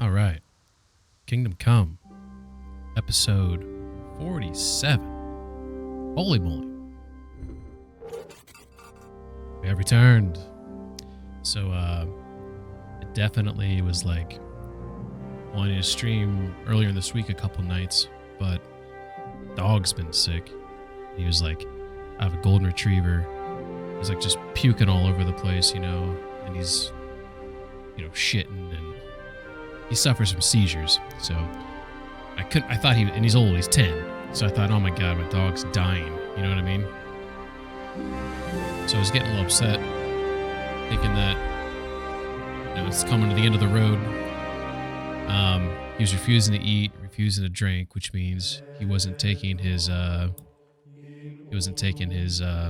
All right. Kingdom Come, episode 47. Holy moly. We have returned. So, it definitely was like wanting to stream earlier this week a couple nights, but dog's been sick. He was like, I have a golden retriever. He's like just puking all over the place, and he's, shitting, and he suffers from seizures. So I thought and he's old, he's 10. So I thought, oh my God, my dog's dying. You know what I mean? So I was getting a little upset, thinking that, it's coming to the end of the road. He was refusing to eat, refusing to drink, which means he wasn't taking his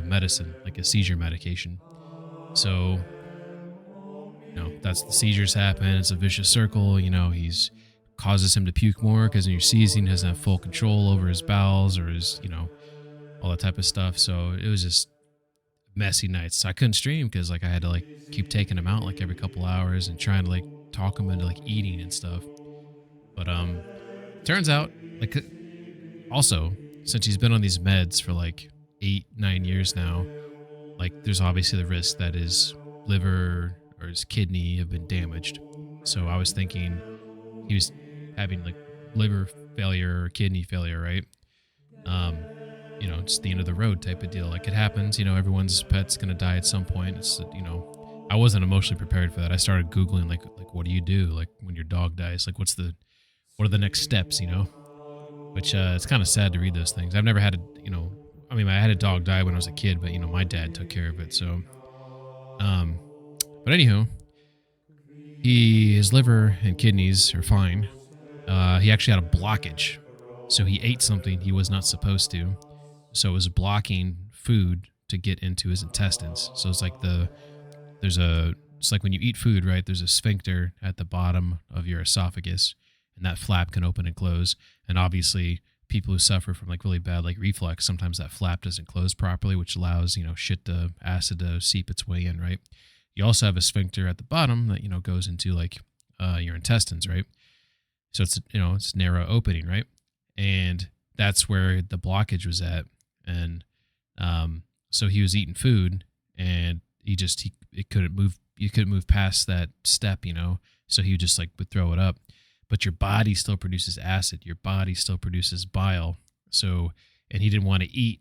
medicine, like a seizure medication. So, that's the seizures happen. It's a vicious circle. He's causes him to puke more because when you're seizing, he doesn't have full control over his bowels or his, all that type of stuff. So it was just messy nights. So I couldn't stream because I had to keep taking him out every couple hours and trying to talk him into eating and stuff. But turns out also, since he's been on these meds for 8-9 years now, there's obviously the risk that his liver or his kidney have been damaged. So I was thinking he was having liver failure or kidney failure, right? It's the end of the road type of deal. It happens, everyone's pet's gonna die at some point. It's I wasn't emotionally prepared for that. I started Googling what do you do when your dog dies? What are the next steps, Which it's kind of sad to read those things. I've never had I had a dog die when I was a kid, but my dad took care of it. So but anywho, his liver and kidneys are fine. He actually had a blockage. So he ate something he was not supposed to. So it was blocking food to get into his intestines. So it's it's like when you eat food, right? There's a sphincter at the bottom of your esophagus, and that flap can open and close. And obviously, people who suffer from really bad reflux, sometimes that flap doesn't close properly, which allows acid to seep its way in, right? You also have a sphincter at the bottom that goes into your intestines, right? So it's narrow opening, right? And that's where the blockage was at. And so he was eating food, and it couldn't move. You couldn't move past that step, So he would just would throw it up. But your body still produces acid. Your body still produces bile. So, and he didn't want to eat,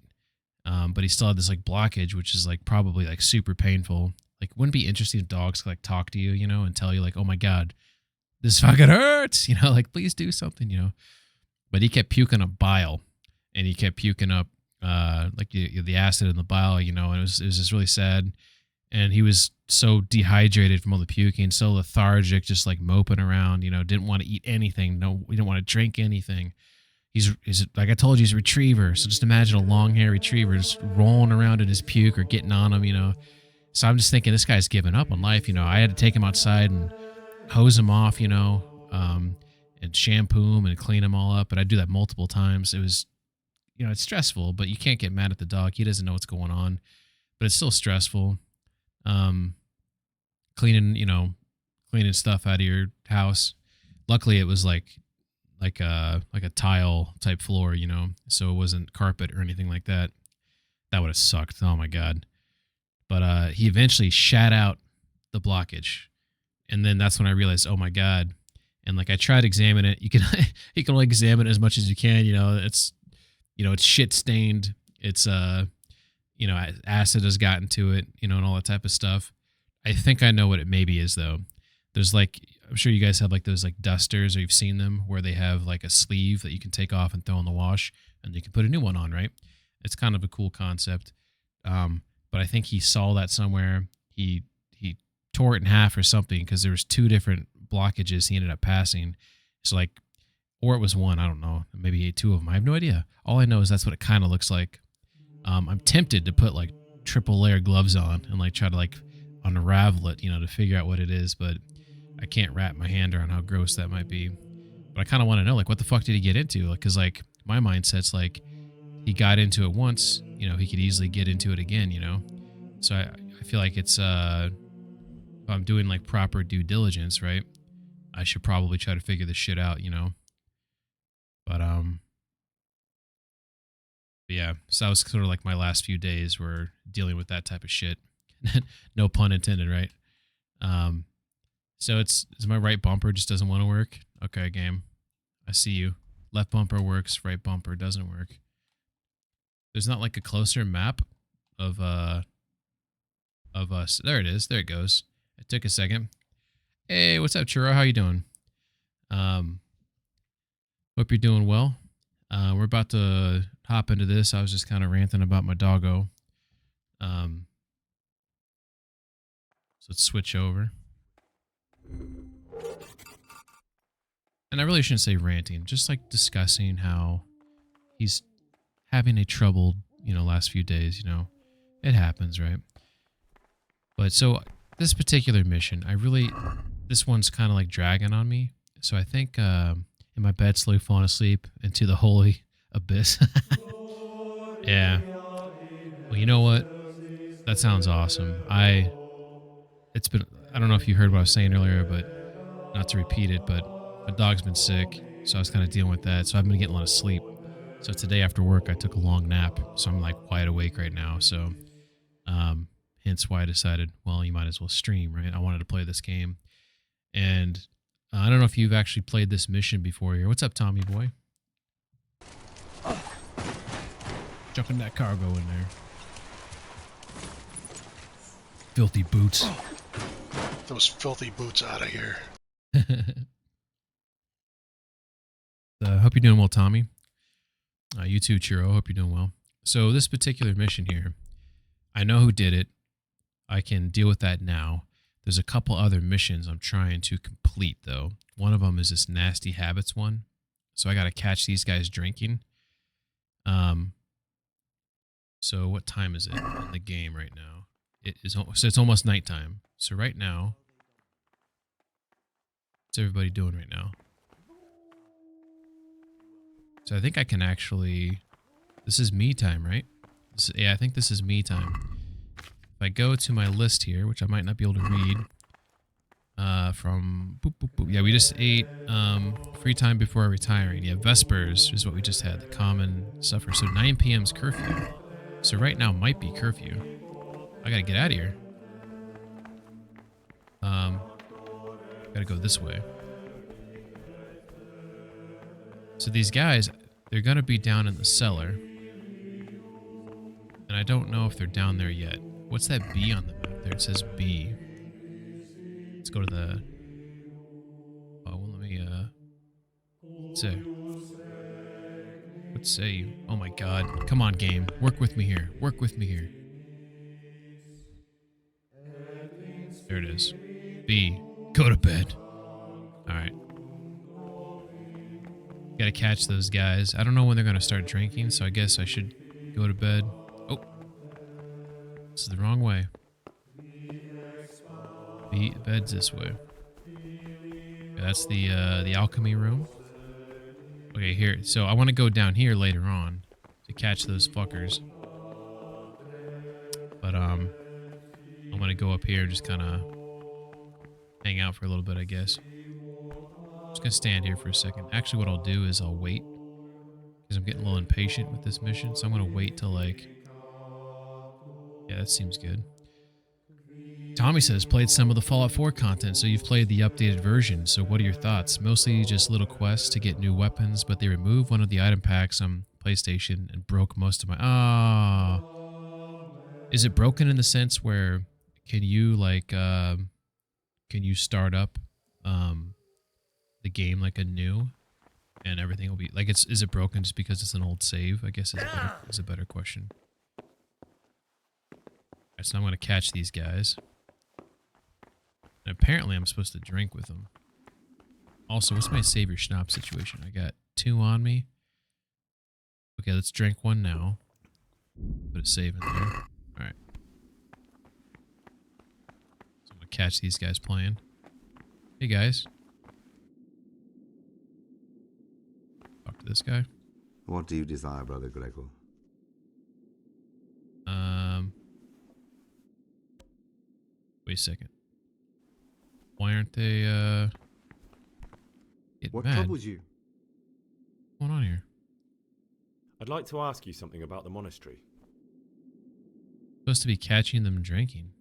but he still had this blockage, which is probably super painful. Wouldn't it be interesting if dogs talk to you, and tell you oh my God, this fucking hurts, please do something, But he kept puking up bile, and he kept puking up the acid in the bile, and it was just really sad. And he was so dehydrated from all the puking, so lethargic, just moping around, didn't want to eat anything. No, we didn't want to drink anything. He's like I told you, he's a retriever. So just imagine a long haired retriever just rolling around in his puke or getting on him, So I'm just thinking this guy's giving up on life. I had to take him outside and hose him off, and shampoo him and clean him all up. But I do that multiple times. It was, it's stressful, but you can't get mad at the dog. He doesn't know what's going on, but it's still stressful. Cleaning stuff out of your house. Luckily, it was like a tile type floor, so it wasn't carpet or anything like that. That would have sucked. Oh my God. But he eventually shat out the blockage, and then that's when I realized, oh my God. And I tried to examine it. You can only examine it as much as you can. It's shit stained. It's acid has gotten to it, and all that type of stuff. I think I know what it maybe is though. There's I'm sure you guys have those dusters, or you've seen them where they have a sleeve that you can take off and throw in the wash, and you can put a new one on, right? It's kind of a cool concept. But I think he saw that somewhere. He tore it in half or something because there was 2 different blockages he ended up passing. So or it was one, I don't know. Maybe he ate 2 of them. I have no idea. All I know is that's what it kind of looks like. I'm tempted to put triple layer gloves on and try to unravel it, to figure out what it is, but I can't wrap my hand around how gross that might be. But I kind of want to know what the fuck did he get into? Because my mindset's he got into it once, he could easily get into it again, So I feel it's if I'm doing proper due diligence, right? I should probably try to figure this shit out, you know. But yeah, so that was sort of like my last few days were dealing with that type of shit. No pun intended, right? Um, so it's my right bumper just doesn't want to work. Okay, game. I see you. Left bumper works, right bumper doesn't work. There's not like a closer map of us. There it is. There it goes. It took a second. Hey, what's up, Churro? How you doing? Um, hope you're doing well. We're about to hop into this. I was just kind of ranting about my doggo. So let's switch over. And I really shouldn't say ranting, just like discussing how he's having a troubled, last few days, It happens, right? But so this particular mission, this one's kind of like dragging on me. So I think in my bed, slowly falling asleep into the holy abyss. Yeah. Well, you know what? That sounds awesome. I don't know if you heard what I was saying earlier, but not to repeat it, but my dog's been sick. So I was kind of dealing with that. So I've been getting a lot of sleep. So today after work, I took a long nap. So I'm like wide awake right now. So, hence why I decided, well, you might as well stream, right? I wanted to play this game. And I don't know if you've actually played this mission before here. What's up, Tommy boy? Jumping that cargo in there. Filthy boots. Those filthy boots out of here. Hope you're doing well, Tommy. You too, Chiro. Hope you're doing well. So this particular mission here, I know who did it. I can deal with that now. There's a couple other missions I'm trying to complete, though. One of them is this nasty habits one. So I got to catch these guys drinking. So what time is it in the game right now? It's almost nighttime. So right now, what's everybody doing right now? So I think I can actually... This is me time, right? I think this is me time. If I go to my list here, which I might not be able to read, from... Boop, boop, boop. Yeah, we just ate free time before retiring. Yeah, Vespers is what we just had, the common suffer. So 9 p.m. is curfew. So right now might be curfew. I gotta get out of here. Gotta go this way. So these guys, they're gonna be down in the cellar. And I don't know if they're down there yet. What's that B on the map there? It says B. Let's go to the... Oh, well, let me, say. Let's say... Oh my god. Come on, game. Work with me here. Work with me here. There it is. B. Go to bed. Alright. Gotta catch those guys. I don't know when they're gonna start drinking, so I guess I should go to bed. Oh. This is the wrong way. Bed's this way. Okay, that's the alchemy room. Okay, here. So I want to go down here later on to catch those fuckers. But I'm gonna go up here and just kind of hang out for a little bit, I guess. I'm just gonna stand here for a second. Actually, what I'll do is I'll wait because I'm getting a little impatient with this mission. So I'm gonna wait till like... Yeah, that seems good. Tommy says, played some of the Fallout 4 content, so you've played the updated version. So what are your thoughts? Mostly just little quests to get new weapons, but they removed one of the item packs on PlayStation and broke most of my... Ah. Is it broken in the sense where can you like can you start up the game like anew and everything will be like is it broken just because it's an old save? I guess is a better question. Alright, so I'm gonna catch these guys. And apparently I'm supposed to drink with them. Also, what's my save your schnapp situation? I got 2 on me. Okay, let's drink one now. Put a save in there. Alright. So I'm gonna catch these guys playing. Hey guys. Talk to this guy. What do you desire, Brother Gregor? Wait a second. Why aren't they Getting What mad. troubles you? What's going on here? I'd like to ask you something about the monastery. Supposed to be catching them drinking.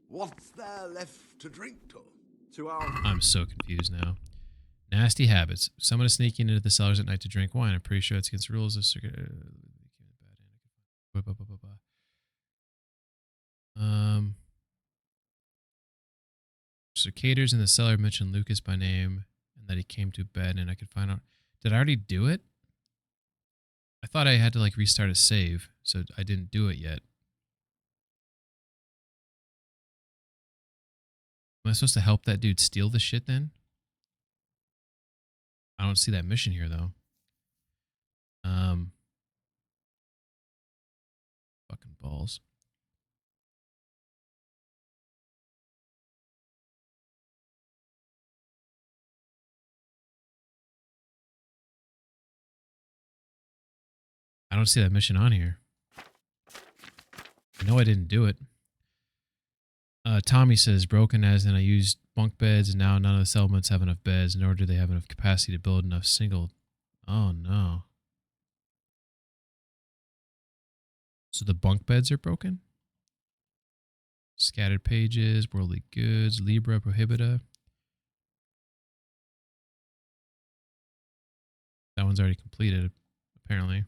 What's there left to drink to? I'm so confused now. Nasty habits. Someone is sneaking into the cellars at night to drink wine. I'm pretty sure it's against the rules of Cicaders in the cellar mentioned Lucas by name and that he came to bed and I could find out. Did I already do it? I thought I had to like restart a save, so I didn't do it yet. Am I supposed to help that dude steal the shit then? I don't see that mission here though. Fucking balls. I don't see that mission on here. I know I didn't do it. Tommy says, broken as in I used bunk beds and now none of the settlements have enough beds, nor do they have enough capacity to build enough single. Oh no. So the bunk beds are broken? Scattered pages, worldly goods, Libra prohibita. That one's already completed, apparently.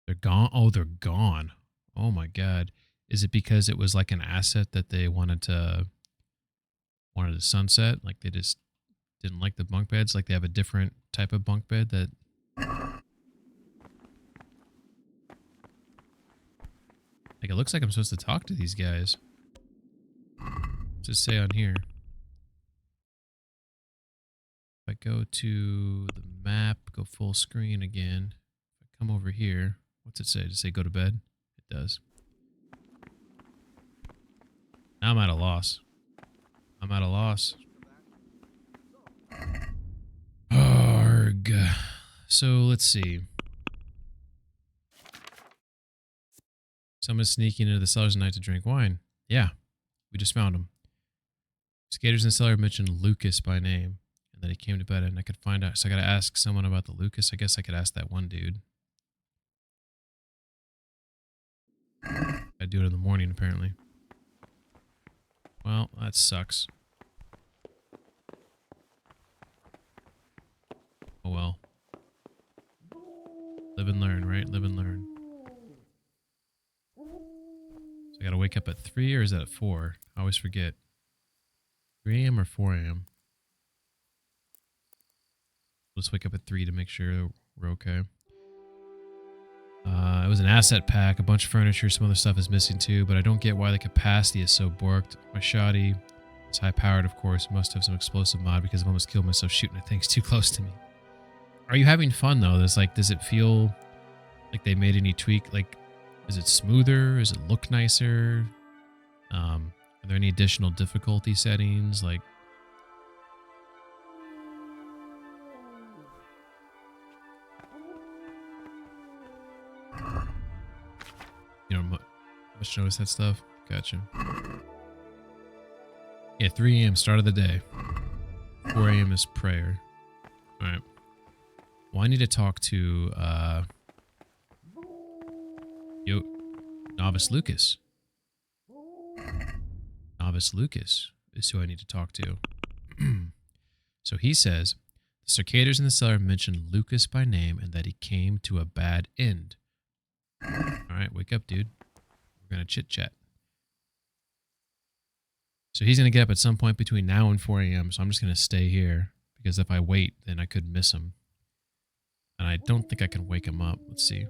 They're gone? Oh, they're gone. Oh my god. Is it because it was like an asset that they wanted to sunset? Like they just didn't like the bunk beds? Like they have a different type of bunk bed that... Like it looks like I'm supposed to talk to these guys. What's it say on here? If I go to the map, go full screen again. If I come over here, what's it say? Does it say go to bed? It does. Now I'm at a loss. I'm at a loss. Arg. So let's see. Someone's sneaking into the cellars tonight to drink wine. Yeah, we just found him. Skaters in the cellar mentioned Lucas by name, and that he came to bed, and I could find out. So I got to ask someone about the Lucas. I guess I could ask that one dude. I do it in the morning, apparently. Well, that sucks. Oh well. Live and learn, right? Live and learn. So I gotta wake up at 3 or is that at 4? I always forget. 3 a.m. or 4 a.m.? Let's wake up at 3 to make sure we're okay. It was an asset pack, a bunch of furniture, some other stuff is missing too, but I don't get why the capacity is so borked. My shoddy, it's high powered of course, must have some explosive mod because I've almost killed myself shooting at things too close to me. Are you having fun though? There's like, does it feel like they made any tweak? Like, is it smoother? Does it look nicer? Are there any additional difficulty settings? Like, you know, much notice that stuff? Gotcha. Yeah, 3 a.m. start of the day. 4 a.m. is prayer. All right. Well, I need to talk to Novice Lucas. Novice Lucas is who I need to talk to. So he says, the Circaders in the cellar mentioned Lucas by name and that he came to a bad end. All right, wake up, dude. We're going to chit-chat. So he's going to get up at some point between now and 4 a.m., so I'm just going to stay here, because if I wait, then I could miss him. And I don't think I can wake him up. Let's see.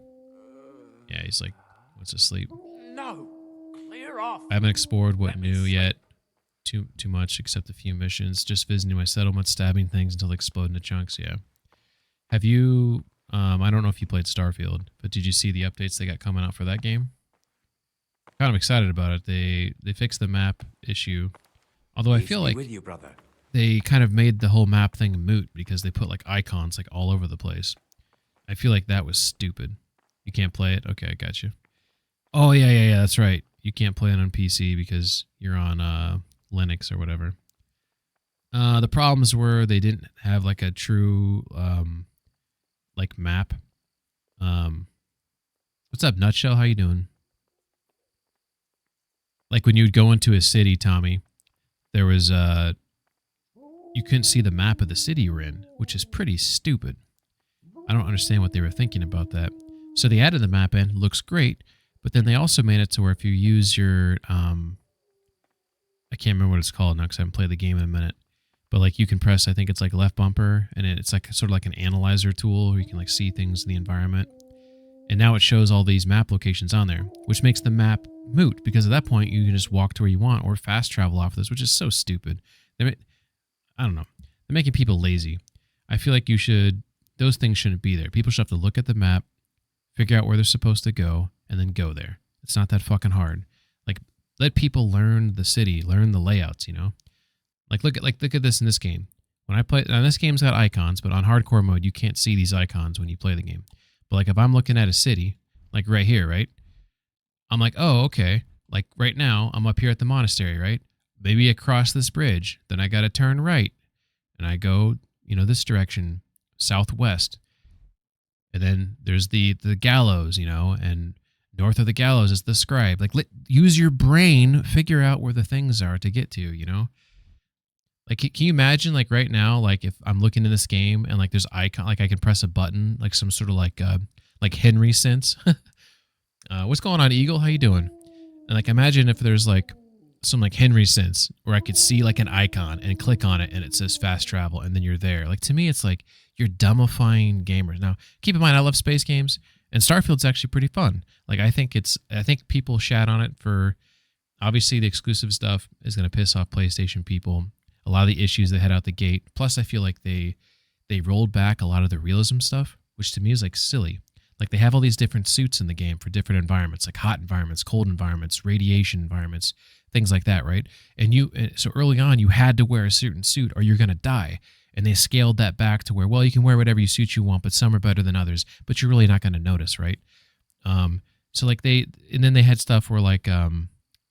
Yeah, he's like, wants to sleep. No, clear off. I haven't explored what new yet. Too much, except a few missions. Just visiting my settlement, stabbing things until they explode into chunks, yeah. Have you... I don't know if you played Starfield, but did you see the updates they got coming out for that game? Kind of excited about it. They fixed the map issue. Although I feel like with you, brother. they kind of made the whole map thing moot because they put like icons like all over the place. I feel like that was stupid. You can't play it? Okay, I got you. Oh, yeah, that's right. You can't play it on PC because you're on Linux or whatever. The problems were they didn't have like a true like map. What's up, Nutshell? How you doing? Like when you would go into a city, Tommy, there was you couldn't see the map of the city you were in, which is pretty stupid. I don't understand what they were thinking about that. So they added the map in, looks great, but then they also made it to where if you use your I can't remember what it's called now because I haven't played the game in a minute. But like you can press, I think it's like left bumper, and it's like sort of like an analyzer tool where you can like see things in the environment. And now it shows all these map locations on there, which makes the map moot because at that point you can just walk to where you want or fast travel off this, which is so stupid. I don't know. They're making people lazy. I feel like those things shouldn't be there. People should have to look at the map, figure out where they're supposed to go, and then go there. It's not that fucking hard. Like, let people learn the city, learn the layouts, you know? Like look at this in this game. When I play, now this game's got icons, but on hardcore mode, you can't see these icons when you play the game. But like if I'm looking at a city, like right here, right? I'm like, oh, okay. Like right now, I'm up here at the monastery, right? Maybe across this bridge, then I got to turn right, and I go, this direction, southwest. And then there's the gallows, and north of the gallows is the scribe. Like, use your brain, figure out where the things are to get to, Like, can you imagine, like, right now, like, if I'm looking in this game and, like, there's icon, like, I can press a button, like, some sort of, like Henry sense. What's going on, Eagle? How you doing? And, like, imagine if there's, like, some, like, Henry sense where I could see, like, an icon and click on it and it says fast travel and then you're there. Like, to me, it's like you're dumbifying gamers. Now, keep in mind, I love space games, and Starfield's actually pretty fun. Like, I think people shat on it for, obviously, the exclusive stuff is going to piss off PlayStation people. A lot of the issues they had out the gate. Plus, I feel like they rolled back a lot of the realism stuff, which to me is like silly. Like they have all these different suits in the game for different environments, like hot environments, cold environments, radiation environments, things like that, right? And so early on, you had to wear a certain suit or you're gonna die. And they scaled that back to where, well, you can wear whatever suit you want, but some are better than others. But you're really not gonna notice, right? So like and then they had stuff where like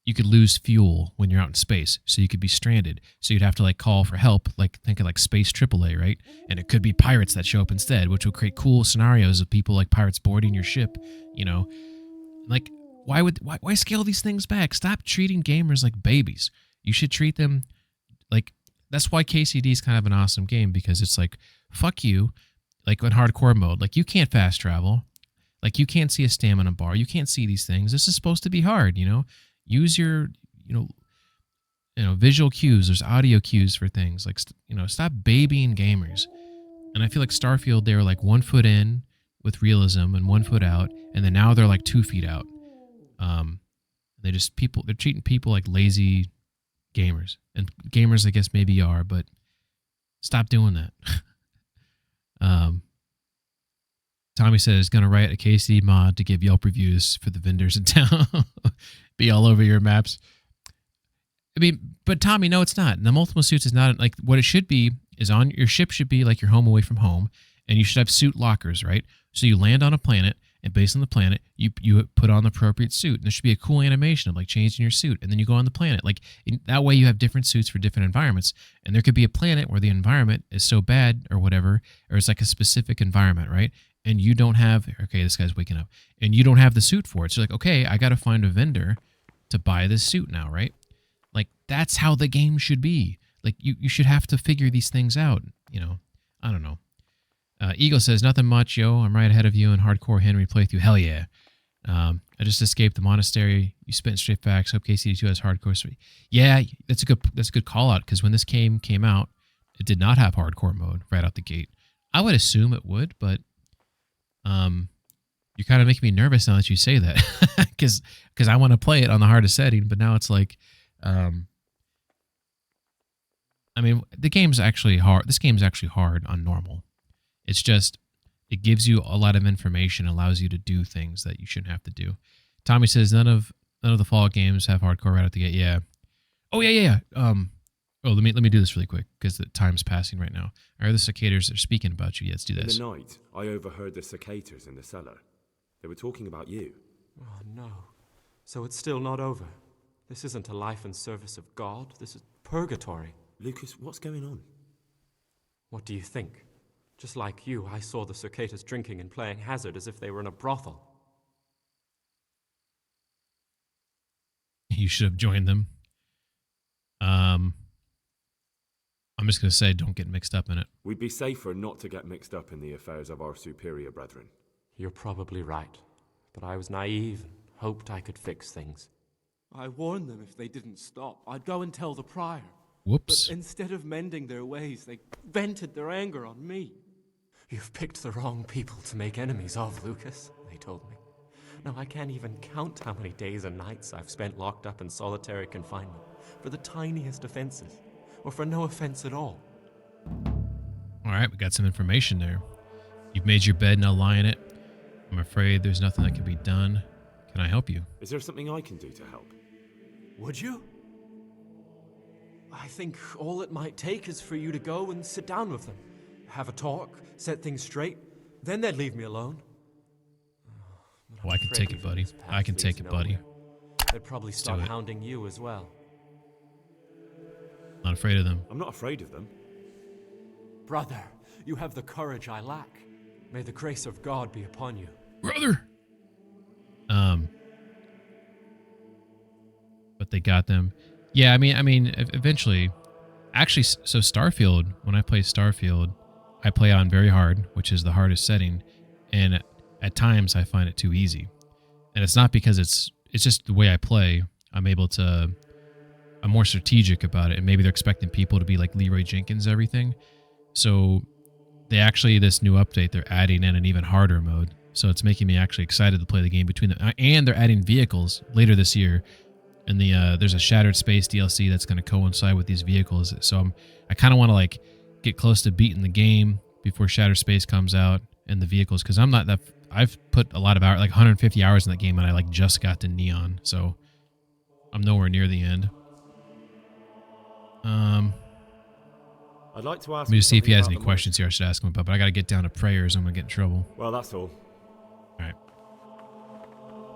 you could lose fuel when you're out in space, so you could be stranded. So you'd have to like call for help, like think of like Space AAA, right? And it could be pirates that show up instead, which will create cool scenarios of people like pirates boarding your ship, Like why scale these things back? Stop treating gamers like babies. You should treat them like, that's why KCD is kind of an awesome game, because it's like, fuck you, like in hardcore mode, like you can't fast travel, like you can't see a stamina bar, you can't see these things. This is supposed to be hard, Use your, visual cues. There's audio cues for things. Like, stop babying gamers. And I feel like Starfield, they were like 1 foot in with realism and 1 foot out, and then now they're like 2 feet out. They're treating people like lazy gamers. And gamers, I guess, maybe are, but stop doing that. Tommy says, going to write a KC mod to give Yelp reviews for the vendors in town. Be all over your maps. I mean, but Tommy, no, it's not. The multiple suits is not, like, what it should be is on your ship should be like your home away from home, and you should have suit lockers, right? So you land on a planet, and based on the planet, you put on the appropriate suit. And there should be a cool animation of like changing your suit, and then you go on the planet. Like that way you have different suits for different environments. And there could be a planet where the environment is so bad or whatever, or it's like a specific environment, right? And you don't have, okay, this guy's waking up, and you don't have the suit for it. So you're like, okay, I got to find a vendor to buy this suit now, right? Like, that's how the game should be. Like, you should have to figure these things out, I don't know. Eagle says, nothing much, yo. I'm right ahead of you in hardcore Henry playthrough. Hell yeah. I just escaped the monastery. You spit straight facts. Hope KCD2 has hardcore. Yeah, that's a good call out, because when this game came out, it did not have hardcore mode right out the gate. I would assume it would, but you're kind of making me nervous now that you say that, because I want to play it on the hardest setting, but now it's like, I mean, the game's actually hard. This game's actually hard on normal. It's just, it gives you a lot of information, allows you to do things that you shouldn't have to do. Tommy says none of the Fallout games have hardcore right out the gate. Yeah. Oh yeah. Let me do this really quick because the time's passing right now. Are the cicadas are speaking about you? Yeah, let's do this. In the night, I overheard the cicadas in the cellar. They were talking about you. Oh no. So it's still not over. This isn't a life in service of God. This is purgatory. Lucas, what's going on? What do you think? Just like you, I saw the cicadas drinking and playing hazard as if they were in a brothel. You should have joined them. I'm just going to say don't get mixed up in it. We'd be safer not to get mixed up in the affairs of our superior brethren. You're probably right, but I was naive and hoped I could fix things. I warned them if they didn't stop, I'd go and tell the prior. Whoops. But instead of mending their ways, they vented their anger on me. You've picked the wrong people to make enemies of, Lucas, they told me. Now I can't even count how many days and nights I've spent locked up in solitary confinement for the tiniest offenses, or for no offense at all. All right, we got some information there. You've made your bed, now lie in it. I'm afraid there's nothing that can be done. Can I help you? Is there something I can do to help? Would you? I think all it might take is for you to go and sit down with them. Have a talk, set things straight, then they'd leave me alone. Oh, I can take it, buddy. I can take it, buddy. They'd probably start hounding you as well. Not afraid of them. I'm not afraid of them. Brother, you have the courage I lack. May the grace of God be upon you. Brother! But they got them. Yeah, I mean, eventually... Actually, so Starfield, when I play Starfield, I play on very hard, which is the hardest setting, and at times I find it too easy. And it's not because it's just the way I play. I'm more strategic about it, and maybe they're expecting people to be like Leroy Jenkins everything. So they actually, this new update, they're adding in an even harder mode. So it's making me actually excited to play the game between them. And they're adding vehicles later this year. And there's a Shattered Space DLC that's going to coincide with these vehicles. So I kind of want to like get close to beating the game before Shattered Space comes out and the vehicles, because I'm not that. I've put a lot of hours, like 150 hours in that game, and I like just got to Neon, so I'm nowhere near the end. I'd like to ask. Let me just see if he has any about the questions here I should ask him about, but I got to get down to prayers. I'm gonna get in trouble. Well, that's all. All right.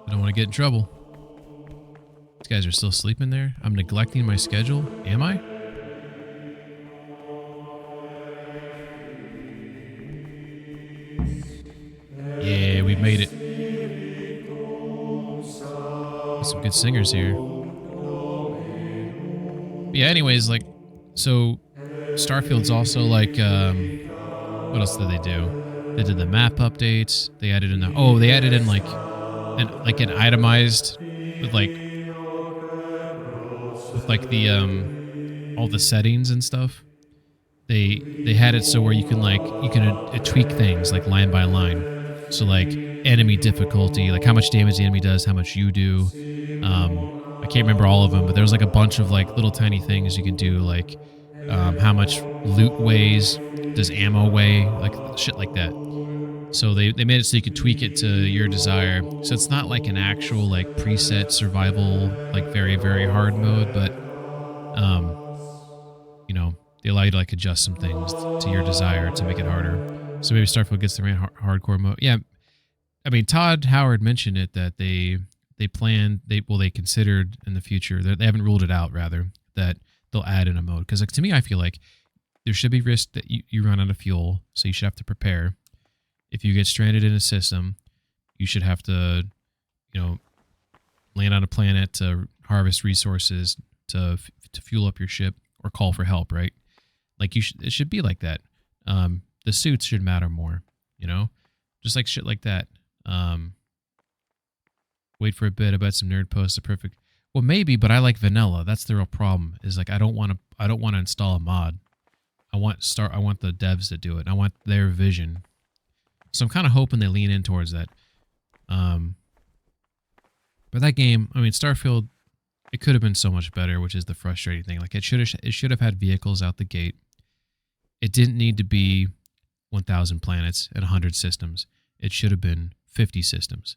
I don't want to get in trouble. These guys are still sleeping there. I'm neglecting my schedule. Am I? Yeah, we made it. There's some good singers here. But yeah, anyways, like, so Starfield's also like, what else did they do? They did the map updates. They added in they added in like an itemized with the all the settings and stuff. They had it so where you can tweak things like line by line. So like enemy difficulty, like how much damage the enemy does, how much you do. I can't remember all of them, but there's like a bunch of like little tiny things you can do, like how much loot weighs, does ammo weigh, like shit like that. So they made it so you could tweak it to your desire. So it's not like an actual like preset survival, like very, very hard mode, but you know, they allow you to like adjust some things to your desire to make it harder. So maybe Starfield gets the hardcore mode. Yeah, I mean, Todd Howard mentioned it that they considered in the future, they haven't ruled it out, rather, that they'll add in a mode. Because like, to me, I feel like there should be risk that you run out of fuel, so you should have to prepare. If you get stranded in a system, you should have to, land on a planet to harvest resources to fuel up your ship or call for help, right? Like it should be like that. The suits should matter more, just like shit like that. Wait for a bit. I bet some nerd posts are perfect. Well, maybe, but I like vanilla. That's the real problem. Is like I don't want to install a mod. I want the devs to do it. I want their vision. So I'm kind of hoping they lean in towards that. But that game, I mean, Starfield, it could have been so much better, which is the frustrating thing. Like it should have had vehicles out the gate. It didn't need to be 1,000 planets and 100 systems. It should have been 50 systems,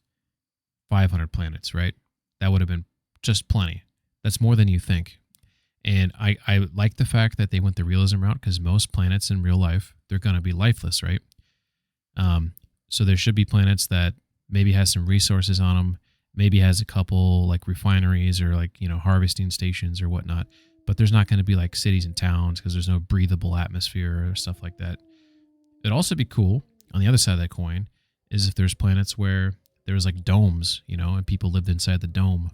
500 planets, right? That would have been just plenty. That's more than you think. And I like the fact that they went the realism route, because most planets in real life, they're going to be lifeless, right? So there should be planets that maybe has some resources on them, maybe has a couple like refineries or like, harvesting stations or whatnot. but there's not going to be like cities and towns because there's no breathable atmosphere or stuff like that. It'd also be cool on the other side of that coin is if there's planets where there's like domes, you know, and people lived inside the dome.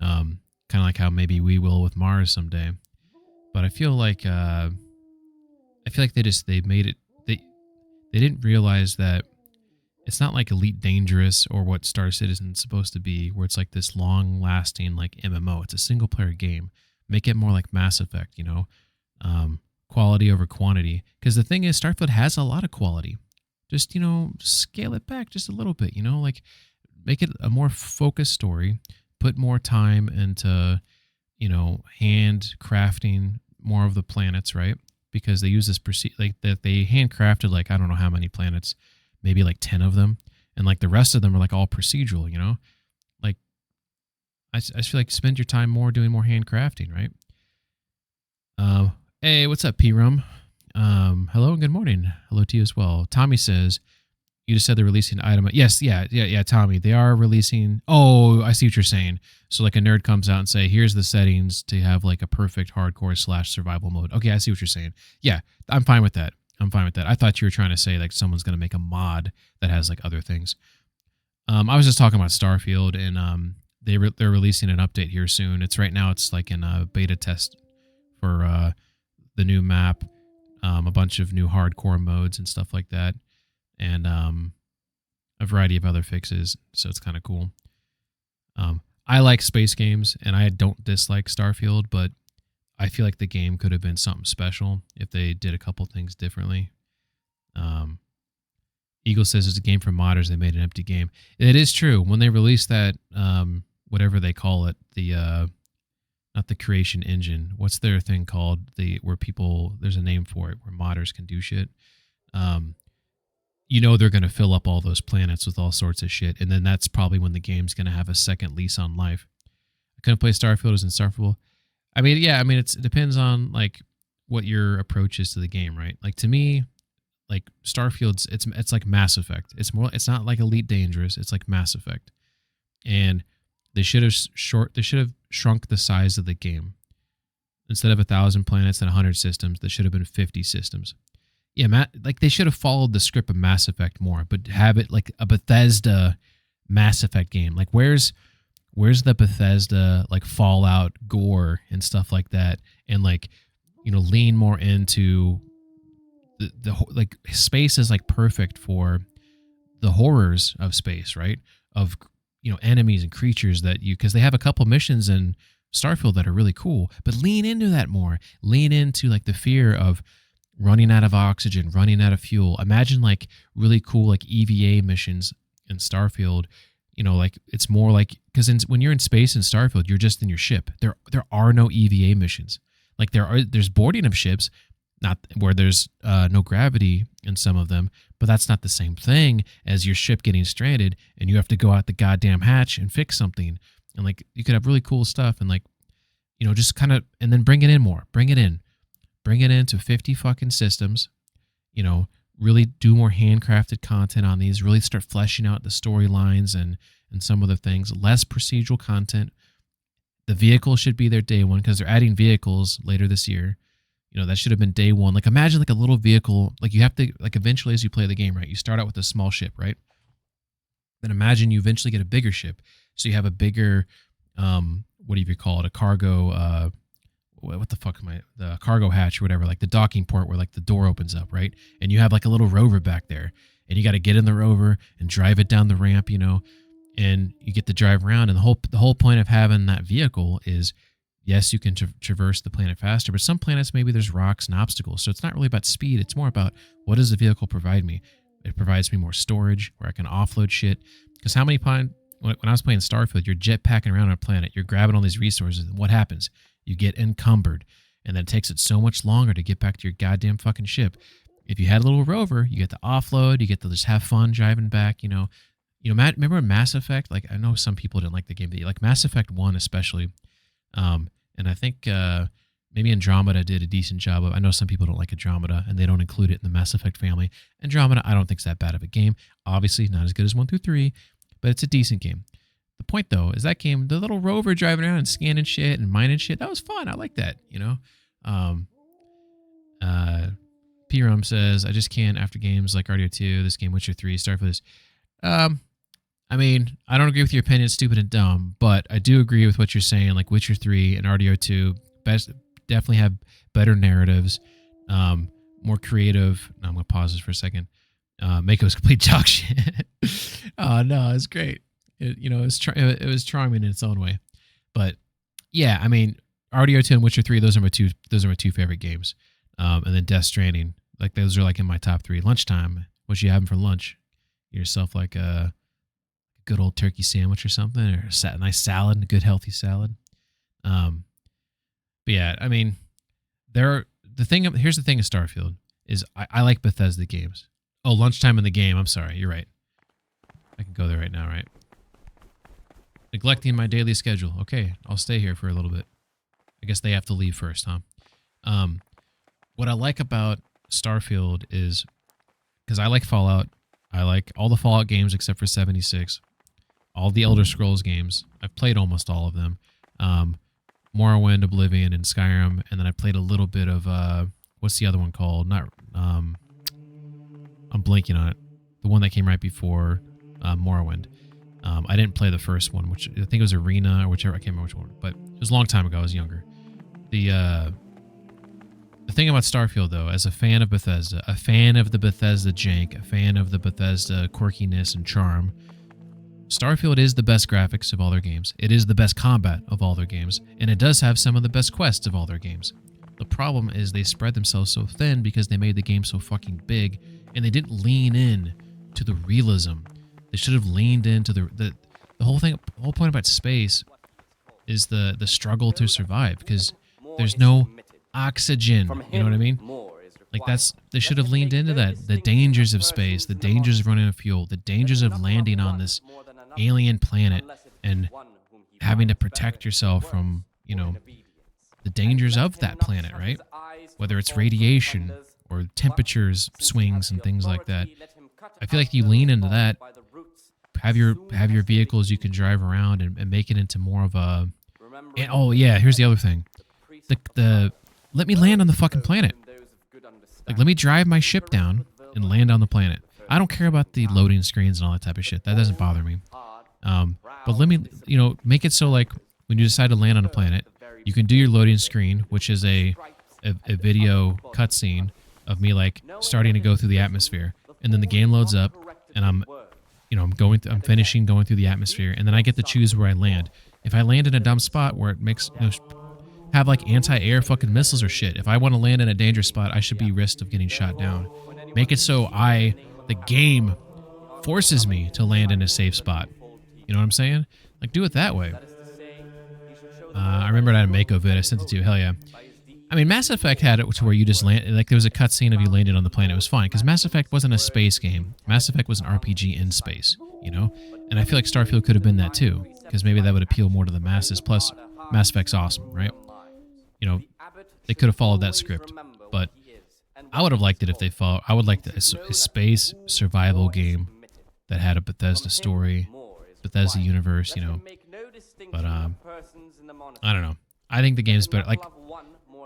Kind of like how maybe we will with Mars someday. But I feel like they made it, they didn't realize that it's not like Elite Dangerous or what Star Citizen's supposed to be, where it's like this long-lasting like MMO. It's a single-player game. Make it more like Mass Effect, you know, quality over quantity. Because the thing is, Starfield has a lot of quality. Just, you know, scale it back just a little bit, you know, like make it a more focused story. Put more time into, you know, hand crafting more of the planets, right? Because they use this like that they handcrafted like I don't know how many planets, maybe like 10 of them, and like the rest of them are like all procedural, you know. Like I feel like spend your time more doing more handcrafting, right? Hey, what's up, P-Rum? Hello and good morning. Hello to you as well. Tommy says, you just said they're releasing an item. Yes, yeah, Tommy. They are releasing. Oh, I see what you're saying. So like a nerd comes out and say, here's the settings to have like a perfect hardcore / survival mode. Okay, I see what you're saying. Yeah, I'm fine with that. I thought you were trying to say like someone's going to make a mod that has like other things. I was just talking about Starfield, and they're releasing an update here soon. It's right now. It's like in a beta test for the new map, a bunch of new hardcore modes and stuff like that, and a variety of other fixes. So it's kind of cool. I like space games, and I don't dislike Starfield, but I feel like the game could have been something special if they did a couple things differently. Eagle says it's a game for modders. They made an empty game. It is true. When they released that, whatever they call it, the not the creation engine. What's their thing called? Where people, there's a name for it, where modders can do shit. You know they're going to fill up all those planets with all sorts of shit, and then that's probably when the game's going to have a second lease on life. I couldn't play Starfield as insufferable. I mean, yeah, it depends on like what your approach is to the game, right? Like to me, like Starfield's it's like Mass Effect. It's not like Elite Dangerous. It's like Mass Effect, and they should have shrunk the size of the game. Instead of 1,000 planets and 100 systems, there should have been 50 systems. Yeah, like they should have followed the script of Mass Effect more, but have it like a Bethesda Mass Effect game. Like where's the Bethesda like Fallout gore and stuff like that, and like, you know, lean more into the like space is like perfect for the horrors of space, right? Of, you know, enemies and creatures that because they have a couple missions in Starfield that are really cool, but lean into that more. Lean into like the fear of running out of oxygen, running out of fuel. Imagine like really cool like EVA missions in Starfield. You know, like it's more like, because when you're in space in Starfield, you're just in your ship. There are no EVA missions. Like there's boarding of ships, not where there's no gravity in some of them, but that's not the same thing as your ship getting stranded and you have to go out the goddamn hatch and fix something. And like you could have really cool stuff and like, you know, just kind of, and then bring it in more. Bring it in to 50 fucking systems, you know, really do more handcrafted content on these, really start fleshing out the storylines and some of the things, less procedural content. The vehicle should be there day one because they're adding vehicles later this year. You know, that should have been day one. Like imagine like a little vehicle, like you have to, like eventually as you play the game, right? You start out with a small ship, right? Then imagine you eventually get a bigger ship. So you have a bigger, what do you call it? A cargo, what the fuck am I? The cargo hatch or whatever, like the docking port where like the door opens up, right? And you have like a little rover back there, and you got to get in the rover and drive it down the ramp, you know, and you get to drive around. And the whole point of having that vehicle is, yes, you can traverse the planet faster, but some planets maybe there's rocks and obstacles, so it's not really about speed. It's more about what does the vehicle provide me. It provides me more storage where I can offload shit. Because how many times when I was playing Starfield, you're jetpacking around on a planet, you're grabbing all these resources, and what happens? You get encumbered, and then it takes it so much longer to get back to your goddamn fucking ship. If you had a little rover, you get to offload, you get to just have fun driving back, you know. Remember Mass Effect? Like, I know some people didn't like the game, but like Mass Effect 1 especially, and I think maybe Andromeda did a decent job of, I know some people don't like Andromeda, and they don't include it in the Mass Effect family. Andromeda, I don't think it's that bad of a game. Obviously, not as good as 1 through 3, but it's a decent game. the point though is that game, the little rover driving around and scanning shit and mining shit, that was fun. I like that, you know. P-Rum says, I just can't after games like RDO 2, this game, Witcher 3, start for this. I mean, I don't agree with your opinion, it's stupid and dumb, but I do agree with what you're saying. Like Witcher 3 and RDO 2, definitely have better narratives, more creative. No, I'm gonna pause this for a second. Mako was complete dog shit. Oh no, it's great. It was charming in its own way. But yeah, I mean, RDO 2 and Witcher 3, those are my two favorite games. And then Death Stranding, like those are like in my top 3. Lunchtime, what you having for lunch? Get yourself like a good old turkey sandwich or something, or a nice salad, a good healthy salad. But yeah, I mean, here's the thing of Starfield is I like Bethesda games. Oh, lunchtime in the game. I'm sorry, you're right. I can go there right now, right? Neglecting my daily schedule. Okay, I'll stay here for a little bit. I guess they have to leave first, huh? What I like about Starfield is, because I like Fallout, I like all the Fallout games except for 76, all the Elder Scrolls games. I've played almost all of them. Morrowind, Oblivion, and Skyrim, and then I played a little bit of, what's the other one called? I'm blanking on it. The one that came right before Morrowind. I didn't play the first one, which I think it was Arena or whichever. I can't remember which one, but it was a long time ago. I was younger. The thing about Starfield, though, as a fan of Bethesda, a fan of the Bethesda jank, a fan of the Bethesda quirkiness and charm, Starfield is the best graphics of all their games. It is the best combat of all their games, and it does have some of the best quests of all their games. The problem is they spread themselves so thin because they made the game so fucking big, and they didn't lean in to the realism. They should have leaned into the whole thing. The whole point about space is the struggle to survive, because there's no oxygen. You know what I mean? Like they should have leaned into that. The dangers of space, the dangers of running out of fuel, the dangers of landing on this alien planet and having to protect yourself from, the dangers of that planet, right? Whether it's radiation or temperatures swings and things like that. I feel like you lean into that, have your vehicles you can drive around and make it into more of a. And, oh yeah, here's the other thing. The let me land on the fucking planet. Like, let me drive my ship down and land on the planet. I don't care about the loading screens and all that type of shit. That doesn't bother me. But let me, make it so like when you decide to land on a planet, you can do your loading screen, which is a video cutscene of me like starting to go through the atmosphere, and then the game loads up, and I'm finishing going through the atmosphere, and then I get to choose where I land. If I land in a dumb spot where it makes have like anti-air fucking missiles or shit, if I want to land in a dangerous spot, I should be risked of getting shot down. Make it so the game forces me to land in a safe spot. You know what I'm saying? Like, do it that way. I remember I had a Mako vid. I sent it to you. Hell yeah. I mean, Mass Effect had it to where you just land, like there was a cutscene of you landing on the planet. It was fine because Mass Effect wasn't a space game. Mass Effect was an RPG in space, And I feel like Starfield could have been that too, because maybe that would appeal more to the masses. Plus, Mass Effect's awesome, right? They could have followed that script, but I would have liked it if they followed. I would like a space survival game that had a Bethesda story, Bethesda universe, But I don't know. I think the game's better. Like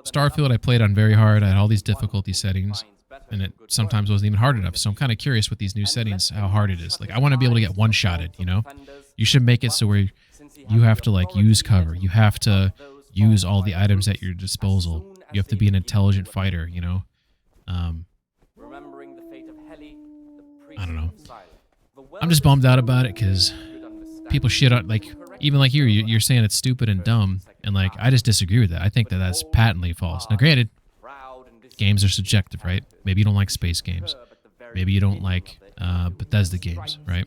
Starfield, I played on very hard. I had all these difficulty settings, and it sometimes wasn't even hard enough. So I'm kind of curious with these new settings how hard it is. Like I want to be able to get one-shotted. You should make it so where you have to like use cover. You have to use all the items at your disposal. You have to be an intelligent fighter. I don't know. I'm just bummed out about it because people shit on, like, even like you're saying it's stupid and dumb, and like I just disagree with that. I think that that's patently false. Now, granted, games are subjective, right? Maybe you don't like space games. Maybe you don't like Bethesda games, right?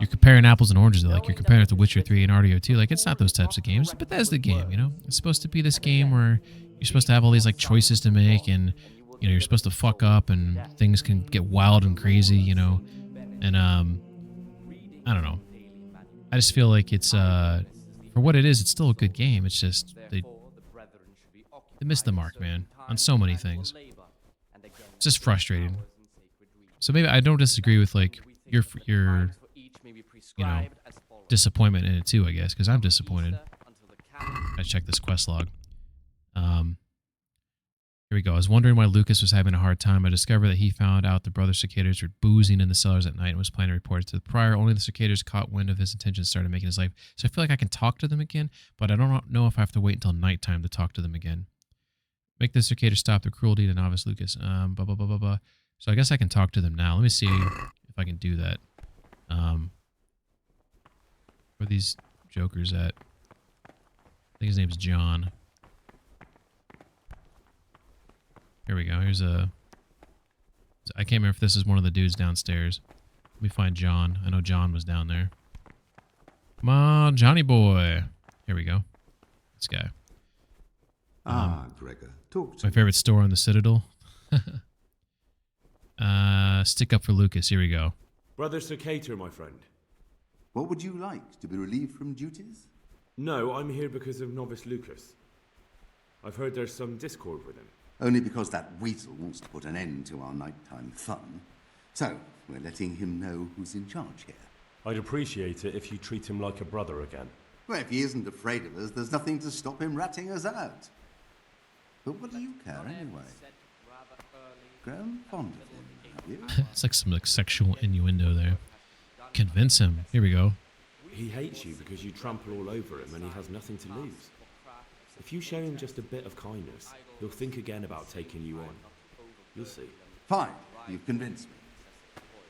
You're comparing apples and oranges. Like you're comparing it to Witcher 3 and RDO 2. Like it's not those types of games. It's a Bethesda game, It's supposed to be this game where you're supposed to have all these like choices to make, and you're supposed to fuck up, and things can get wild and crazy, And I don't know. I just feel like it's for what it is, it's still a good game. It's just they missed the mark, man, on so many things. It's just frustrating. So maybe I don't disagree with like your disappointment in it too, I guess, because I'm disappointed. I check this quest log. Here we go. I was wondering why Lucas was having a hard time. I discovered that he found out the brother cicadas were boozing in the cellars at night and was planning to report it to the prior. Only the cicadas caught wind of his intentions, started making his life. So I feel like I can talk to them again, but I don't know if I have to wait until nighttime to talk to them again. Make the cicadas stop their cruelty to novice Lucas. Blah, blah, blah, blah, blah. So I guess I can talk to them now. Let me see if I can do that. Where are these jokers at? I think his name's John. Here we go. Here's a... I can't remember if this is one of the dudes downstairs. Let me find John. I know John was down there. Come on, Johnny boy. Here we go. This guy. Gregor, talk to My me. favorite store on the Citadel. Stick up for Lucas. Here we go. Brother Cicada, my friend. What would you like? To be relieved from duties? No, I'm here because of novice Lucas. I've heard there's some discord with him. Only because that weasel wants to put an end to our nighttime fun. So, we're letting him know who's in charge here. I'd appreciate it if you treat him like a brother again. Well, if he isn't afraid of us, there's nothing to stop him ratting us out. But what do you care anyway? Grown fond of him, have you? It's like some like sexual innuendo there. Convince him. Here we go. He hates you because you trample all over him and he has nothing to lose. If you show him just a bit of kindness, he'll think again about taking you on. You'll see. Fine, you've convinced me.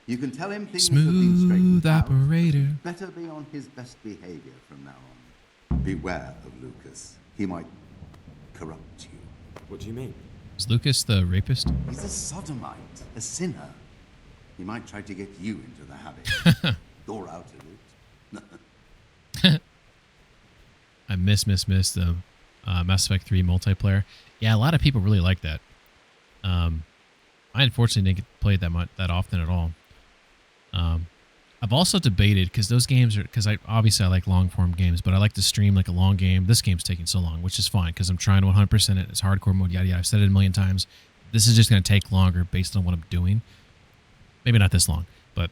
You can tell him things have been straightened Smooth out. operator. Better be on his best behavior from now on. Beware of Lucas. He might corrupt you. What do you mean? Is Lucas the rapist? He's a sodomite, a sinner. He might try to get you into the habit. You're out of it. I miss the Mass Effect 3 multiplayer. Yeah, a lot of people really like that. I unfortunately didn't get to play it that often at all. I've also debated because those games are I like long form games, but I like to stream like a long game. This game's taking so long, which is fine because I'm trying to 100% it. It's hardcore mode, yada yada. I've said it a million times. This is just going to take longer based on what I'm doing. Maybe not this long, but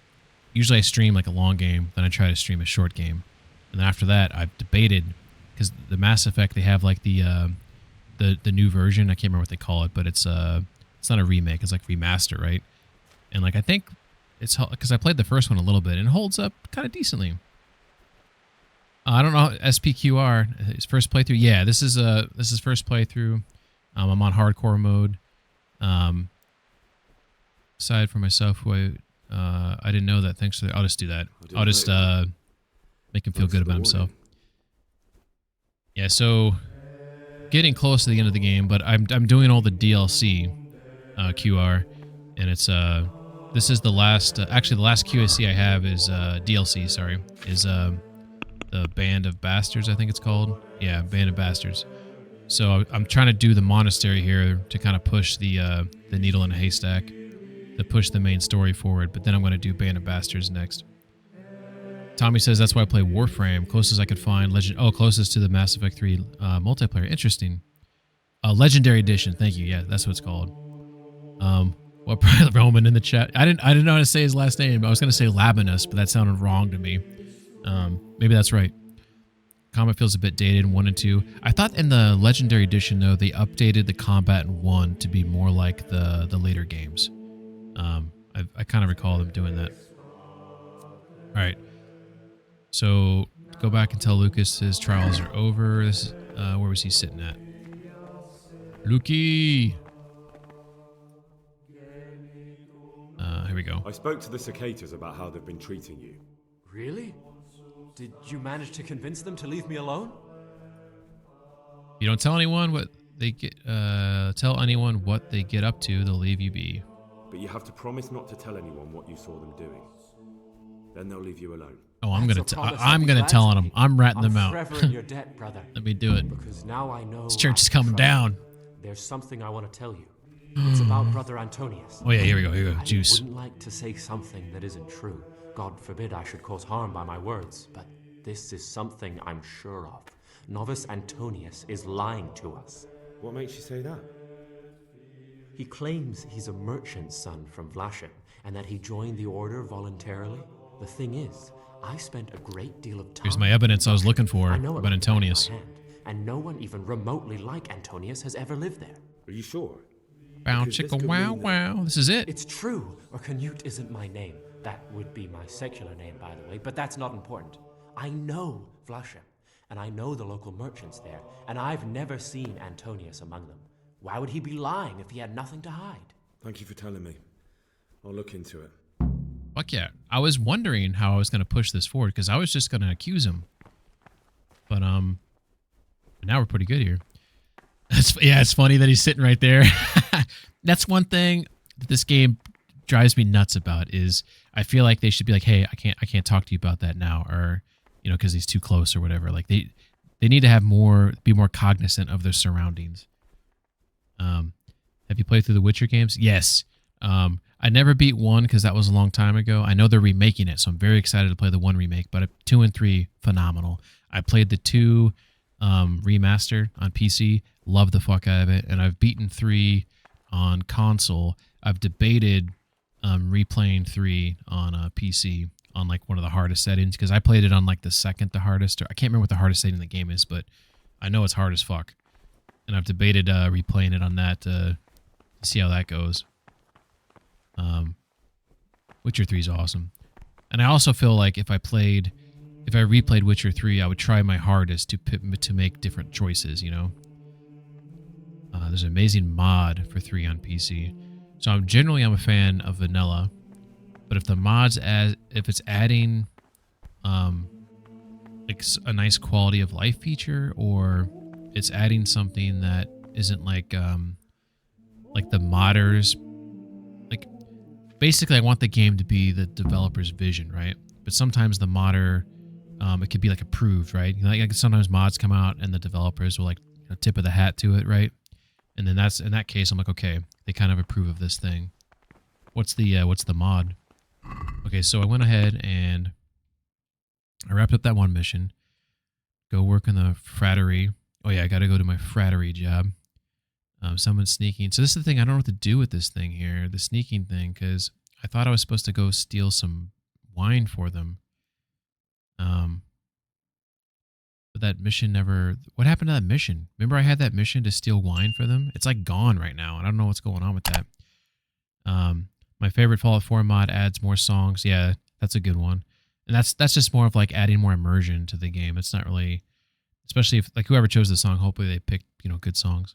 usually I stream like a long game, then I try to stream a short game, and then after that I've debated because the Mass Effect they have like the new version. I can't remember what they call it, but it's not a remake. It's like remaster, right? And like I think it's because I played the first one a little bit and it holds up kind of decently. I don't know SPQR his first playthrough. Yeah, this is first playthrough. I'm on hardcore mode. Aside from myself, who I didn't know that. Thanks for I'll just do that. I'll just make him feel good about himself. Yeah, so getting close to the end of the game, but I'm doing all the DLC QR, and it's this is the last actually the last QSC I have is DLC. Sorry, is the Band of Bastards, I think it's called. Yeah, Band of Bastards. So I'm trying to do the monastery here to kind of push the needle in a haystack, to push the main story forward. But then I'm going to do Band of Bastards next. Tommy says that's why I play Warframe. Closest I could find closest to the Mass Effect 3 multiplayer. Interesting. Legendary Edition. Thank you. Yeah, that's what it's called. What probably Roman in the chat? I didn't know how to say his last name. I was going to say Labanus, but that sounded wrong to me. Maybe that's right. Combat feels a bit dated in 1 and 2. I thought in the Legendary Edition, though, they updated the combat in 1 to be more like the later games. I kind of recall them doing that. All right. So go back and tell Lucas his trials are over. This is, where was he sitting at? Lukey! Here we go. I spoke to the cicadas about how they've been treating you. Really? Did you manage to convince them to leave me alone? You don't tell anyone what they get. Tell anyone what they get up to, they'll leave you be. But you have to promise not to tell anyone what you saw them doing. Then they'll leave you alone. Oh, I'm That's gonna a promise I'll be tell glad to on them. keep. I'm ratting them I'm out. forever in your debt, brother. Let me do it. Because now I know This church is I can coming trust you. down. There's something I want to tell you. It's about Brother Antonius. Oh yeah, here we go. I Juice. wouldn't like to say something that isn't true. God forbid I should cause harm by my words, but this is something I'm sure of. Novice Antonius is lying to us. What makes you say that? He claims he's a merchant's son from Vlashim, and that he joined the order voluntarily. The thing is, I spent a great deal of time. Here's my evidence I was looking for I know it about like the back of my Antonius. hand, and no one even remotely like Antonius has ever lived there. Are you sure? Bow Because this chicka could wow mean that- wow. This is it. It's true, or Canute isn't my name. That would be my secular name, by the way, but that's not important. I know Vlashem, and I know the local merchants there, and I've never seen Antonius among them. Why would he be lying if he had nothing to hide? Thank you for telling me. I'll look into it. Fuck yeah. I was wondering how I was going to push this forward because I was just going to accuse him. But now we're pretty good here. It's funny that he's sitting right there. That's one thing that this game drives me nuts about is I feel like they should be like, "Hey, I can't talk to you about that now," or because he's too close or whatever. Like they need to have be more cognizant of their surroundings. Have you played through the Witcher games? Yes. I never beat 1 because that was a long time ago. I know they're remaking it, so I'm very excited to play the 1 remake. But 2 and 3, phenomenal. I played the 2 remaster on PC, loved the fuck out of it, and I've beaten 3 on console. I've debated replaying 3 on PC on like one of the hardest settings because I played it on like the second to hardest. Or I can't remember what the hardest setting in the game is, but I know it's hard as fuck. And I've debated replaying it on that to see how that goes. Witcher 3 is awesome. And I also feel like if I replayed Witcher 3, I would try my hardest to make different choices, There's an amazing mod for 3 on PC. So I'm a fan of vanilla, but if the mods if it's adding like a nice quality of life feature, or it's adding something that isn't like the modders, like basically I want the game to be the developer's vision, right? But sometimes the modder, it could be like approved, right? Like sometimes mods come out and the developers will like tip of the hat to it, right? And then in that case, I'm like, okay, they kind of approve of this thing. What's the mod? Okay, so I went ahead and I wrapped up that one mission. Go work in the frattery. Oh yeah, I got to go to my frattery job. Someone's sneaking. So this is the thing. I don't know what to do with this thing here, the sneaking thing, because I thought I was supposed to go steal some wine for them. But that mission never... What happened to that mission? Remember I had that mission to steal wine for them? It's like gone right now, and I don't know what's going on with that. My favorite Fallout 4 mod adds more songs. Yeah, that's a good one. And that's just more of like adding more immersion to the game. It's not really... Especially if like whoever chose the song, hopefully they picked, good songs.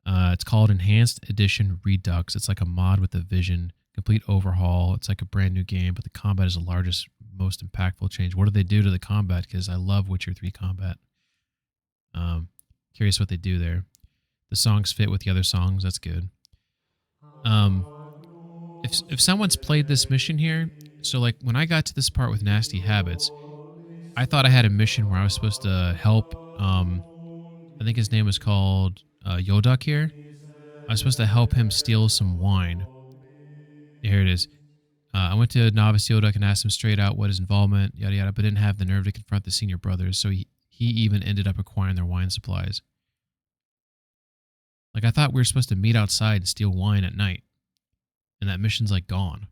It's called Enhanced Edition Redux. It's like a mod with a vision, complete overhaul. It's like a brand new game, but the combat is the largest, most impactful change. What do they do to the combat? Because I love Witcher 3 combat. Curious what they do there. The songs fit with the other songs. That's good. If someone's played this mission here, so like when I got to this part with Nasty Habits, I thought I had a mission where I was supposed to help. I think his name was called Yodok here. I was supposed to help him steal some wine. Here it is. I went to Novice Yodok and asked him straight out what his involvement, yada yada, but didn't have the nerve to confront the senior brothers, so he even ended up acquiring their wine supplies. Like I thought we were supposed to meet outside and steal wine at night, and that mission's like gone. I'm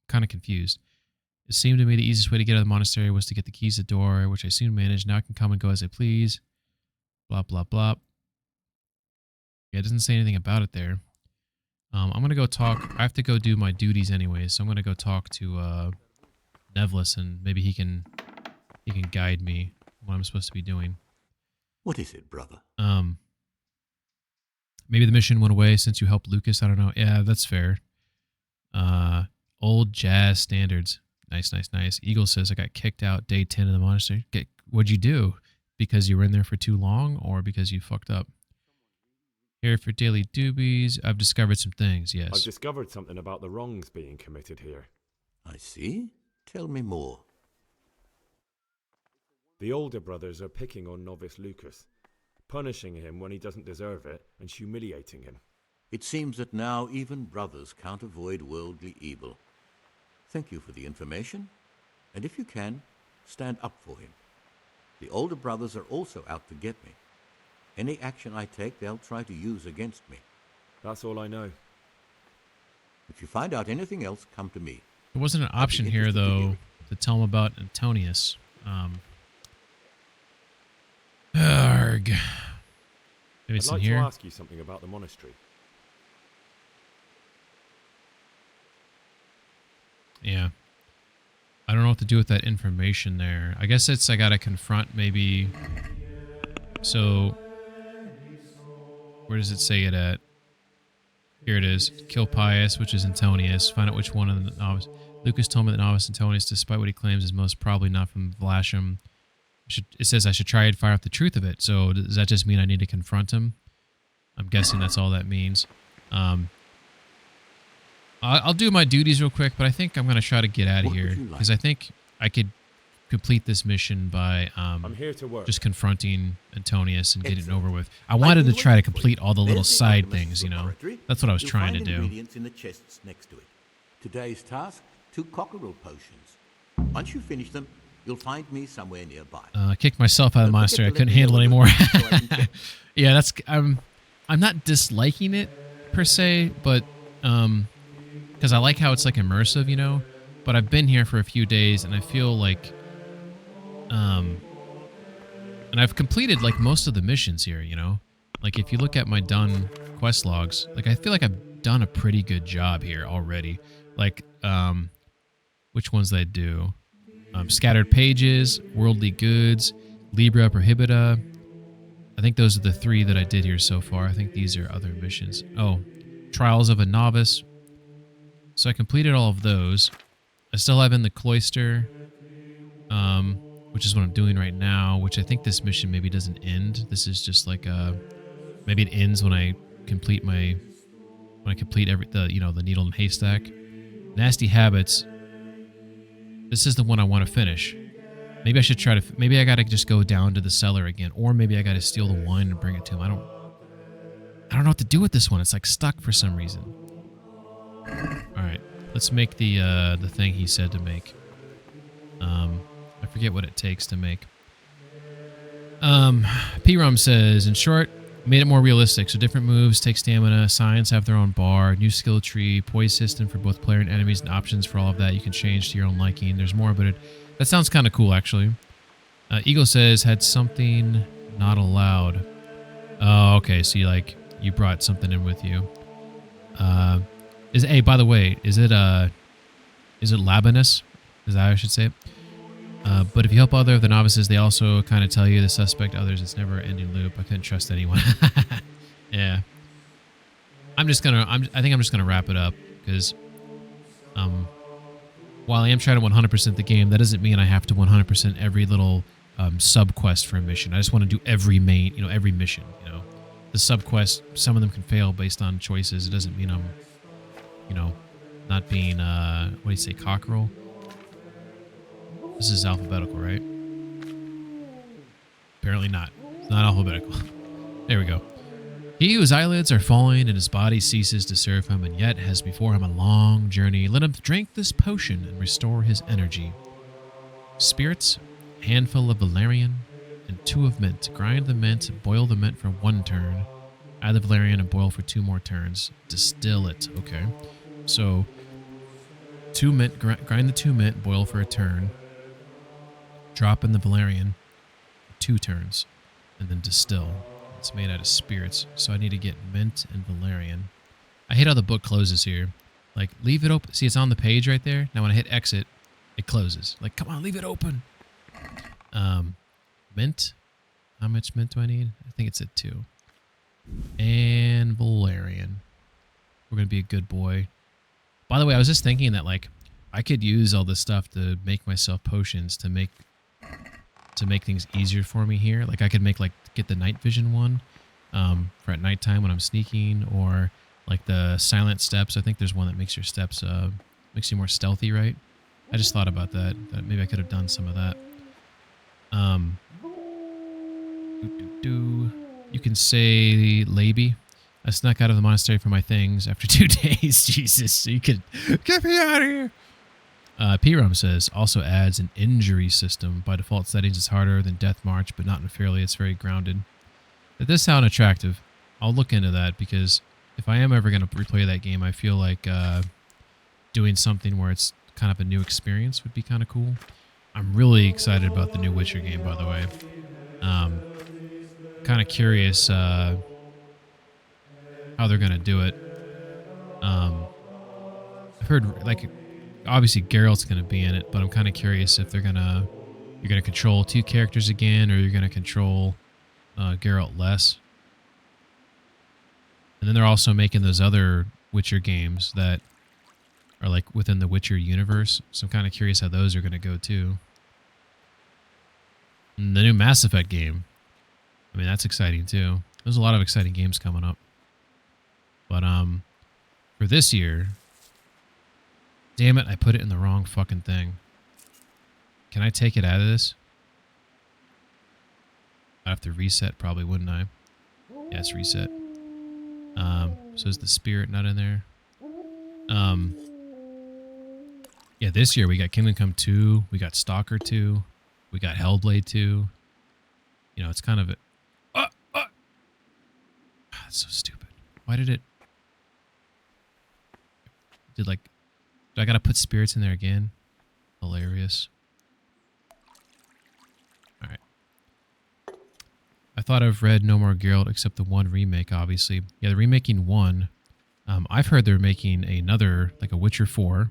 kind of confused. It seemed to me the easiest way to get out of the monastery was to get the keys to the door, which I soon managed. Now I can come and go as I please. Blah, blah, blah. Yeah, it doesn't say anything about it there. I'm going to go talk. I have to go do my duties anyway, so I'm going to go talk to Nevlis, and maybe he can guide me what I'm supposed to be doing. What is it, brother? Maybe the mission went away since you helped Lucas. I don't know. Yeah, that's fair. Old jazz standards. Nice, nice, nice. Eagle says I got kicked out day 10 of the monastery. What'd you do? Because you were in there for too long, or because you fucked up? Here for daily doobies. I've discovered some things, yes. I've discovered something about the wrongs being committed here. I see. Tell me more. The older brothers are picking on novice Lucas, punishing him when he doesn't deserve it, and humiliating him. It seems that now even brothers can't avoid worldly evil. Thank you for the information, and if you can, stand up for him. The older brothers are also out to get me. Any action I take, they'll try to use against me. That's all I know. If you find out anything else, come to me. There wasn't an option here, though, to tell him about Antonius. Arg. Maybe I'd it's in like here. to ask you something about the monastery. Yeah. I don't know what to do with that information there. I guess I gotta confront maybe... So... Where does it say it at? Here it is. Kill Pius, which is Antonius. Find out which one of the novice... Lucas told me that novice Antonius, despite what he claims, is most probably not from Vlasham. It says I should try and find out the truth of it. So does that just mean I need to confront him? I'm guessing that's all that means. I'll do my duties real quick, but I think I'm going to try to get out of What here. would you like? Because I think I could complete this mission by I'm here to work. just confronting Antonius and getting it Excellent. over with. I wanted to can try to wait for complete you. all the little There's the side alchemist's things, you know. laboratory. That's what I was You'll trying find to do. ingredients in the chests next to it. Today's task, 2 cockerel potions. Once you finish them, you'll find me somewhere nearby. I kicked myself out of the Don't forget monastery. I to let couldn't me handle it know anymore. when you're done so I can check. Yeah, that's I'm not disliking it per se, but because I like how it's like immersive, you know. But I've been here for a few days, and I feel like and I've completed like most of the missions here, you know. Like if you look at my done quest logs, like I feel like I've done a pretty good job here already. Like which ones did I do? Scattered Pages, Worldly Goods, Libra Prohibita. I think those are the 3 that I did here so far. I think these are other missions. Oh, Trials of a Novice. So I completed all of those. I still have in the Cloister, which is what I'm doing right now, which I think this mission maybe doesn't end. This is just like maybe it ends when I complete the needle and haystack. Nasty Habits. This is the one I want to finish. Maybe I should try to... Maybe I gotta just go down to the cellar again. Or maybe I gotta steal the wine and bring it to him. I don't know what to do with this one. It's like stuck for some reason. Alright. Let's make the thing he said to make. I forget what it takes to make. P-Rum says, in short, made it more realistic. So different moves take stamina. Signs have their own bar. New skill tree. Poise system for both player and enemies. And options for all of that you can change to your own liking. There's more, but that sounds kind of cool, actually. Eagle says, had something not allowed. Oh, okay. So you brought something in with you. Hey, by the way, is it Labanus? Is that how I should say it? But if you help other of the novices, they also kind of tell you the suspect others. It's never an ending loop. I couldn't trust anyone. Yeah. I think I'm just gonna wrap it up because, while I am trying to 100% the game, that doesn't mean I have to 100% every little sub quest for a mission. I just want to do every mission. You know, the sub quest. Some of them can fail based on choices. It doesn't mean I'm, not being what do you say, cockerel. This is alphabetical, right? Apparently not. It's not alphabetical. There we go. He whose eyelids are falling and his body ceases to serve him and yet has before him a long journey, let him drink this potion and restore his energy. Spirits, handful of valerian, and 2 of mint. Grind the mint, boil the mint for 1 turn. Add the valerian and boil for 2 more turns. Distill it. Okay. So, 2 mint, grind the 2 mint, boil for a turn. Drop in the valerian for 2 turns, and then distill. It's made out of spirits, so I need to get mint and valerian. I hate how the book closes here. Like, leave it open. See, it's on the page right there. Now when I hit exit, it closes. Like, come on, leave it open. Mint. How much mint do I need? I think it's at 2. And valerian. We're going to be a good boy. By the way, I was just thinking that, like, I could use all this stuff to make myself potions to make things easier for me here. Like I could get the night vision one for at nighttime when I'm sneaking, or like the silent steps. I think there's one that makes your steps makes you more stealthy, right? I just thought about that maybe I could have done some of that. You can say Laby. I snuck out of the monastery for my things after 2 days. Jesus, so you could get me out of here. P-Rum says, also adds an injury system. By default settings, it's harder than Death March, but not unfairly. It's very grounded. It does sound attractive. I'll look into that, because if I am ever going to replay that game, I feel like doing something where it's kind of a new experience would be kind of cool. I'm really excited about the new Witcher game, by the way. Kind of curious how they're gonna do it. I've heard like obviously Geralt's gonna be in it, but I'm kind of curious if you're gonna control 2 characters again, or you're gonna control Geralt less. And then they're also making those other Witcher games that are like within the Witcher universe. So I'm kind of curious how those are gonna go too. And the new Mass Effect game. I mean, that's exciting too. There's a lot of exciting games coming up. But for this year, damn it, I put it in the wrong fucking thing. Can I take it out of this? I'd have to reset probably, wouldn't I? Yes, reset. So is the spirit not in there? Yeah, this year we got Kingdom Come 2, we got Stalker 2, we got Hellblade 2. You know, it's kind of a... That's so stupid. Why did it... Do I gotta put spirits in there again? Hilarious. Alright. I thought I've read No More Geralt except the one remake, obviously. Yeah, they're remaking 1. I've heard they're making another, like a Witcher 4.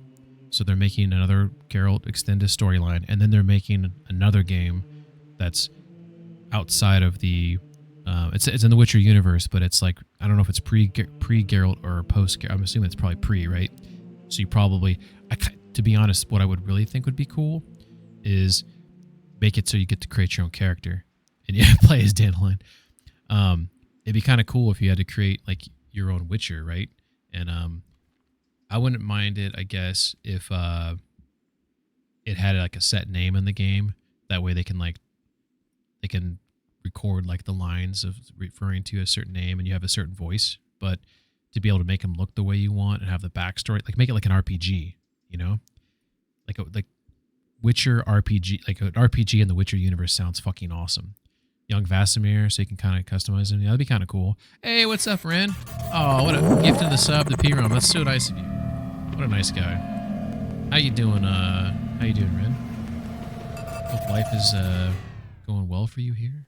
So they're making another Geralt extended storyline, and then they're making another game that's outside of the... it's in the Witcher universe, but it's like, I don't know if it's pre-Geralt or post-Geralt. I'm assuming it's probably pre, right? So you probably... to be honest, what I would really think would be cool is make it so you get to create your own character. And you play as Dandelion. It'd be kind of cool if you had to create like your own Witcher, right? And I wouldn't mind it, I guess, if it had like a set name in the game. That way they can record like the lines of referring to a certain name, and you have a certain voice. But to be able to make them look the way you want and have the backstory, like make it like an RPG, you know, like Witcher RPG, like an RPG in the Witcher universe sounds fucking awesome. Young Vasimir, so you can kind of customize him. Yeah, that'd be kind of cool. Hey, what's up, Ren? Oh, what a gift of the sub, the P-ROM. That's so nice of you. What a nice guy. How you doing, Ren? Hope life is going well for you here.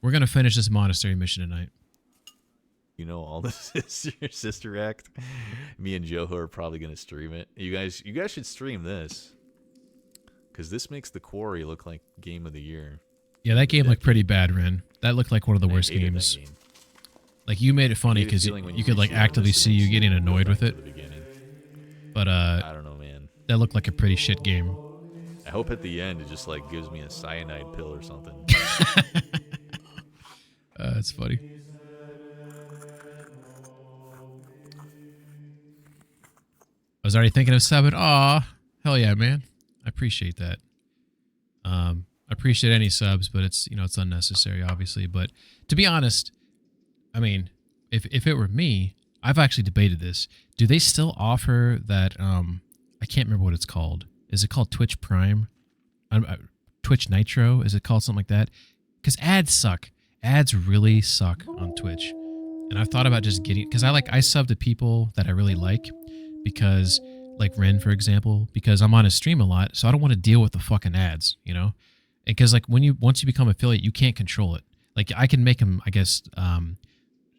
We're gonna finish this monastery mission tonight. You know, all this is your sister act. Me and Joho are probably gonna stream it. You guys should stream this, because this makes the Quarry look like game of the year. Yeah, that game looked pretty bad, Ren. That looked like one of the worst games. Game. Like, you made it funny because you could like actively see you getting annoyed with it. But I don't know, man. That looked like a pretty shit game. I hope at the end it just like gives me a cyanide pill or something. That's funny. I was already thinking of subbing. Aw, hell yeah, man. I appreciate that. I appreciate any subs, but it's, you know, it's unnecessary, obviously. But to be honest, I mean, if it were me, I've actually debated this. Do they still offer that? I can't remember what it's called. Is it called Twitch Prime? Twitch Nitro? Is it called something like that? Because ads suck. Ads really suck on Twitch. And I've thought about just getting, because I sub to people that I really like, because like Ren, for example, because I'm on his stream a lot, so I don't want to deal with the fucking ads, you know? And because like once you become affiliate, you can't control it. Like I can make them, I guess,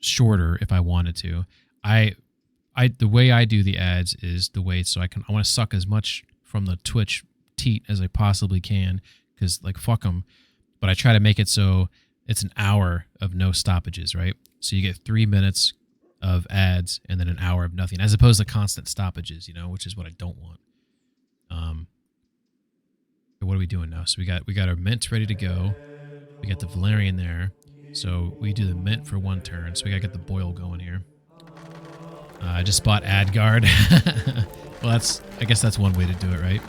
shorter if I wanted to. The way I do the ads is the way, so I want to suck as much from the Twitch teat as I possibly can, because like fuck them. But I try to make it so it's an hour of no stoppages, right? So you get 3 minutes of ads and then an hour of nothing, as opposed to constant stoppages, you know, which is what I don't want. What are we doing now? So we got our mint ready to go. We got the Valerian there. So we do the mint for 1 turn. So we gotta get the boil going here. I just bought Adguard. Well, I guess that's one way to do it, right?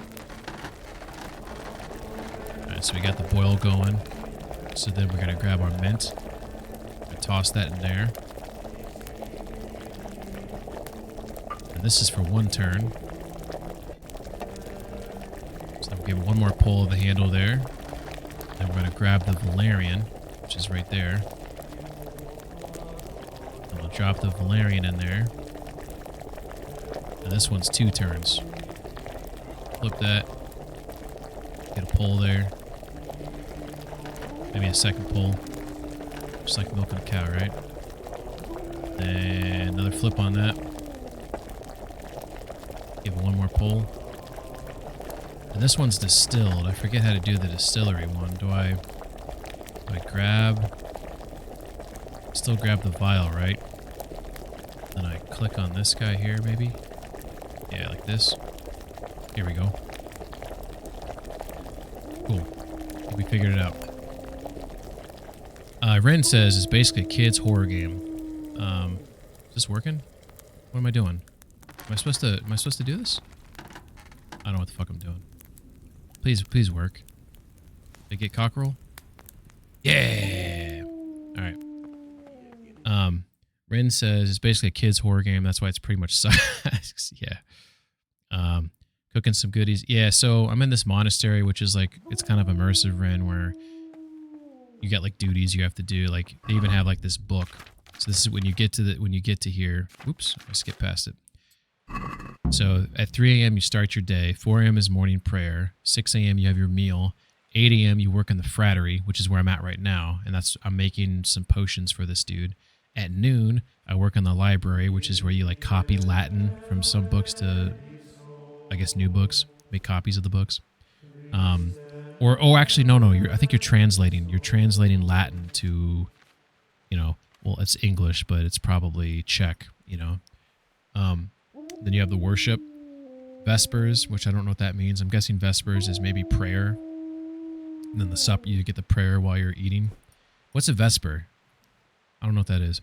Alright, so we got the boil going. So then we're gonna grab our mint. Toss that in there. And this is for 1 turn. So we'll give 1 more pull of the handle there. Then we're gonna grab the Valerian, which is right there. And we'll drop the Valerian in there. And this one's 2 turns. Flip that. Get a pole there. Maybe a second pole. Just like milking a cow, right? Then another flip on that. Give it one more pole. And this one's distilled. I forget how to do the distillery one. Do I grab... Still grab the vial, right? Then I click on this guy here, maybe? Yeah, like this. Here we go. Cool. I think we figured it out. Ren says it's basically a kid's horror game. Is this working? What am I doing? Am I supposed to do this? I don't know what the fuck I'm doing. Please work. Did I get cockerel? Yeah! Alright. Ren says it's basically a kid's horror game. That's why it's pretty much sucks. Yeah. Cooking some goodies. Yeah, so I'm in this monastery, which is like, it's kind of immersive, Ren, where you got like duties you have to do. Like, they even have like this book. So this is when you get to here. Oops, I skipped past it. So at 3 a.m. you start your day. 4 a.m. is morning prayer. 6 a.m. you have your meal. 8 a.m. you work in the frattery, which is where I'm at right now, and I'm making some potions for this dude. At noon, I work in the library, which is where you like copy Latin from some books to, I guess, new books. Make copies of the books. Actually, no. I think you're translating. You're translating Latin to, well, it's English, but it's probably Czech. Then you have the worship, Vespers, which I don't know what that means. I'm guessing Vespers is maybe prayer. And then the supper, you get the prayer while you're eating. What's a Vesper? I don't know what that is.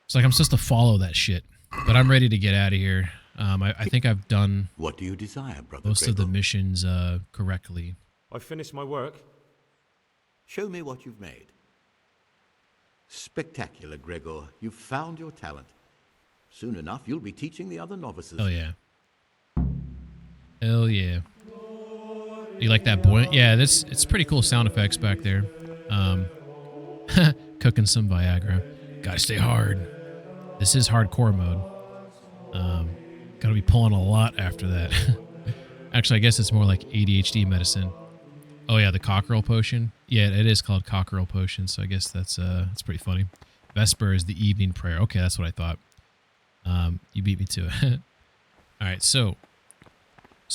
It's like I'm supposed to follow that shit. But I'm ready to get out of here. I think I've done What do you desire, Brother most of the Gregor? missions correctly. I've finished my work. Show me what you've made. Spectacular, Gregor. You've found your talent. Soon enough, you'll be teaching the other novices. Hell yeah. Hell yeah. You like that buoyant? Yeah, it's pretty cool sound effects back there. Cooking some Viagra. Gotta stay hard. This is hardcore mode. Gotta be pulling a lot after that. Actually, I guess it's more like ADHD medicine. Oh yeah, the cockerel potion. Yeah, it is called cockerel potion, so I guess that's pretty funny. Vesper is the evening prayer. Okay, that's what I thought. You beat me to it. All right, so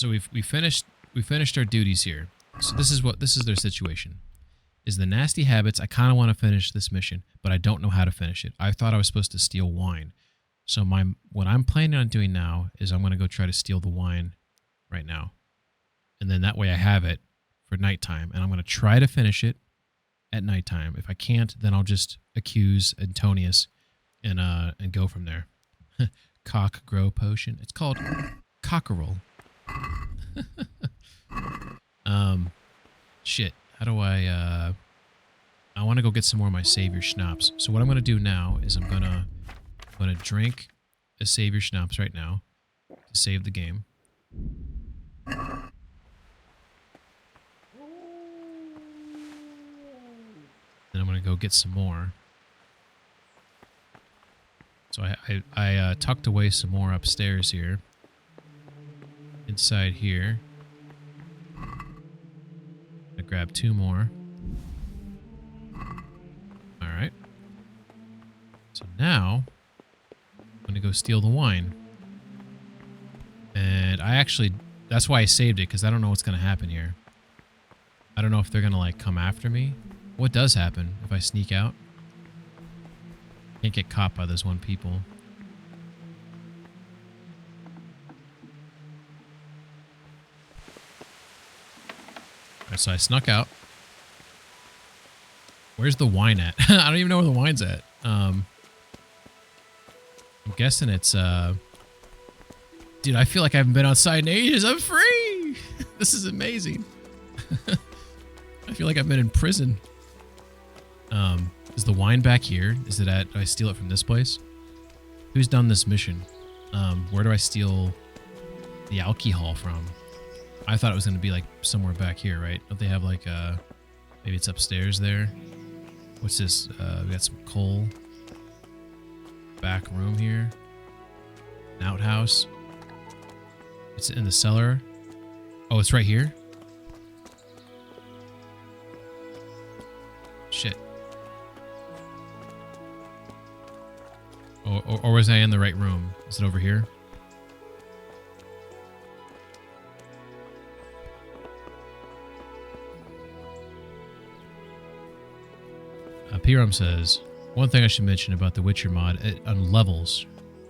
we finished our duties here. So this is their situation. Is the nasty habits. I kind of want to finish this mission, but I don't know how to finish it. I thought I was supposed to steal wine. So what I'm planning on doing now is I'm going to go try to steal the wine right now. And then that way I have it for nighttime. And I'm going to try to finish it at nighttime. If I can't, then I'll just accuse Antonius and go from there. Cock grow potion. It's called cockerel. Shit. How do I want to go get some more of my Savior Schnapps. So what I'm going to do now is I'm going to drink a Savior Schnapps right now to save the game. Then I'm going to go get some more. So I tucked away some more upstairs here. Inside here. I grab 2 more. Alright. So now, I'm going to go steal the wine. And that's why I saved it, because I don't know what's going to happen here. I don't know if they're going to, like, come after me. What does happen if I sneak out? Can't get caught by those 1 people. Alright, so I snuck out. Where's the wine at? I don't even know where the wine's at. I'm guessing it's, Dude, I feel like I haven't been outside in ages. I'm free! This is amazing. I feel like I've been in prison. Is the wine back here? Is it at... Do I steal it from this place? Who's done this mission? Where do I steal the alcohol from? I thought it was going to be, like, somewhere back here, right? Don't they have, like, maybe it's upstairs there? What's this? We got some coal. Back room here. An outhouse. It's in the cellar. Oh, it's right here? Shit. Or was I in the right room? Is it over here? Piram says, one thing I should mention about the Witcher mod, on levels,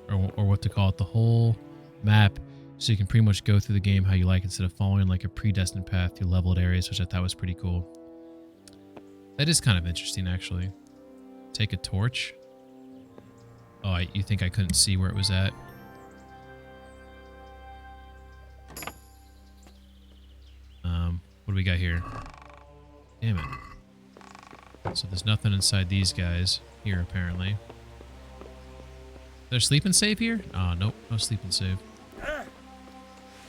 or what to call it, the whole map, so you can pretty much go through the game how you like instead of following like a predestined path through leveled areas, which I thought was pretty cool. That is kind of interesting, actually. Take a torch. Oh, you think I couldn't see where it was at? What do we got here? Damn it. So there's nothing inside these guys here, apparently. There's sleep and save here? Oh, nope. No sleep and save.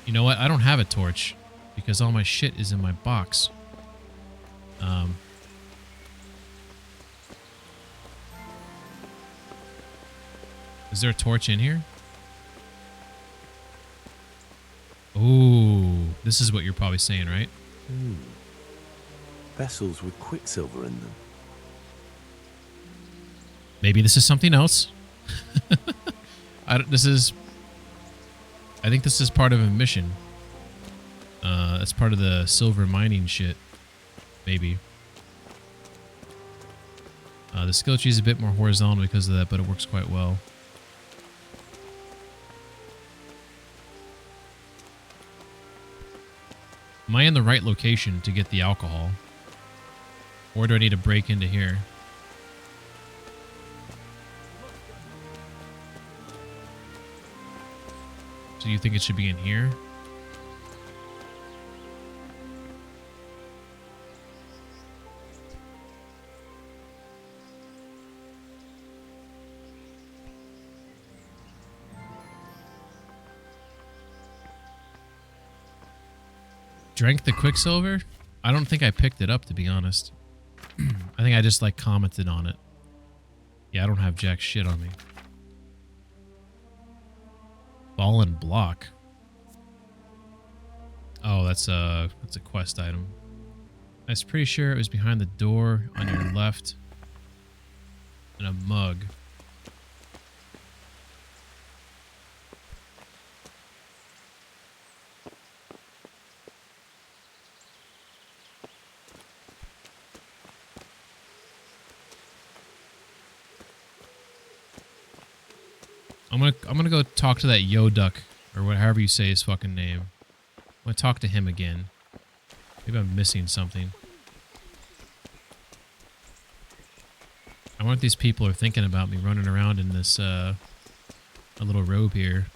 You know what? I don't have a torch because all my shit is in my box. Is there a torch in here? Ooh, this is what you're probably saying, right? Vessels with quicksilver in them. Maybe this is something else. I think this is part of a mission. That's part of the silver mining shit. Maybe. The skill tree is a bit more horizontal because of that, but it works quite well. Am I in the right location to get the alcohol? Or do I need to break into here? So you think it should be in here? Drank the quicksilver? I don't think I picked it up, to be honest. I think I just like commented on it. Yeah, I don't have jack shit on me. Fallen block. Oh, that's a quest item. I was pretty sure it was behind the door on your left. And a mug. I'm gonna go talk to that Yoduck, or however you say his fucking name. I'm gonna talk to him again. Maybe I'm missing something. I wonder if these people are thinking about me running around in this a little robe here.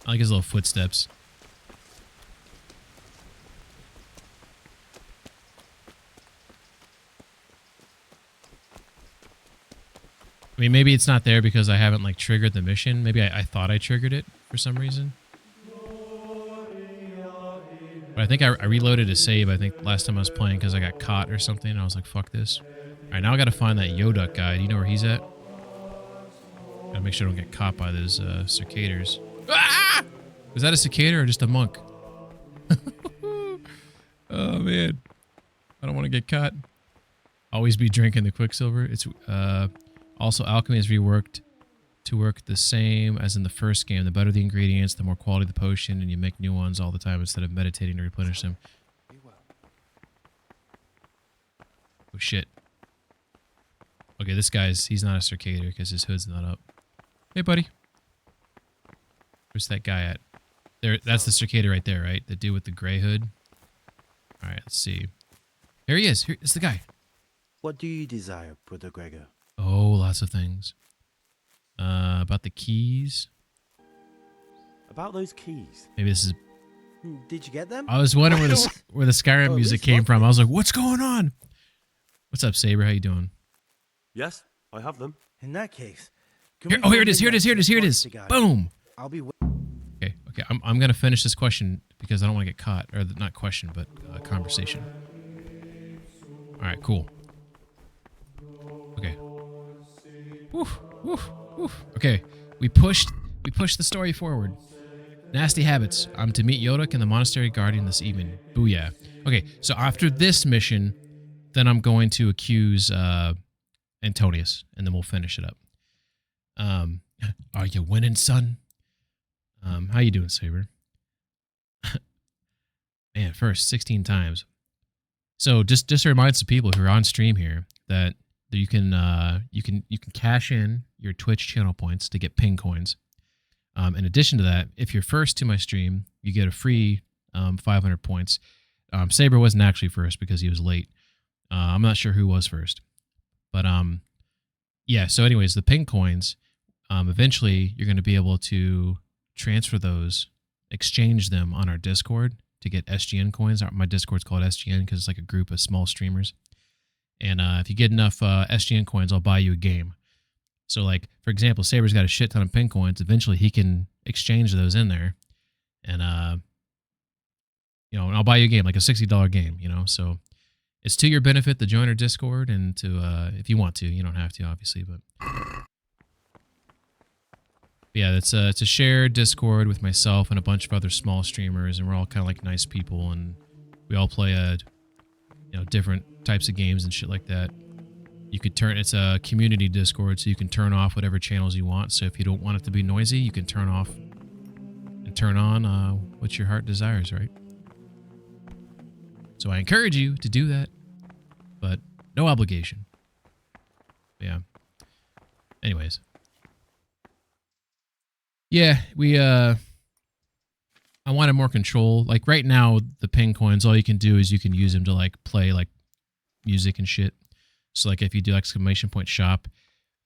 I like his little footsteps. I mean, maybe it's not there because I haven't, like, triggered the mission. Maybe I thought I triggered it for some reason. But I think I reloaded a save, I think, last time I was playing because I got caught or something. And I was like, fuck this. All right, now I got to find that Yoduck guy. Do you know where he's at? Gotta make sure I don't get caught by those cicaders. Ah! Was that a cicada or just a monk? Oh, man. I don't want to get caught. Always be drinking the quicksilver. It's, also, alchemy is reworked to work the same as in the first game. The better the ingredients, the more quality the potion, and you make new ones all the time instead of meditating to replenish them. Oh, shit. Okay, this guy's, he's not a cicada because his hood's not up. Hey, buddy. Where's that guy at? There, that's the cicada right there, right? The dude with the gray hood. All right, let's see. Here he is. Here, it's the guy. What do you desire, Brother Gregor? Oh, lots of things. About the keys. About those keys. Maybe this is... Did you get them? I was wondering where the Skyrim music came from. I was like, what's going on? What's up, Saber? How you doing? Yes, I have them. In that case... Here, oh, here it is. Here it is. Here it is. Here it is. Boom. I'll be... Okay. I'm going to finish this question because I don't want to get caught. Or not question, but conversation. All right, cool. Okay. Woof, woof, woof. Okay, we pushed We push the story forward. Nasty habits. I'm to meet Yodak and the monastery guardian this evening. Booyah. Okay, so after this mission, then I'm going to accuse Antonius, and then we'll finish it up. Are you winning, son? How you doing, Saber? Man, first 16 times. So just to remind some people who are on stream here that you can cash in your Twitch channel points to get ping coins. In addition to that, if you're first to my stream, you get a free 500 points. Saber wasn't actually first because he was late. I'm not sure who was first, but yeah. So, anyways, the ping coins. Eventually, you're going to be able to transfer those, exchange them on our Discord to get SGN coins. My Discord's called SGN because it's like a group of small streamers. And if you get enough SGN coins, I'll buy you a game. So, like, for example, Saber's got a shit ton of ping coins. Eventually, he can exchange those in there. And, and I'll buy you a game, like a $60 game, So, it's to your benefit to join our Discord and to, if you want to. You don't have to, obviously, but... Yeah, it's a shared Discord with myself and a bunch of other small streamers, and we're all kind of like nice people, and we all play different types of games and shit like that. You could it's a community Discord, so you can turn off whatever channels you want. So if you don't want it to be noisy, you can turn off and turn on what your heart desires, right? So I encourage you to do that, but no obligation. Yeah. Anyways. Yeah, I wanted more control. Like right now, the ping coins, all you can do is you can use them to like play like music and shit. So like if you do exclamation point shop,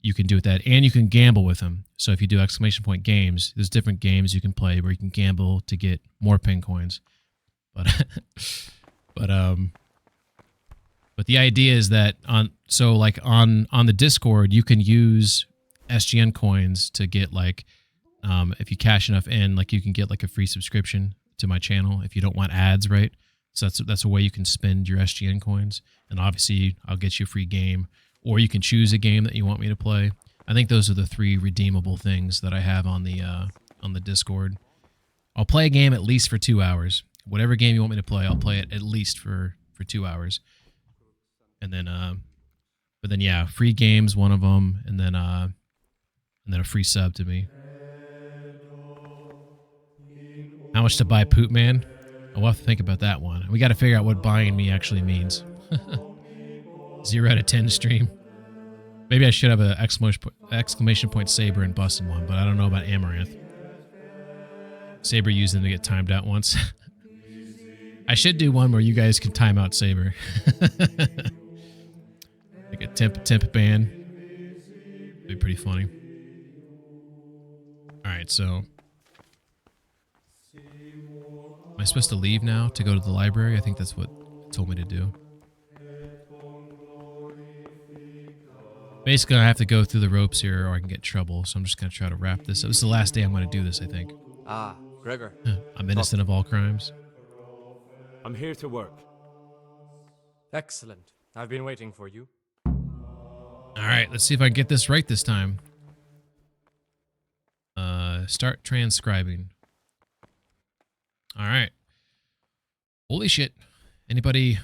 you can do with that, and you can gamble with them. So if you do exclamation point games, there's different games you can play where you can gamble to get more ping coins. But but the idea is that on the Discord, you can use SGN coins to get like. If you cash enough in, like you can get like a free subscription to my channel if you don't want ads, right? So that's a way you can spend your SGN coins. And obviously, I'll get you a free game, or you can choose a game that you want me to play. I think those are the 3 redeemable things that I have on the Discord. I'll play a game at least for 2 hours. Whatever game you want me to play, I'll play it at least for 2 hours. And then, but then yeah, free games, one of them, and then a free sub to me. How much to buy Poop Man? I'll have to think about that one. We got to figure out what buying me actually means. 0 out of 10 stream. Maybe I should have an exclamation point Saber and busting one, but I don't know about Amaranth. Saber used them to get timed out once. I should do one where you guys can time out Saber. Like a temp ban. It'd be pretty funny. Alright, so... Am I supposed to leave now to go to the library? I think that's what it told me to do. Basically, I have to go through the ropes here or I can get in trouble, so I'm just going to try to wrap this up. This is the last day I'm going to do this, I think. Ah, Gregor. I'm innocent of all crimes. I'm here to work. Excellent. I've been waiting for you. Alright, let's see if I can get this right this time. Start transcribing. All right. Holy shit. Anybody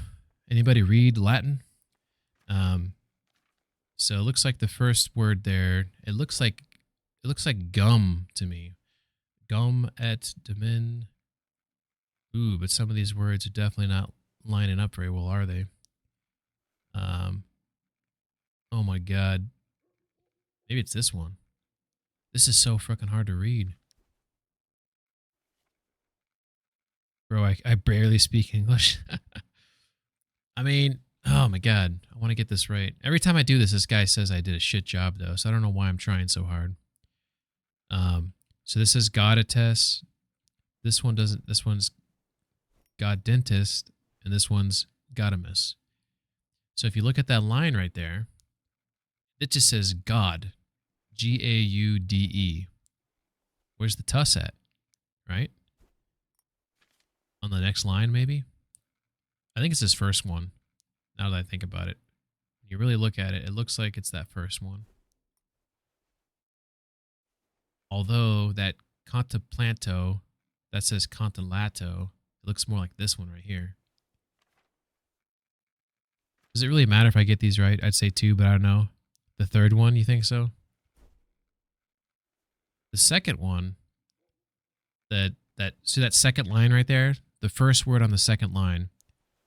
read Latin? So it looks like the first word there, it looks like gum to me. Gum et domin. Ooh, but some of these words are definitely not lining up very well, are they? Oh my god. Maybe it's this one. This is so freaking hard to read. Bro, I barely speak English. I mean, oh my god, I want to get this right. Every time I do this, this guy says I did a shit job, though, so I don't know why I'm trying so hard. So this is Godates. This one doesn't. This one's God Dentist, and this one's Godamus. So if you look at that line right there, it just says God, G-A-U-D-E. Where's the tuss at? Right? On the next line, maybe? I think it's this first one, now that I think about it. When you really look at it, it looks like it's that first one. Although that contemplanto, that says contemplato, it looks more like this one right here. Does it really matter if I get these right? I'd say 2, but I don't know. The third one, you think so? The second one, see that second line right there? The first word on the second line,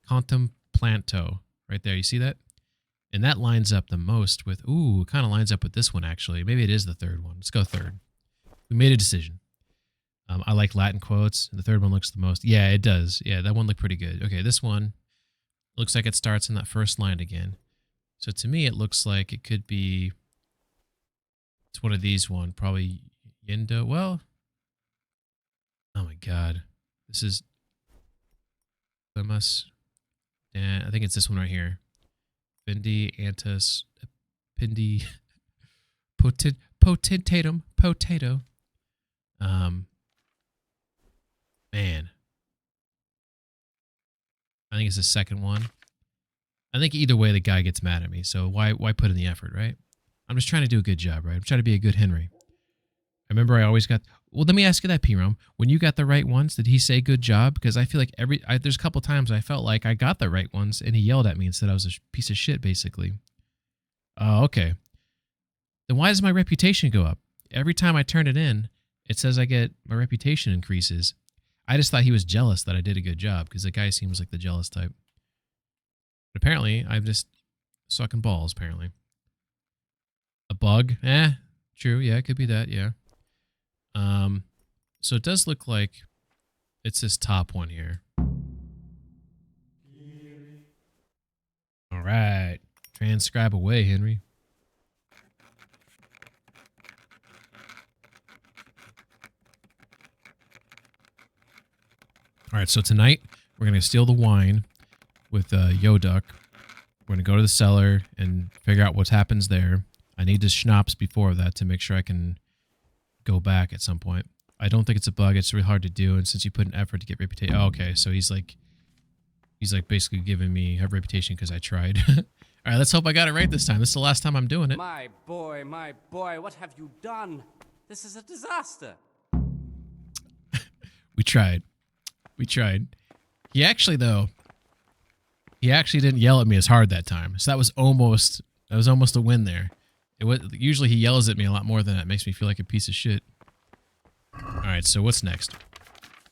contemplanto, right there. You see that? And that lines up the most with, ooh, it kind of lines up with this one, actually. Maybe it is the third one. Let's go third. We made a decision. I like Latin quotes. The third one looks the most. Yeah, it does. Yeah, that one looked pretty good. Okay, this one looks like it starts in that first line again. So to me, it looks like it could be, it's one of these one. Probably Yendo. Well, oh my God. This is, I think it's this one right here. Vindi, Antus, Pindi, Potentatum, Potato. Man. I think it's the second one. I think either way the guy gets mad at me, so why put in the effort, right? I'm just trying to do a good job, right? I'm trying to be a good Henry. I remember I always got... Well, let me ask you that, P-Rom. When you got the right ones, did he say good job? Because I feel like there's a couple times I felt like I got the right ones, and he yelled at me and said I was a piece of shit, basically. Oh, okay. Then why does my reputation go up? Every time I turn it in, it says my reputation increases. I just thought he was jealous that I did a good job, because the guy seems like the jealous type. But apparently, I'm just sucking balls, apparently. A bug? True. Yeah, it could be that, yeah. So it does look like it's this top one here. All right. Transcribe away, Henry. All right, so tonight we're going to steal the wine with Yoduck. We're going to go to the cellar and figure out what happens there. I need the schnapps before that to make sure I can go back at some point. I don't think it's a bug. It's really hard to do, and since you put an effort to get reputation... Oh, okay, so he's like basically giving me a reputation because I tried. All right, let's hope I got it right this time. This is the last time I'm doing it. My boy, what have you done? This is a disaster. We tried. He actually didn't yell at me as hard that time. So that was almost a win there. Usually he yells at me a lot more than that. It makes me feel like a piece of shit. All right, so what's next?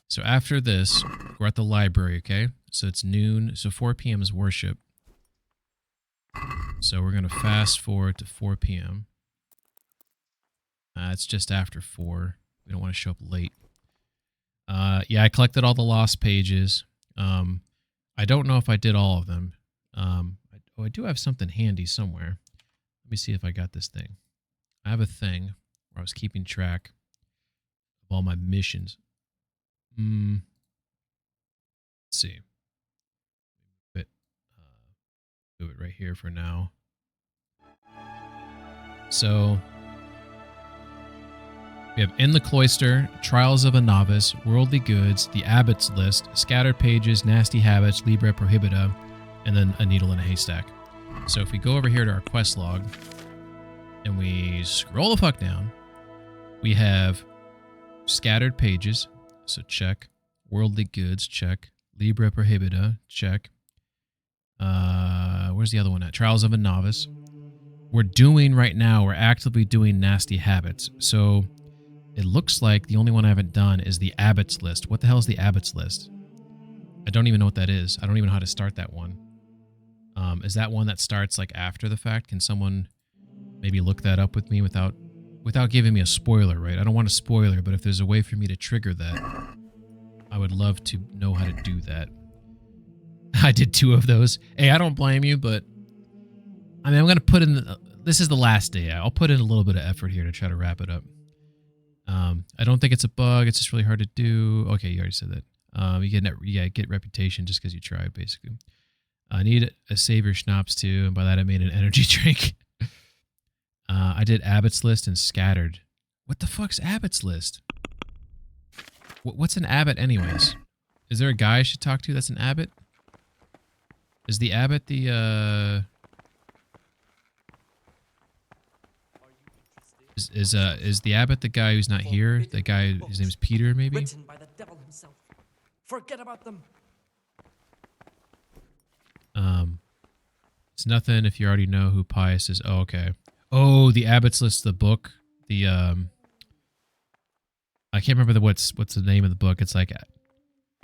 So after this, we're at the library, okay? So it's noon. So 4 p.m. is worship. So we're going to fast forward to 4 p.m. It's just after 4. We don't want to show up late. Yeah, I collected all the lost pages. I don't know if I did all of them. I do have something handy somewhere. Let me see if I got this thing. I have a thing where I was keeping track of all my missions. Let's see. Move it right here for now. So we have In the Cloister, Trials of a Novice, Worldly Goods, The Abbot's List, Scattered Pages, Nasty Habits, Libra Prohibita, and then A Needle in a Haystack. So if we go over here to our quest log and we scroll the fuck down, we have Scattered Pages, so check. Worldly Goods, check. Libra Prohibita, check. Where's the other one at? Trials of a Novice. We're actively doing Nasty Habits. So it looks like the only one I haven't done is the Abbot's List. What the hell is the Abbot's List? I don't even know what that is. I don't even know how to start that one. Is that one that starts like after the fact? Can someone maybe look that up with me without giving me a spoiler, right? I don't want a spoiler, but if there's a way for me to trigger that, I would love to know how to do that. I did 2 of those. Hey, I don't blame you, but I mean, I'm going to put in... this is the last day. I'll put in a little bit of effort here to try to wrap it up. I don't think it's a bug. It's just really hard to do. Okay, you already said that. You get reputation just because you tried, basically. I need a Savior Schnapps, too, and by that I mean an energy drink. I did Abbott's List and Scattered. What the fuck's Abbott's List? What's an Abbott anyways? Is there a guy I should talk to that's an Abbott? Is the Abbott the, Is the abbot the guy who's not here? The guy, his name's Peter, maybe? Written by the devil himself. Forget about them. It's nothing if you already know who Pius is. Oh, okay. Oh, the Abbot's List, the book. The I can't remember what's the name of the book. It's like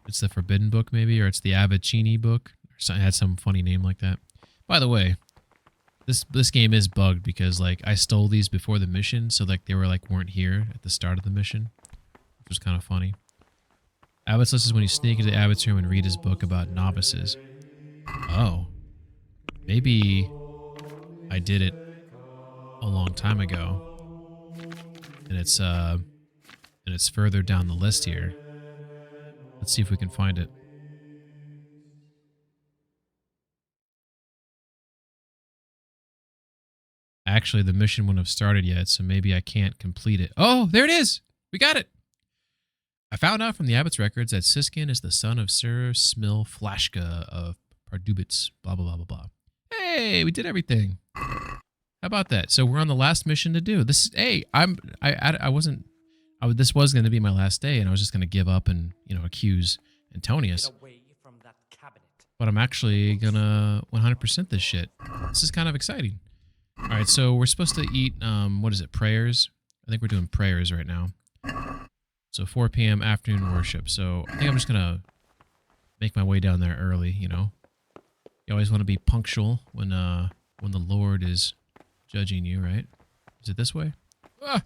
it's the Forbidden Book maybe, or it's the Avicini book, or something. It had some funny name like that. By the way, this game is bugged because like I stole these before the mission, so like they weren't here at the start of the mission, which was kind of funny. Abbot's List is when you sneak into the abbot's room and read his book about novices. Oh. Maybe I did it a long time ago. And it's further down the list here. Let's see if we can find it. Actually, the mission wouldn't have started yet, so maybe I can't complete it. Oh, there it is! We got it! I found out from the Abbot's records that Siskin is the son of Sir Smil Flashka of Pardubitz, blah, blah, blah, blah, blah. Hey, we did everything. How about that? So we're on the last mission to do. This hey, this was going to be my last day, and I was just going to give up and, accuse Antonius. But I'm actually going to 100% this shit. This is kind of exciting. All right, so we're supposed to eat, what is it, prayers? I think we're doing prayers right now. So 4 p.m. afternoon worship. So I think I'm just going to make my way down there early, You always want to be punctual when the Lord is judging you, right? Is it this way? Ah!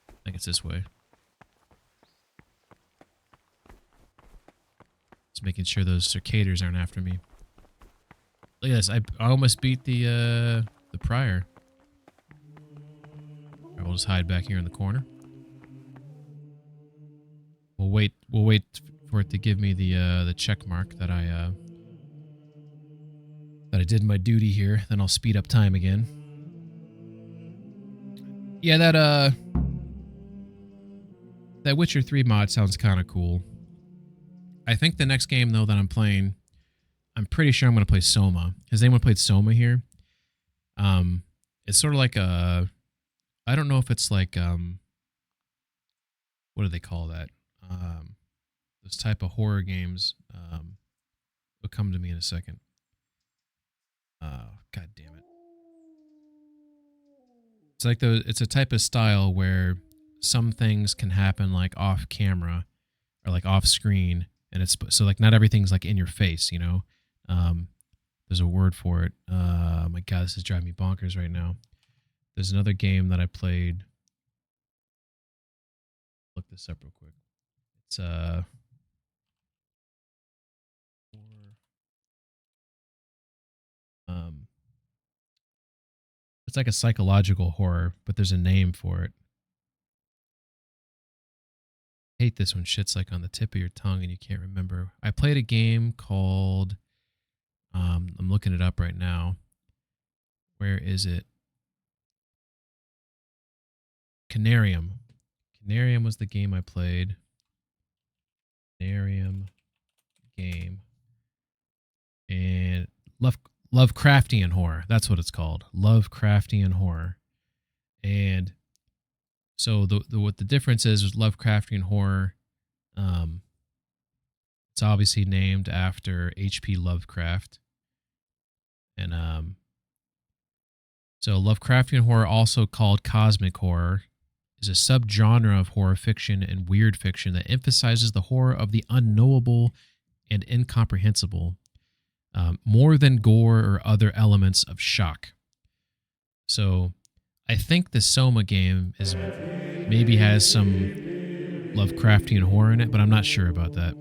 I think it's this way. Just making sure those cicaders aren't after me. Look at this. I almost beat the prior. All right, we'll just hide back here in the corner. We'll wait for it to give me the check mark that I did my duty here. Then I'll speed up time again. Yeah, that Witcher 3 mod sounds kind of cool. I think the next game though that I'm playing, I'm pretty sure I'm going to play Soma. Has anyone played Soma here? It's sort of like I don't know if it's like what do they call that? This type of horror games will come to me in a second. God damn it. It's like it's a type of style where some things can happen like off camera or like off screen, and it's so like not everything's like in your face, There's a word for it. Oh my God, this is driving me bonkers right now. There's another game that I played. Look this up real quick. It's it's like a psychological horror, but there's a name for it. I hate this when shit's like on the tip of your tongue and you can't remember. I played a game called I'm looking it up right now. Where is it? Canarium. Canarium was the game I played. Canarium game. And Lovecraftian horror. That's what it's called. Lovecraftian horror. And so what the difference is with Lovecraftian horror, it's obviously named after H.P. Lovecraft. And so Lovecraftian horror, also called cosmic horror, is a subgenre of horror fiction and weird fiction that emphasizes the horror of the unknowable and incomprehensible, more than gore or other elements of shock. So I think the Soma game maybe has some Lovecraftian horror in it, but I'm not sure about that.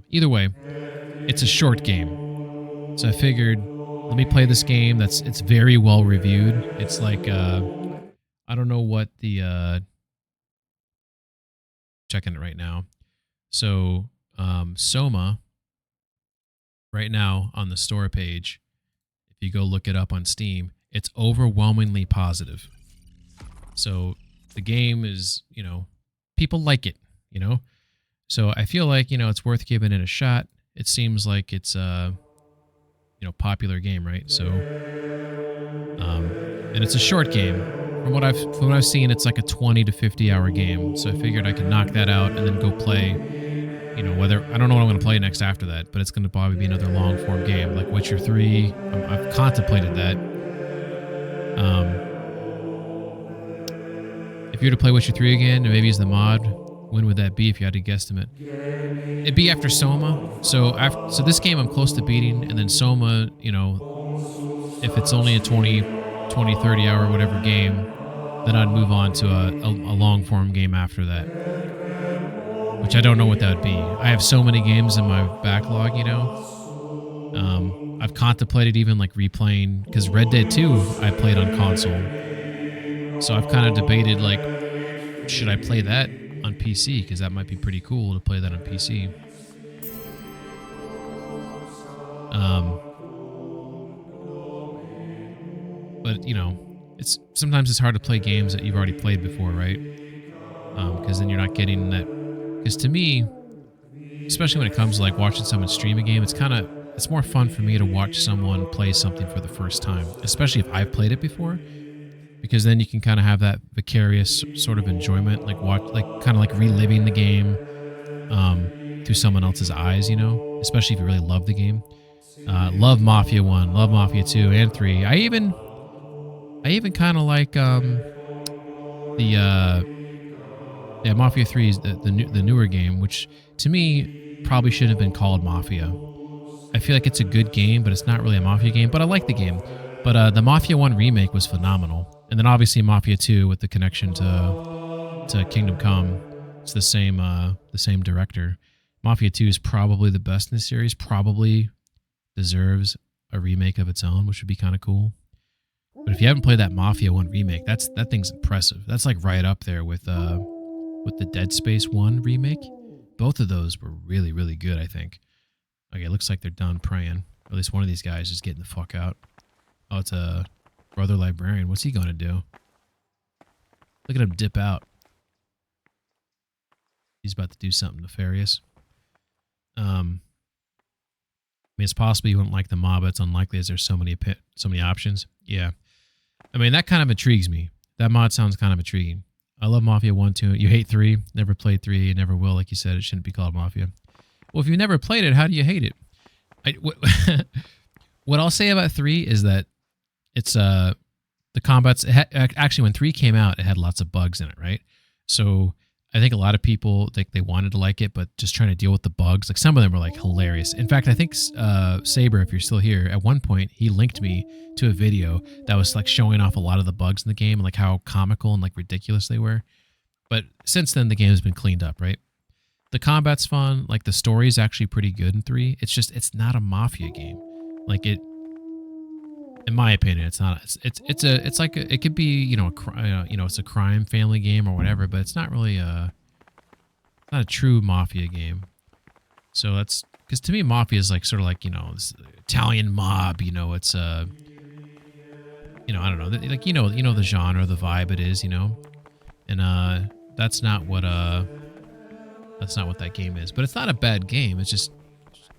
Either way, it's a short game. So I figured, let me play this game it's very well reviewed. It's like, I don't know what the, checking it right now. So, Soma, right now on the store page, if you go look it up on Steam, it's overwhelmingly positive. So the game is, people like it, So I feel like, it's worth giving it a shot. It seems like it's popular game, right? So, and it's a short game. from what I've seen, it's like a 20 to 50 hour game. So I figured I could knock that out and then go play. You know, whether I don't know what I'm going to play next after that, but it's going to probably be another long form game like Witcher 3. I've contemplated that. If you were to play Witcher 3 again, and maybe as the mod, when would that be if you had to guesstimate? It'd be after Soma. So this game I'm close to beating, and then Soma, you know, if it's only a 20, 30 hour whatever game, then I'd move on to a long form game after that. Which I don't know what that would be. I have so many games in my backlog, you know. I've contemplated even like replaying, because Red Dead 2 I played on console. So I've kind of debated like, should I play that on PC? Because that might be pretty cool to play that on PC. But you know, sometimes it's hard to play games that you've already played before, right? Because then you're not getting that. Because to me, especially when it comes to like watching someone stream a game, it's more fun for me to watch someone play something for the first time, especially if I've played it before. Because then you can kind of have that vicarious sort of enjoyment, like kind of like reliving the game through someone else's eyes, you know, especially if you really love the game. Love Mafia 1, love Mafia 2 and 3. I even kind of like Mafia 3 is the newer game, which to me probably shouldn't have been called Mafia. I feel like it's a good game, but it's not really a Mafia game, but I like the game. But the Mafia 1 remake was phenomenal. And then obviously Mafia 2 with the connection to Kingdom Come. It's the same director. Mafia 2 is probably the best in the series, probably deserves a remake of its own, which would be kind of cool. But if you haven't played that Mafia 1 remake, that thing's impressive. That's like right up there with the Dead Space 1 remake. Both of those were really, really good, I think. Okay, it looks like they're done praying. Or at least one of these guys is getting the fuck out. Oh, it's a brother librarian. What's he going to do? Look at him dip out. He's about to do something nefarious. I mean, it's possible you wouldn't like the mod, but it's unlikely as there's so many options. Yeah. I mean, that kind of intrigues me. That mod sounds kind of intriguing. I love Mafia 1, 2. You hate 3. Never played 3. You never will. Like you said, it shouldn't be called Mafia. Well, if you never played it, how do you hate it? What I'll say about 3 is that it's the combats. Actually, when 3 came out, it had lots of bugs in it, right? So I think a lot of people they wanted to like it, but just trying to deal with the bugs. Like some of them were like hilarious. In fact, I think Saber, if you're still here, at one point he linked me to a video that was like showing off a lot of the bugs in the game and like how comical and like ridiculous they were. But since then, the game has been cleaned up, right? The combat's fun. Like the story is actually pretty good in 3. It's just it's not a Mafia game. Like it. In my opinion, it's not. It's like it could be it's a crime family game or whatever, but it's not really not a true Mafia game. So that's because to me, Mafia is like sort of like this Italian mob. It's I don't know, like the genre, the vibe it is, and that's not what that game is. But it's not a bad game. It's just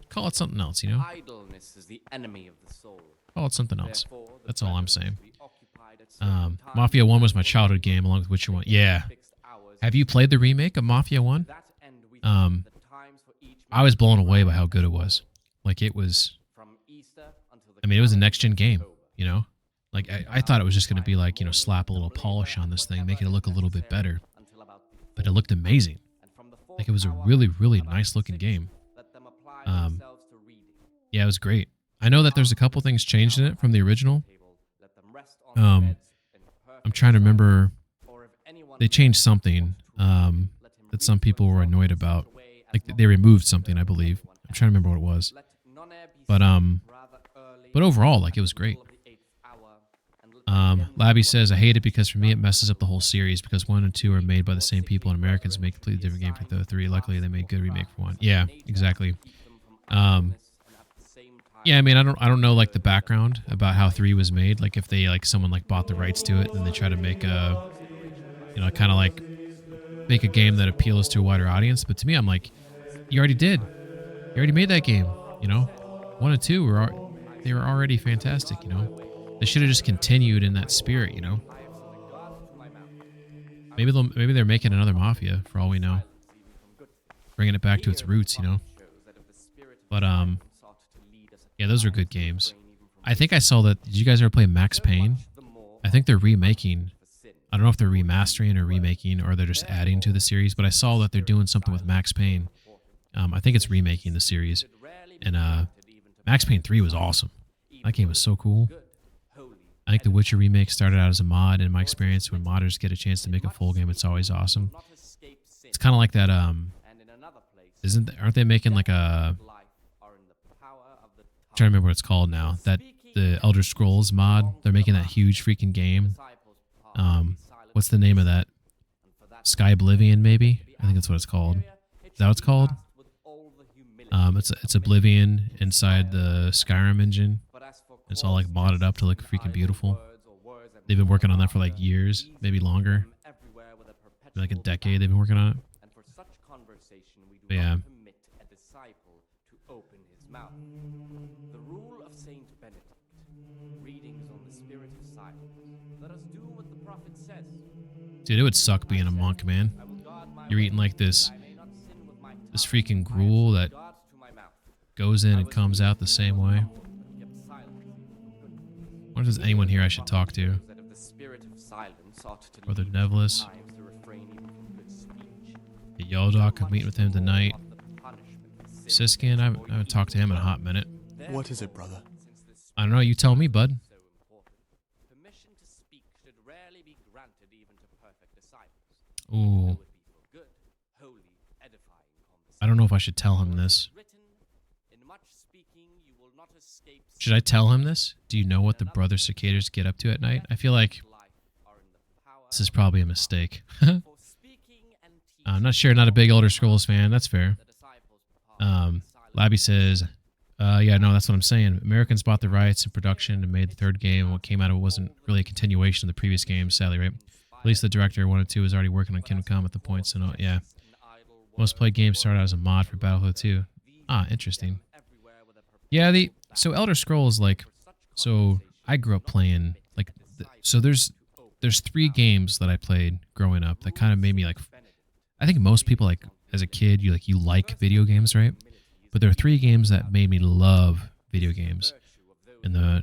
call it something else, Idleness is the enemy of the soul. Call it something else. That's all I'm saying. Mafia 1 was my childhood game along with Witcher 1. Yeah. Have you played the remake of Mafia 1? I was blown away by how good it was. Like it was, it was a next-gen game, Like I thought it was just going to be like, slap a little polish on this thing, make it look a little bit better. But it looked amazing. Like it was a really, really nice looking game. Yeah, it was great. I know that there's a couple things changed in it from the original. I'm trying to remember. They changed something that some people were annoyed about. Like they removed something, I believe. I'm trying to remember what it was. But overall, like it was great. Labby says, I hate it because for me it messes up the whole series because 1 and 2 are made by the same people and Americans make a completely different game for the 3. Luckily, they made a good remake for 1. Yeah, exactly. Yeah, I don't know like the background about how 3 was made. Like if they someone bought the rights to it and they try to make a, kind of like make a game that appeals to a wider audience. But to me, I'm like, you already did. You already made that game. 1 and 2 were already fantastic. They should have just continued in that spirit. maybe they're making another Mafia for all we know, bringing it back to its roots, you know. But yeah, those are good games. I think I saw that. Did you guys ever play Max Payne? I think they're remaking. I don't know if they're remastering or remaking or they're just adding to the series, but I saw that they're doing something with Max Payne. I think it's remaking the series. And Max Payne 3 was awesome. That game was so cool. I think the Witcher remake started out as a mod. In my experience, when modders get a chance to make a full game, it's always awesome. It's kind of like that. Aren't they making like a? I'm trying to remember what it's called now. That the Elder Scrolls mod. They're making that huge freaking game. What's the name of that? Sky Oblivion, maybe? I think that's what it's called. Is that what it's called? It's Oblivion inside the Skyrim engine. It's all like modded up to look freaking beautiful. They've been working on that for like years, maybe longer. Maybe like a decade they've been working on it. But yeah. The rule of Saint Benedict. Readings on the spirit of silence. Let us do what the prophet says. Dude, it would suck being a monk, man. You're eating like this freaking gruel that goes in and comes out the same way. I wonder if there's anyone here I should talk to. Brother Nevlis. Yeldock, I'm meeting with him tonight. Siskin, I haven't talked to him in a hot minute. What is it, brother? I don't know, you tell me, bud. Ooh. I don't know if I should tell him this. Should I tell him this? Do you know what the brother cicadas get up to at night? I feel like this is probably a mistake. I'm not sure, not a big Elder Scrolls fan. That's fair. Labby says, yeah, no, that's what I'm saying. Americans bought the rights in production and made the third game, and what came out of it wasn't really a continuation of the previous game, sadly, right? At least the director, 1 and 2, was already working on Kingdom Come at the point, so no, yeah. Most played games started out as a mod for Battlefield 2. Ah, interesting. Yeah, so Elder Scrolls, like, so I grew up playing, like, so there's 3 games that I played growing up that kind of made me, like, I think most people, like, as a kid, you like video games, right? But there are 3 games that made me love video games. And I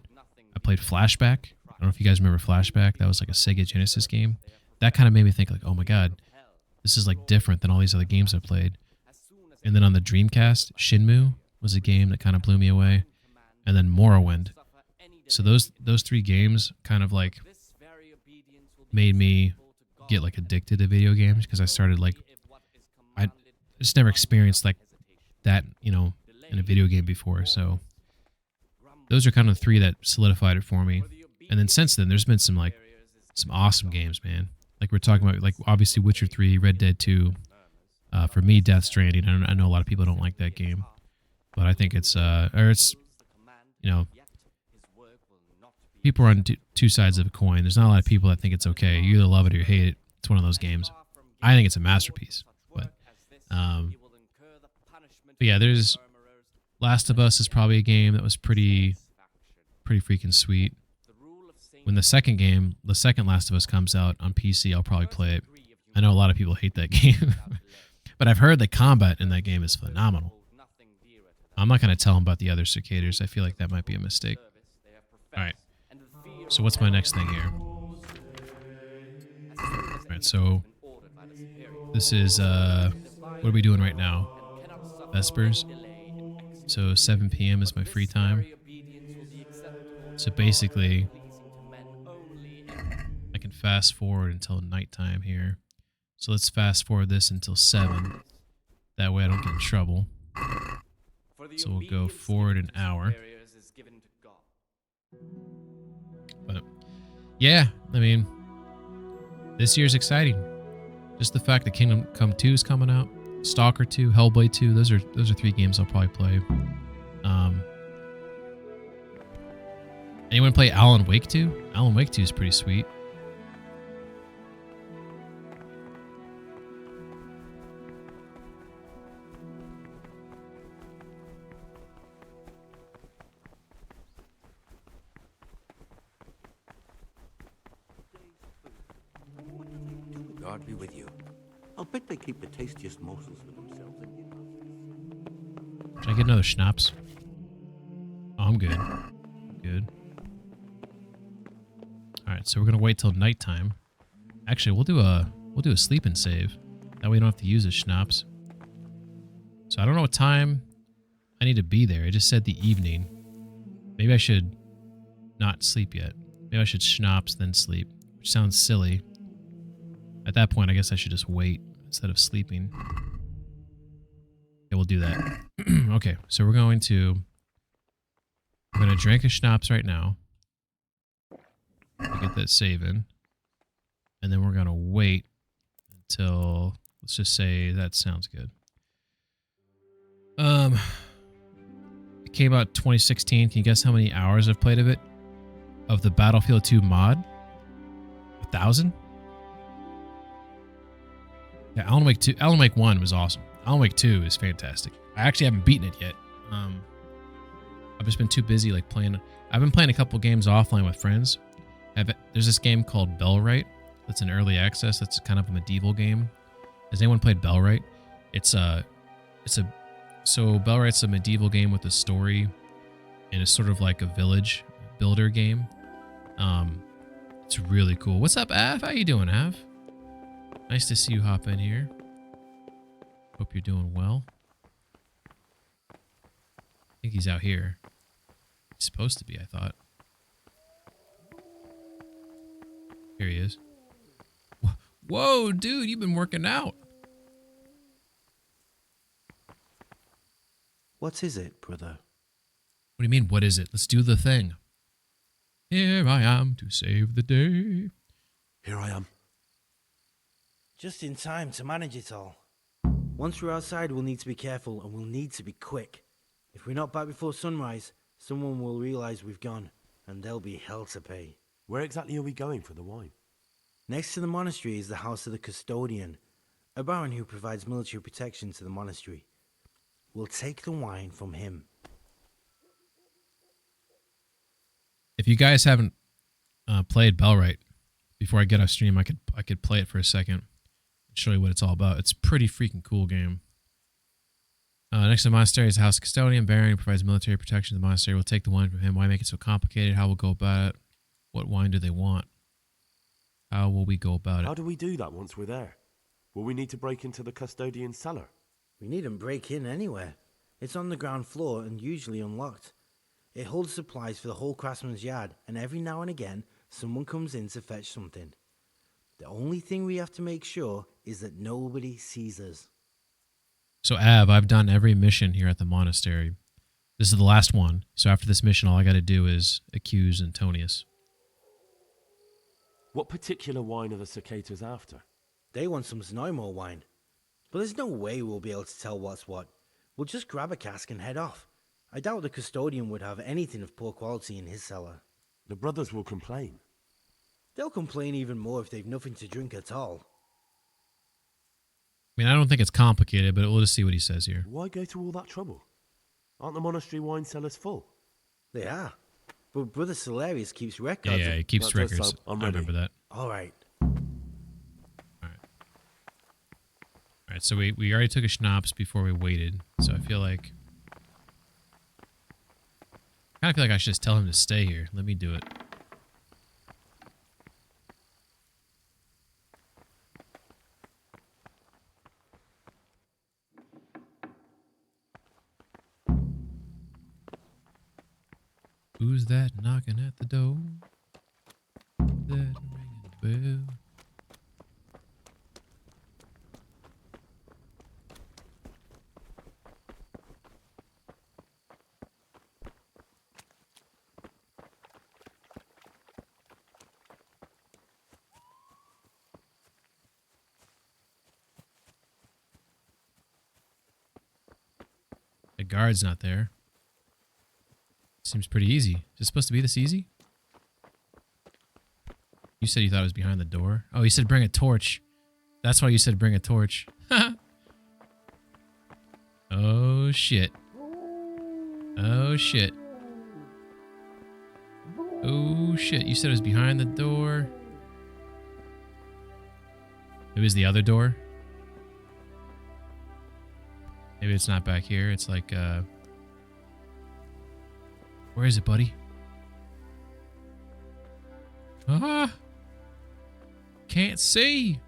played Flashback. I don't know if you guys remember Flashback. That was like a Sega Genesis game. That kind of made me think, like, oh my god, this is like different than all these other games I've played. And then on the Dreamcast, Shenmue was a game that kind of blew me away. And then Morrowind. So those 3 games kind of like made me get like addicted to video games because I started like, I just never experienced like that, you know, in a video game before. So those are kind of the 3 that solidified it for me. And then since then, there's been some awesome games, man. Like we're talking about, like obviously Witcher 3, Red Dead 2. For me, Death Stranding. I know a lot of people don't like that game, but I think it's you know, people are on 2 sides of a coin. There's not a lot of people that think it's okay. You either love it or you hate it. It's one of those games. I think it's a masterpiece. But yeah, there's Last of Us is probably a game that was pretty freaking sweet. When the second Last of Us comes out on PC, I'll probably play it. I know a lot of people hate that game, but I've heard the combat in that game is phenomenal. I'm not going to tell them about the other cicadas. I feel like that might be a mistake. All right. So what's my next thing here? All right, so this is, what are we doing right now? Vespers. So 7 p.m. is my free time. So basically, I can fast forward until nighttime here. So let's fast forward this until 7. That way I don't get in trouble. So we'll go forward an hour. But yeah, I mean, this year's exciting. Just the fact that Kingdom Come 2 is coming out, Stalker 2, Hellblade 2. Those are 3 games I'll probably play. Anyone play Alan Wake 2? Alan Wake 2 is pretty sweet. God be with you. I'll bet they keep the tastiest morsels for themselves in here. Should I get another schnapps? Oh, I'm good. Good. Alright, so we're gonna wait till nighttime. Actually, we'll do a sleep and save. That way we don't have to use the schnapps. So I don't know what time I need to be there. It just said the evening. Maybe I should not sleep yet. Maybe I should schnapps then sleep, which sounds silly. At that point, I guess I should just wait instead of sleeping. Okay, we'll do that. Okay, so we're going to drink a schnapps right now to get that save in. And then we're going to wait until, let's just say that sounds good. It came out 2016. Can you guess how many hours I've played of it? Of the Battlefield 2 mod? 1,000? Yeah, Alan Wake 1 was awesome. Alan Wake 2 is fantastic. I actually haven't beaten it yet. I've just been too busy like playing. I've been playing a couple games offline with friends. There's this game called Bellwright that's in early access. That's kind of a medieval game. Has anyone played Bellwright? So Bellwright's a medieval game with a story, and it's sort of like a village builder game. It's really cool. What's up, Av? How you doing, Av? Nice to see you hop in here. Hope you're doing well. I think he's out here. He's supposed to be, I thought. Here he is. Whoa, dude, you've been working out. What is it, brother? What do you mean, what is it? Let's do the thing. Here I am to save the day. Here I am. Just in time to manage it all. Once we're outside, we'll need to be careful and we'll need to be quick. If we're not back before sunrise, someone will realize we've gone, and there'll be hell to pay. Where exactly are we going for the wine? Next to the monastery is the house of the custodian, a baron who provides military protection to the monastery. We'll take the wine from him. If you guys haven't played Bellwright, before I get off stream, I could play it for a second and show you what it's all about. It's a pretty freaking cool game. Next to the monastery is the house of custodian. Baron who provides military protection to the monastery. We'll take the wine from him. Why make it so complicated? How we'll go about it? What wine do they want? How will we go about it? How do we do that once we're there? Will we need to break into the custodian's cellar? We needn't break in anywhere. It's on the ground floor and usually unlocked. It holds supplies for the whole craftsman's yard, and every now and again, someone comes in to fetch something. The only thing we have to make sure is that nobody sees us. So, Av, I've done every mission here at the monastery. This is the last one. So after this mission, all I got to do is accuse Antonius. What particular wine are the cicadas after? They want some Znymore wine. But there's no way we'll be able to tell what's what. We'll just grab a cask and head off. I doubt the custodian would have anything of poor quality in his cellar. The brothers will complain. They'll complain even more if they've nothing to drink at all. I mean, I don't think it's complicated, but we'll just see what he says here. Why go to all that trouble? Aren't the monastery wine cellars full? They are. But Brother Solarius keeps records. Yeah, he keeps records. I remember that. All right. All right, so we already took a schnapps before we waited, so I feel like... I kind of feel like I should just tell him to stay here. Let me do it. Who's that knocking at the door? Who's that ringing the bell? The guard's not there. Seems pretty easy. Is it supposed to be this easy? You said you thought it was behind the door. Oh, you said bring a torch. That's why you said bring a torch. Oh, shit. Oh, shit. Oh, shit. You said it was behind the door. Maybe it's the other door. Maybe it's not back here. It's like, where is it, buddy? Ah! Can't see!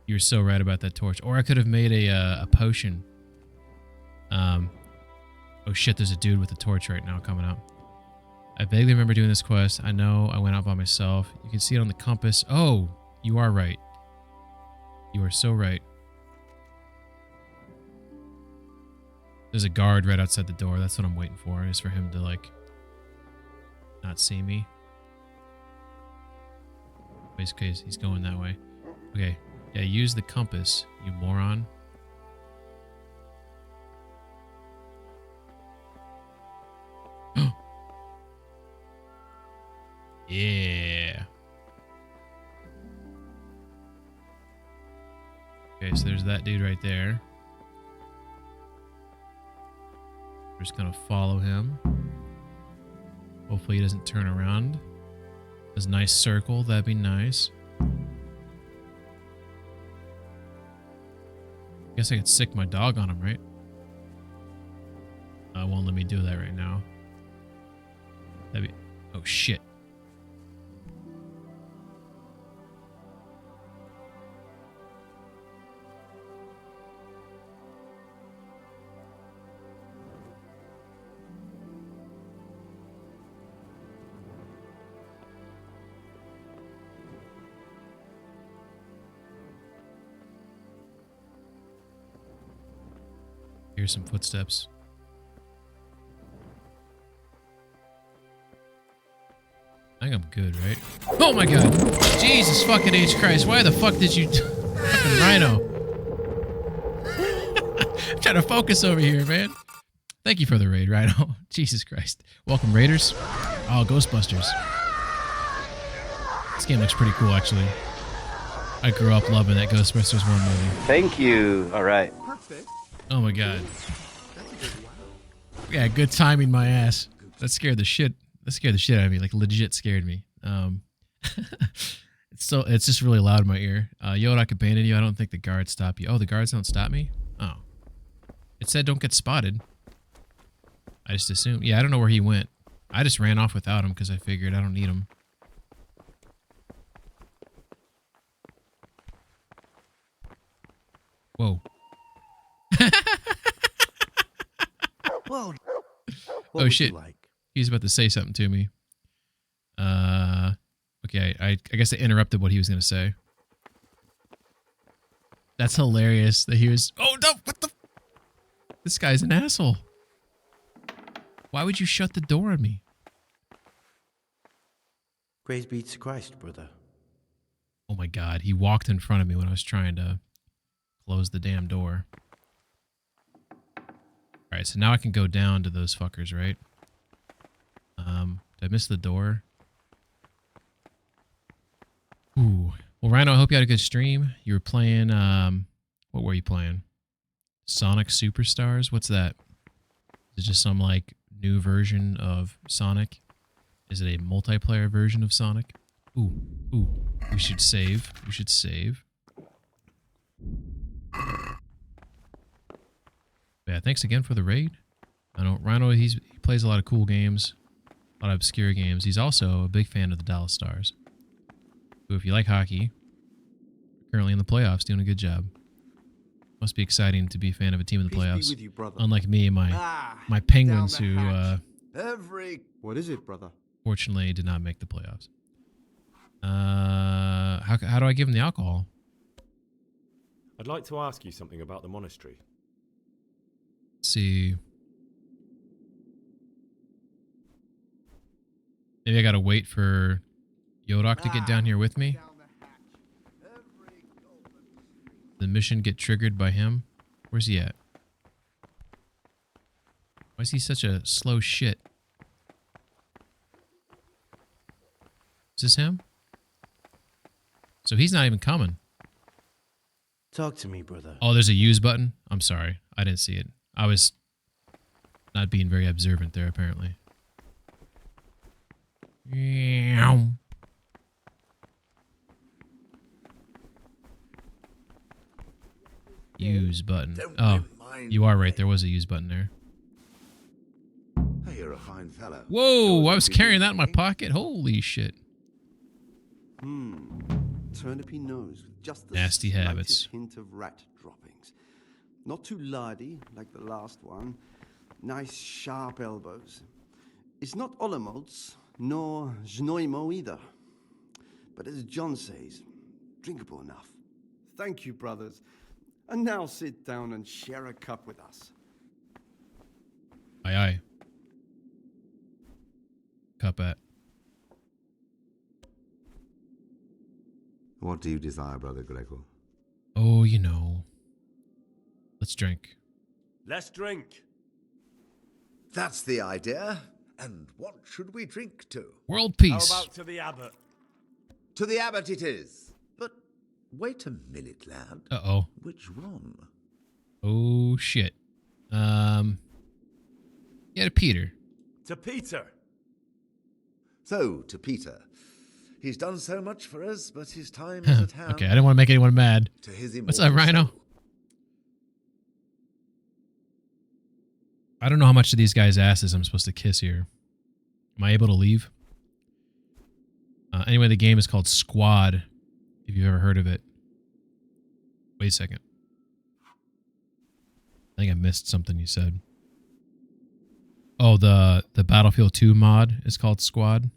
You're so right about that torch. Or I could have made a potion. Oh shit, there's a dude with a torch right now coming up. I vaguely remember doing this quest. I know I went out by myself. You can see it on the compass. Oh, you are right. You are so right. There's a guard right outside the door. That's what I'm waiting for, is for him to, like, not see me. Basically, he's going that way. Okay. Yeah, use the compass, you moron. Yeah. Okay, so there's that dude right there. We're just gonna follow him. Hopefully he doesn't turn around. There's a nice circle, that'd be nice. Guess I could sick my dog on him, right? Won't let me do that right now. That'd be... Oh, shit. Here's some footsteps. I think I'm good, right? Oh my god! Jesus fucking H Christ, why the fuck did you... fucking rhino. I'm trying to focus over here, man. Thank you for the raid, Rhino. Jesus Christ. Welcome, Raiders. Oh, Ghostbusters. This game looks pretty cool, actually. I grew up loving that Ghostbusters 1 movie. Thank you. All right. Oh my god. Yeah, good timing, my ass. That scared the shit. That scared the shit out of me. Like, legit scared me. It's just really loud in my ear. Yodak abandoned you. I don't think the guards stop you. Oh, the guards don't stop me? Oh. It said don't get spotted. I just assumed. Yeah, I don't know where he went. I just ran off without him because I figured I don't need him. Whoa. Well, oh shit! Like? He's about to say something to me. Okay, I guess I interrupted what he was gonna say. That's hilarious that he was. Oh no! What the? This guy's an asshole. Why would you shut the door on me? Praise be to Christ, brother. Oh my God! He walked in front of me when I was trying to close the damn door. Alright, so now I can go down to those fuckers, right? Did I miss the door? Ooh. Well, Rhino, I hope you had a good stream. You were playing, what were you playing? Sonic Superstars? What's that? Is it just some, like, new version of Sonic? Is it a multiplayer version of Sonic? Ooh. We should save. We should save. Yeah, thanks again for the raid. I know Rhino, he plays a lot of cool games, a lot of obscure games. He's also a big fan of the Dallas Stars, who, if you like hockey, currently in the playoffs, doing a good job. Must be exciting to be a fan of a team in the playoffs. You, unlike me and my Penguins, who what is it, brother? Fortunately did not make the playoffs. How do I give him the alcohol? I'd like to ask you something about the monastery. Let's see. Maybe I gotta wait for Yodak to get down here with me. The mission get triggered by him. Where's he at? Why is he such a slow shit? Is this him? So he's not even coming. Talk to me, brother. Oh, there's a use button? I'm sorry. I didn't see it. I was not being very observant there, apparently. button. Don't Oh, remind you are right. me. There was a use button there. Hey, you're a fine fellow. Whoa, Yours I will was be carrying that in my doing. pocket. Holy shit. Turnipy nose with just the Nasty slightest habits. hint of rat droppings. Not too lardy like the last one. Nice sharp elbows. It's not Olomouc, nor Znojmo either. But as John says, drinkable enough. Thank you, brothers. And now sit down and share a cup with us. Aye, aye. Cup at. What do you desire, Brother Gregor? Oh, you know. Let's drink. Let's drink. That's the idea. And what should we drink to? World peace. How about to the abbot? To the abbot it is. But wait a minute, lad. Uh-oh. Which one? Oh, shit. Yeah, to Peter. To Peter. So, to Peter. He's done so much for us, but his time is at hand. Okay, I didn't want to make anyone mad. To his What's up, immortal Rhino? soul. I don't know how much of these guys' asses I'm supposed to kiss here. Am I able to leave? Anyway, the game is called Squad, if you've ever heard of it. Wait a second. I think I missed something you said. Oh, the Battlefield 2 mod is called Squad.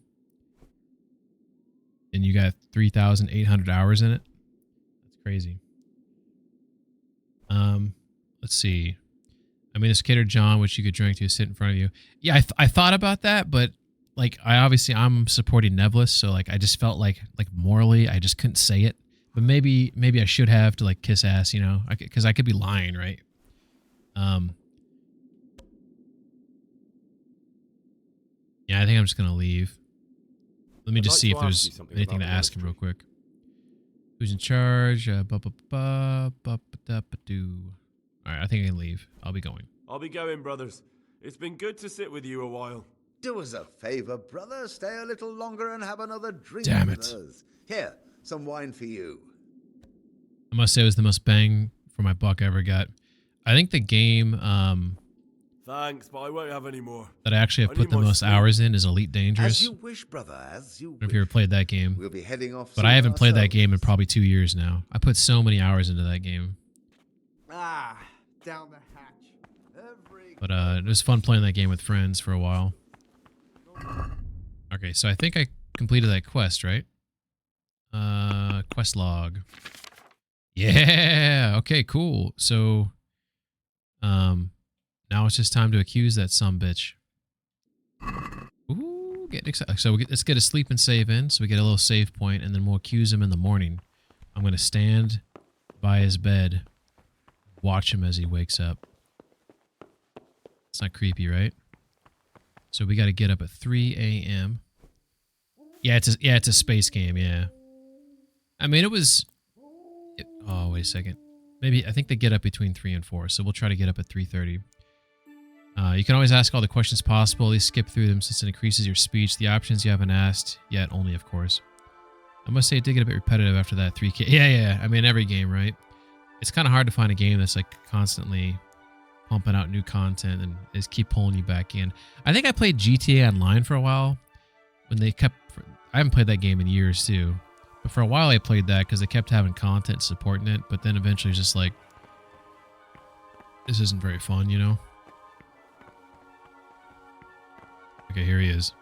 And you got 3,800 hours in it. That's crazy. Let's see. I mean, it's catered John, which you could drink to sit in front of you. Yeah, I thought about that, but like, I'm supporting Nevlis, so like, I just felt like morally, I just couldn't say it. But maybe I should have to like kiss ass, you know, because I could be lying, right? Yeah, I think I'm just gonna leave. Let me I'd just like see to if ask there's you something anything to about ask him real quick. Who's in charge? All right, I think I can leave. I'll be going. I'll be going, brothers. It's been good to sit with you a while. Do us a favor, brother. Stay a little longer and have another drink Damn with it. us. Here, some wine for you. I must say it was the most bang for my buck I ever got. I think the game Thanks, but I won't have any more. that I actually I have put need the my most sleep. hours in is Elite Dangerous. As you wish, brother, as you I don't know if wish. you ever played that game. We'll be heading off But soon I haven't played that ourselves. game in probably 2 years now. I put so many hours into that game. Ah, down the hatch. But it was fun playing that game with friends for a while. Okay, so I think I completed that quest, right? Quest log. Yeah. Okay, cool. So, now it's just time to accuse that sumbitch. Ooh, getting excited. So let's get a sleep and save in, so we get a little save point, and then we'll accuse him in the morning. I'm gonna stand by his bed, watch him as he wakes up. It's not creepy, right? So we got to get up at 3 a.m. Yeah, it's a space game. Yeah. I mean, oh, wait a second. Maybe I think they get up between 3 and 4, so we'll try to get up at 3:30. You can always ask all the questions possible. At least skip through them since it increases your speech. The options you haven't asked yet, only of course. I must say it did get a bit repetitive after that 3K. Yeah. I mean, every game, right? It's kind of hard to find a game that's like constantly pumping out new content and just keep pulling you back in. I think I played GTA Online for a while when they kept... I haven't played that game in years too. But for a while I played that because they kept having content supporting it. But then eventually it's just like, this isn't very fun, you know? Okay, here he is.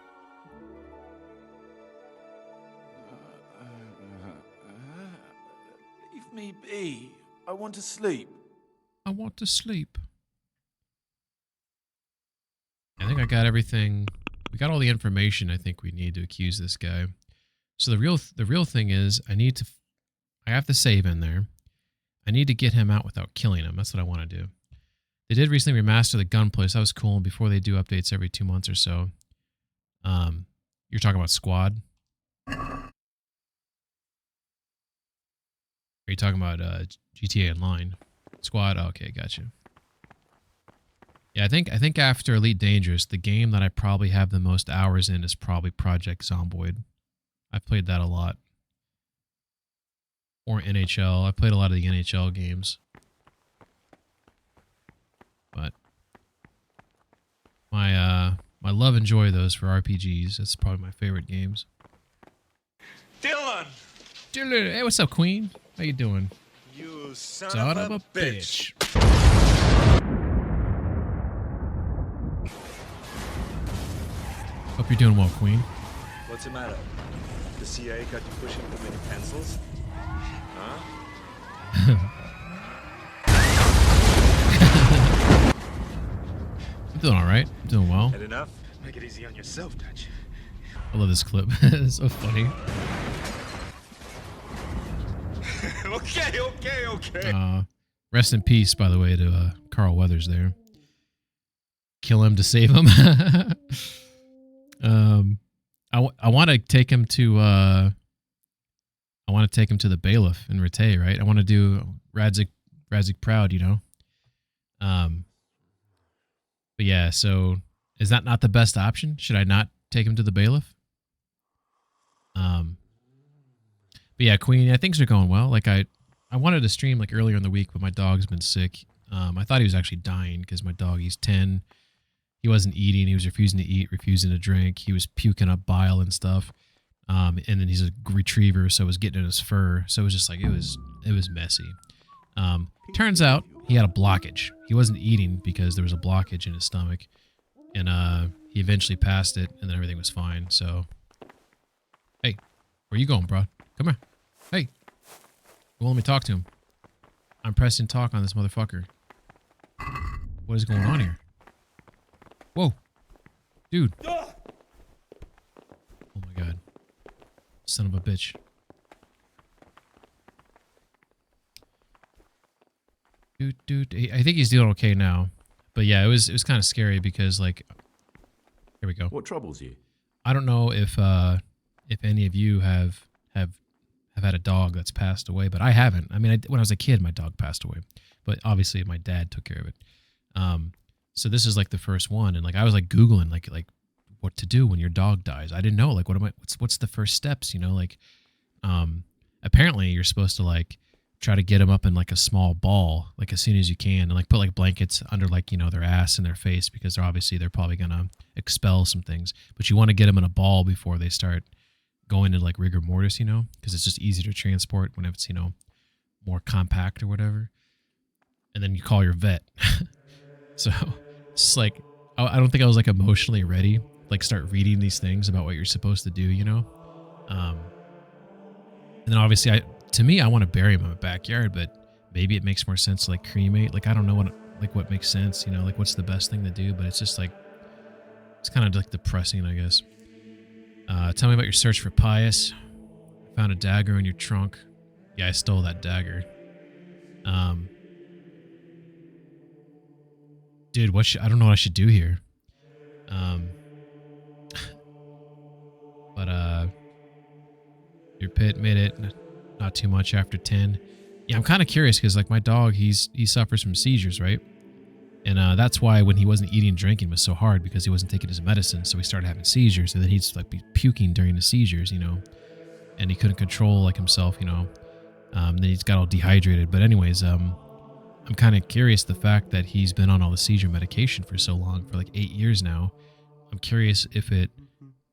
Leave me be. I want to sleep. I want to sleep. I think I got everything. We got all the information I think we need to accuse this guy. So the real thing is I have to save in there. I need to get him out without killing him. That's what I want to do. They did recently remaster the gunplay, so that was cool. Before they do updates every 2 months or so. You're talking about Squad? Are you talking about GTA Online? Squad? Oh, okay, gotcha. Yeah, I think after Elite Dangerous, the game that I probably have the most hours in is probably Project Zomboid. I've played that a lot. Or NHL. I played a lot of the NHL games. But my love and joy of those for RPGs. That's probably my favorite games. Dylan! Dylan, hey, what's up, Queen? How you doing? You son of a bitch. Hope you're doing well, Queen. What's the matter? The CIA got you pushing too many pencils? Huh? I'm doing all right. I'm doing well. Had enough? Make it easy on yourself, Dutch. I love this clip. It's so funny. Okay. Rest in peace, by the way, to Carl Weathers there. Kill him to save him. I want to take him to the bailiff in Rattay, right? I want to do Radzik proud, you know. But yeah, so is that not the best option? Should I not take him to the bailiff? But yeah, Queen, things are going well. Like I wanted to stream like earlier in the week, but my dog's been sick. I thought he was actually dying because my dog, he's 10. He wasn't eating. He was refusing to eat, refusing to drink. He was puking up bile and stuff. And then he's a retriever, so it was getting in his fur. So it was just like, it was messy. Turns out he had a blockage. He wasn't eating because there was a blockage in his stomach. And he eventually passed it, and then everything was fine. So, hey, where you going, bro? Come here. Hey. Well, let me talk to him. I'm pressing talk on this motherfucker. What is going on here? Whoa. Dude. Oh my god. Son of a bitch. Dude. I think he's doing okay now. But yeah, it was kind of scary because like, here we go. What troubles you? I don't know if any of you have had a dog that's passed away, but I haven't. I mean, when I was a kid, my dog passed away, but obviously my dad took care of it. So this is like the first one, and like I was like Googling like what to do when your dog dies. I didn't know like what's the first steps, you know? Like, apparently you're supposed to like try to get them up in like a small ball, like as soon as you can, and like put like blankets under like, you know, their ass and their face because they're probably gonna expel some things. But you want to get them in a ball before they start going into like rigor mortis, you know, because it's just easier to transport when it's, you know, more compact or whatever. And then you call your vet. So it's just like I don't think I was like emotionally ready, like start reading these things about what you're supposed to do, you know. And then obviously I want to bury him in my backyard, but maybe it makes more sense to like cremate. Like I don't know what makes sense, you know, like what's the best thing to do, but it's just like it's kind of like depressing, I guess. Tell me about your search for Pius. I found a dagger in your trunk. Yeah, I stole that dagger. Dude, I don't know what I should do here. But your pit made it not too much after 10. Yeah, I'm kind of curious because like my dog, he suffers from seizures, right? And that's why when he wasn't eating and drinking was so hard because he wasn't taking his medicine. So he started having seizures, and then he'd like be puking during the seizures, you know, and he couldn't control like himself, you know. Then he's got all dehydrated. But anyways, I'm kind of curious the fact that he's been on all the seizure medication for so long, for like 8 years now. I'm curious if it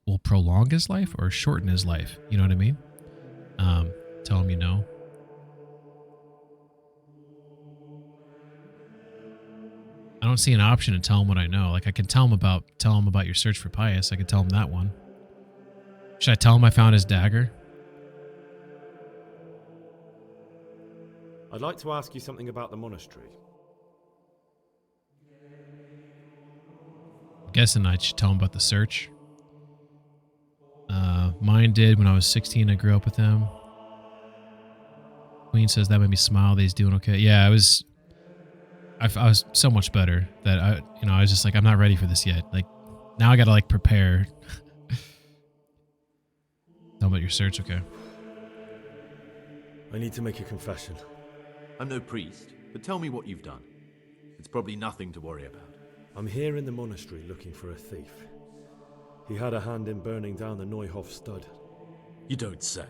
will prolong his life or shorten his life. You know what I mean? Tell him you know. I don't see an option to tell him what I know. Like I can tell him about your search for Pius. I could tell him that one. Should I tell him I found his dagger? I'd like to ask you something about the monastery. I'm guessing I should tell him about the search. Mine did when I was 16. I grew up with him. Queen says that made me smile that he's doing okay. Yeah, I was so much better that I was just like, I'm not ready for this yet. Like now I gotta like prepare. Tell about your search, okay? I need to make a confession. I'm no priest, but tell me what you've done. It's probably nothing to worry about. I'm here in the monastery looking for a thief. He had a hand in burning down the Neuhof stud. You don't say.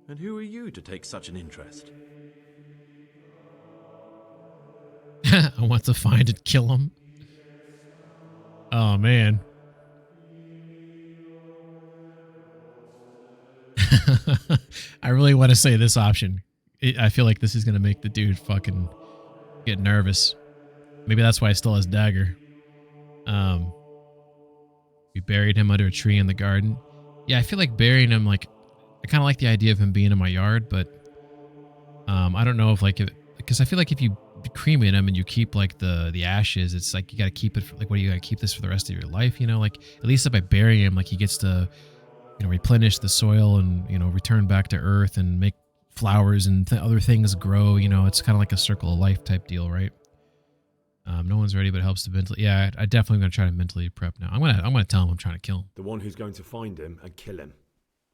And who are you to take such an interest? I want to find and kill him. Oh man. I really want to say this option. I feel like this is going to make the dude fucking get nervous. Maybe that's why he still has dagger. We buried him under a tree in the garden. Yeah, I feel like burying him, like, I kind of like the idea of him being in my yard, but I don't know if, like, because I feel like if you cremate him and you keep, like, the ashes, it's like you got to keep it, like, what do you got to keep this for the rest of your life, you know? Like, at least if I bury him, like, he gets to, you know, replenish the soil and, you know, return back to earth and make flowers and other things grow, you know? It's kind of like a circle of life type deal, right? No one's ready, but it helps to mentally. Yeah, I definitely gonna try to mentally prep now. I'm gonna tell him I'm trying to kill him. The one who's going to find him and kill him.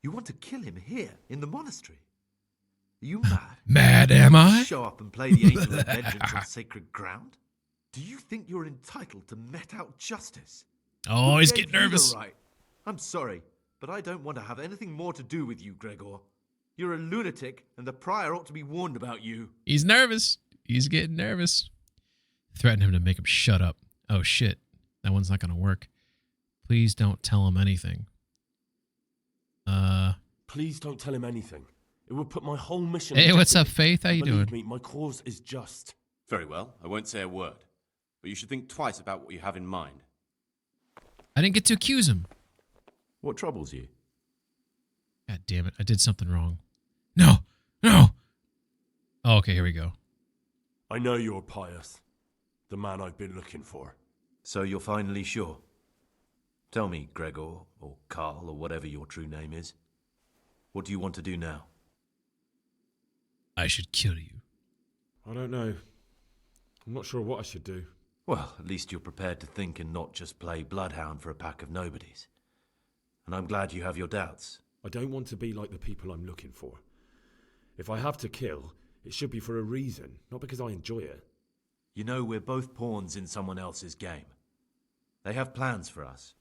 You want to kill him here in the monastery? Are you mad? Mad am I? Show up and play the angel of vengeance on sacred ground? Do you think you're entitled to met out justice? Oh, Who he's gave getting you the nervous. right? I'm sorry, but I don't want to have anything more to do with you, Gregor. You're a lunatic, and the prior ought to be warned about you. He's nervous. He's getting nervous. Threaten him to make him shut up. Oh shit, that one's not gonna work. Please don't tell him anything. Please don't tell him anything. It would put my whole mission. Hey, in what's up, jeopardy. Faith? How you Believe doing? Me, my cause is just. Very well, I won't say a word. But you should think twice about what you have in mind. I didn't get to accuse him. What troubles you? God damn it, I did something wrong. No. Oh, okay, here we go. I know you're pious. The man I've been looking for. So you're finally sure? Tell me, Gregor, or Carl, or whatever your true name is. What do you want to do now? I should kill you. I don't know. I'm not sure what I should do. Well, at least you're prepared to think and not just play bloodhound for a pack of nobodies. And I'm glad you have your doubts. I don't want to be like the people I'm looking for. If I have to kill, it should be for a reason, not because I enjoy it. You know, we're both pawns in someone else's game. They have plans for us.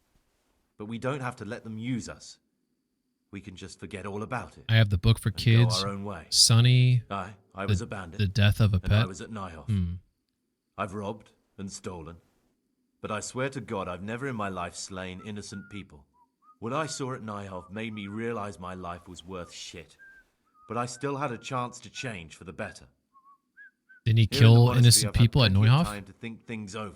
But we don't have to let them use us. We can just forget all about it. I have the book for and kids. Go our own way. Sonny. I was a bandit. The death of a pet. And I was at Nyhoff. Hmm. I've robbed and stolen. But I swear to God, I've never in my life slain innocent people. What I saw at Nyhoff made me realize my life was worth shit. But I still had a chance to change for the better. Didn't he Here in the kill monastery, innocent I've had people at plenty of Neuhoff? time to think things over.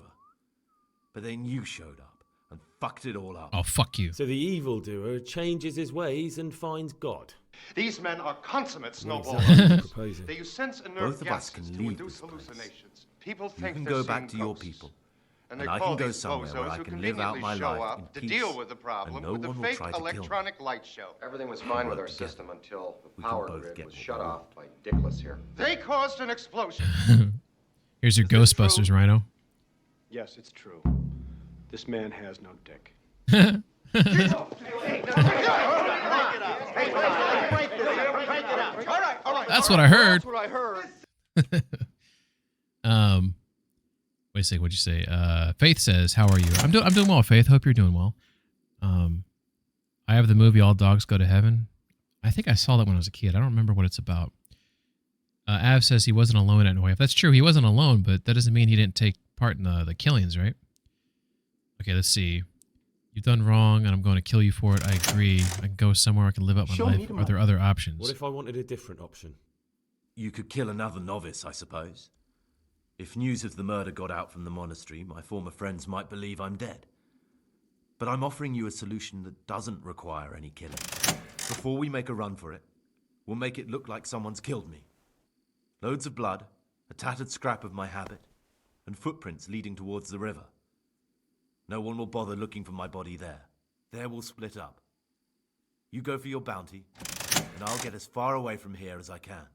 But then you showed up and fucked it all up. Oh, fuck you. So the evildoer changes his ways and finds God. These men are consummate snowballs. Proposing. They use sense and Both nerve of us gases can to leave induce this place. hallucinations. People You think can they're go back to seeing your ghosts. people. And And they I call can go these somewhere where bozos I who can live out my conveniently show life up in to peace, deal with the problem and no with the one will fake try to kill me. electronic light show. Everything was fine with our together. system until the We can power both grid get was what shut we want. off by Dickless here. They caused an explosion. Here's your Ghostbusters, Rhino. Yes, it's true. This man has no dick. That's what I heard. That's what I heard. Wait a second. What'd you say? Faith says, "How are you?" I'm doing well, Faith. Hope you're doing well. I have the movie All Dogs Go to Heaven. I think I saw that when I was a kid. I don't remember what it's about. Av says he wasn't alone at Neuhoff. That's true. He wasn't alone, but that doesn't mean he didn't take part in the killings, right? Okay, let's see. You've done wrong, and I'm going to kill you for it. I agree. I can go somewhere I can live out my life. Are there other options? What if I wanted a different option? You could kill another novice, I suppose. If news of the murder got out from the monastery, my former friends might believe I'm dead. But I'm offering you a solution that doesn't require any killing. Before we make a run for it, we'll make it look like someone's killed me. Loads of blood, a tattered scrap of my habit, and footprints leading towards the river. No one will bother looking for my body there. There we'll split up. You go for your bounty, and I'll get as far away from here as I can.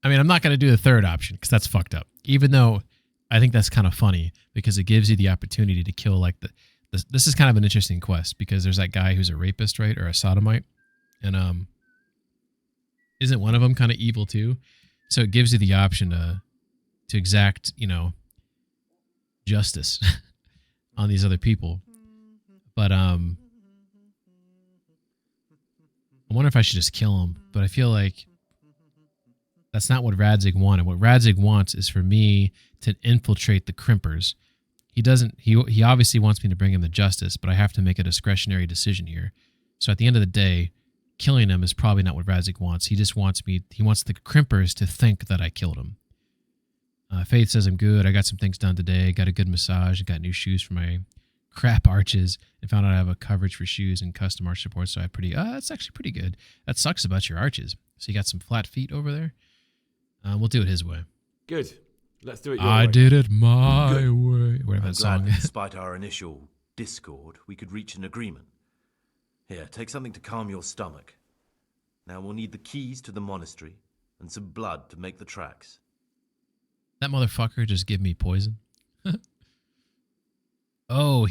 I mean, I'm not going to do the third option because that's fucked up. Even though I think that's kind of funny because it gives you the opportunity to kill like this is kind of an interesting quest because there's that guy who's a rapist, right? Or a sodomite. And isn't one of them kind of evil too? So it gives you the option to exact, justice on these other people. But I wonder if I should just kill him. But I feel like That's not what Radzig wanted. What Radzig wants is for me to infiltrate the Crimpers. He doesn't. He obviously wants me to bring him to justice, but I have to make a discretionary decision here. So at the end of the day, killing him is probably not what Radzig wants. He just wants me. He wants the Crimpers to think that I killed him. Faith says I'm good. I got some things done today. Got a good massage. Got new shoes for my crap arches, and found out I have a coverage for shoes and custom arch support. So I that's actually pretty good. That sucks about your arches. So you got some flat feet over there. We'll do it his way. Good. Let's do it your way. I did it my Good. way. Whatever I'm that glad song that is. despite our initial discord, we could reach an agreement. Here, take something to calm your stomach. Now we'll need the keys to the monastery and some blood to make the tracks. That motherfucker just give me poison. Oh,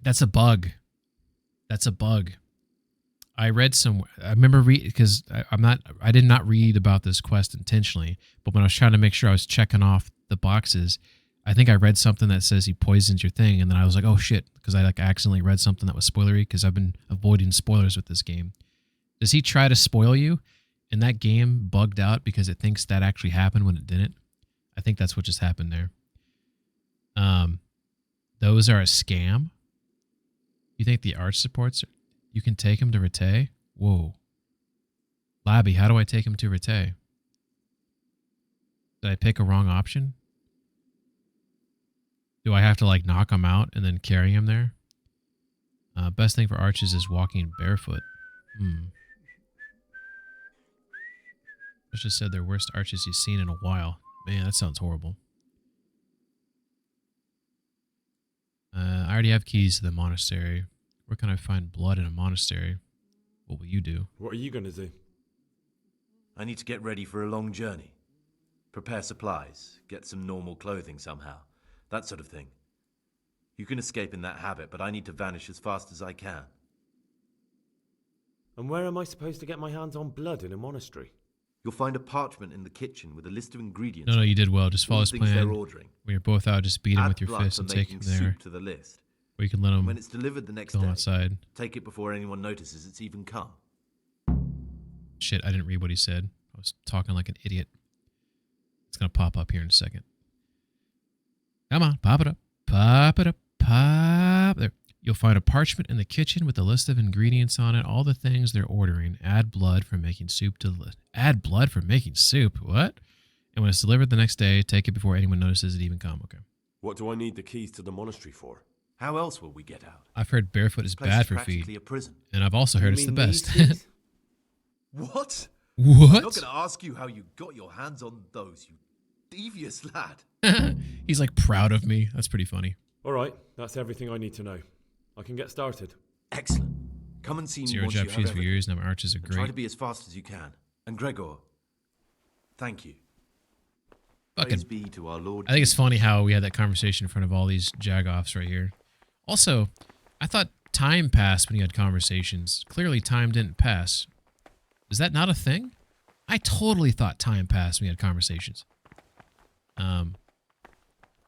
that's a bug. That's a bug. I read somewhere. I remember because I did not read about this quest intentionally, but when I was trying to make sure I was checking off the boxes, I think I read something that says he poisons your thing, and then I was like, oh shit, because I accidentally read something that was spoilery because I've been avoiding spoilers with this game. Does he try to spoil you? And that game bugged out because it thinks that actually happened when it didn't. I think that's what just happened there. Those are a scam. You think the arch supports? You can take him to Rete? Whoa. Labby, how do I take him to Rete? Did I pick a wrong option? Do I have to knock him out and then carry him there? Best thing for arches is walking barefoot. Just said their worst arches he's seen in a while. Man, that sounds horrible. I already have keys to the monastery. Where can I find blood in a monastery? What will you do? What are you going to do? I need to get ready for a long journey. Prepare supplies, get some normal clothing somehow. That sort of thing. You can escape in that habit, but I need to vanish as fast as I can. And where am I supposed to get my hands on blood in a monastery? You'll find a parchment in the kitchen with a list of ingredients. No, you did well. Just follow his things plan. they're ordering. When you're both out, just beat him Add with your blood fist for and take making him there. soup to the list. Or you can let him When it's delivered the next go day, outside. take it before anyone notices it's even come. Shit, I didn't read what he said. I was talking like an idiot. It's going to pop up here in a second. Come on, pop it up. Pop it up. Pop. There. You'll find a parchment in the kitchen with a list of ingredients on it, all the things they're ordering. Add blood for making soup to the list. Add blood for making soup? What? And when it's delivered the next day, take it before anyone notices it even come. Okay. What do I need the keys to the monastery for? How else will we get out? I've heard barefoot is This place bad is for practically feet. a prison. And I've also heard it's the best. What? What? I'm not going to ask you how you got your hands on those, you devious lad. He's proud of me. That's pretty funny. All right, that's everything I need to know. I can get started. Excellent. Come and see me Zero once you job have shoes for everything. years. Now my arches are And try great. to be as fast as you can. And Gregor, thank you. Fucking, Praise be to our Lord. I think it's funny how we had that conversation in front of all these jagoffs right here. Also, I thought time passed when you had conversations. Clearly, time didn't pass. Is that not a thing? I totally thought time passed when we had conversations.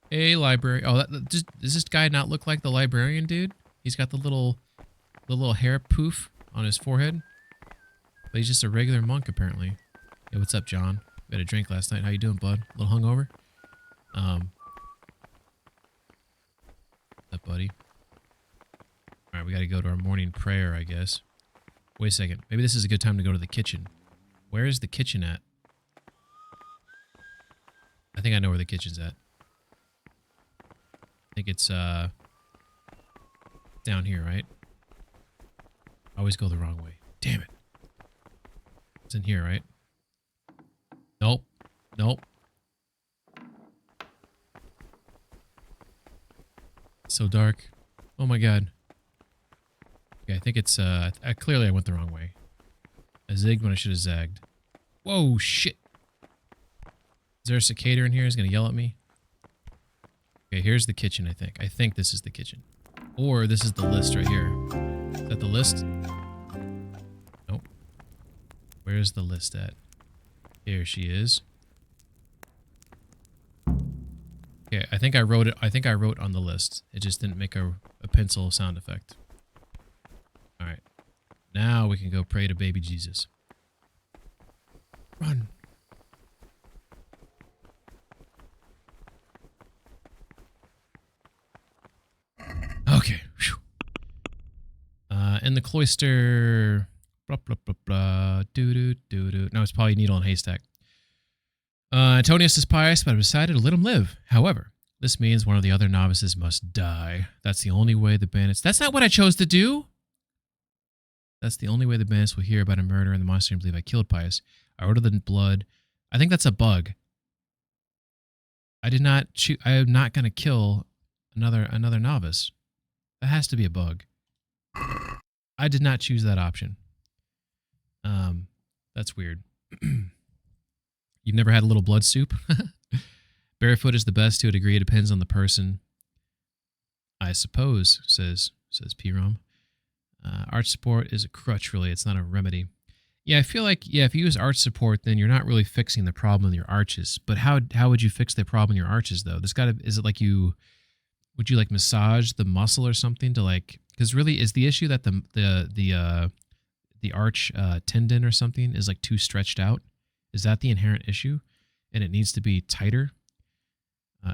A library. Oh, does this guy not look like the librarian dude? He's got the little hair poof on his forehead. But he's just a regular monk, apparently. Hey, what's up, John? We had a drink last night. How you doing, bud? A little hungover? What's up, buddy? Alright, we gotta go to our morning prayer, I guess. Wait a second. Maybe this is a good time to go to the kitchen. Where is the kitchen at? I think I know where the kitchen's at. I think it's, down here, right? I always go the wrong way. Damn it. It's in here, right? Nope. Nope. It's so dark. Oh my god. Okay, I think it's, clearly I went the wrong way. I zigged when I should have zagged. Whoa, shit. Is there a cicada in here who's gonna yell at me? Okay, here's the kitchen, I think. I think this is the kitchen. Or this is the list right here. Is that the list? Nope. Where's the list at? Here she is. Okay, I think I wrote it. I think I wrote on the list. It just didn't make a pencil sound effect. Alright. Now we can go pray to baby Jesus. Run. Okay. In the cloister. Blah, blah, blah, blah. Doo-doo. No, it's probably Needle and Haystack. Antonius is pious, but I've decided to let him live. However, this means one of the other novices must die. That's the only way the bandits... That's not what I chose to do! That's the only way the bandits will hear about a murder and the monastery and believe I killed Pius. I ordered the blood. I think that's a bug. I did not choose... I am not going to kill another novice. That has to be a bug. I did not choose that option. That's weird. You've never had a little blood soup? Barefoot is the best to a degree. It depends on the person. I suppose, says P-Rom. Arch support is a crutch, really. It's not a remedy. Yeah, I feel like, if you use arch support, then you're not really fixing the problem with your arches. But how would you fix the problem in your arches, though? Is it like would you like massage the muscle or something to like, because really is the issue that the arch tendon or something is like too stretched out? Is that the inherent issue? And it needs to be tighter?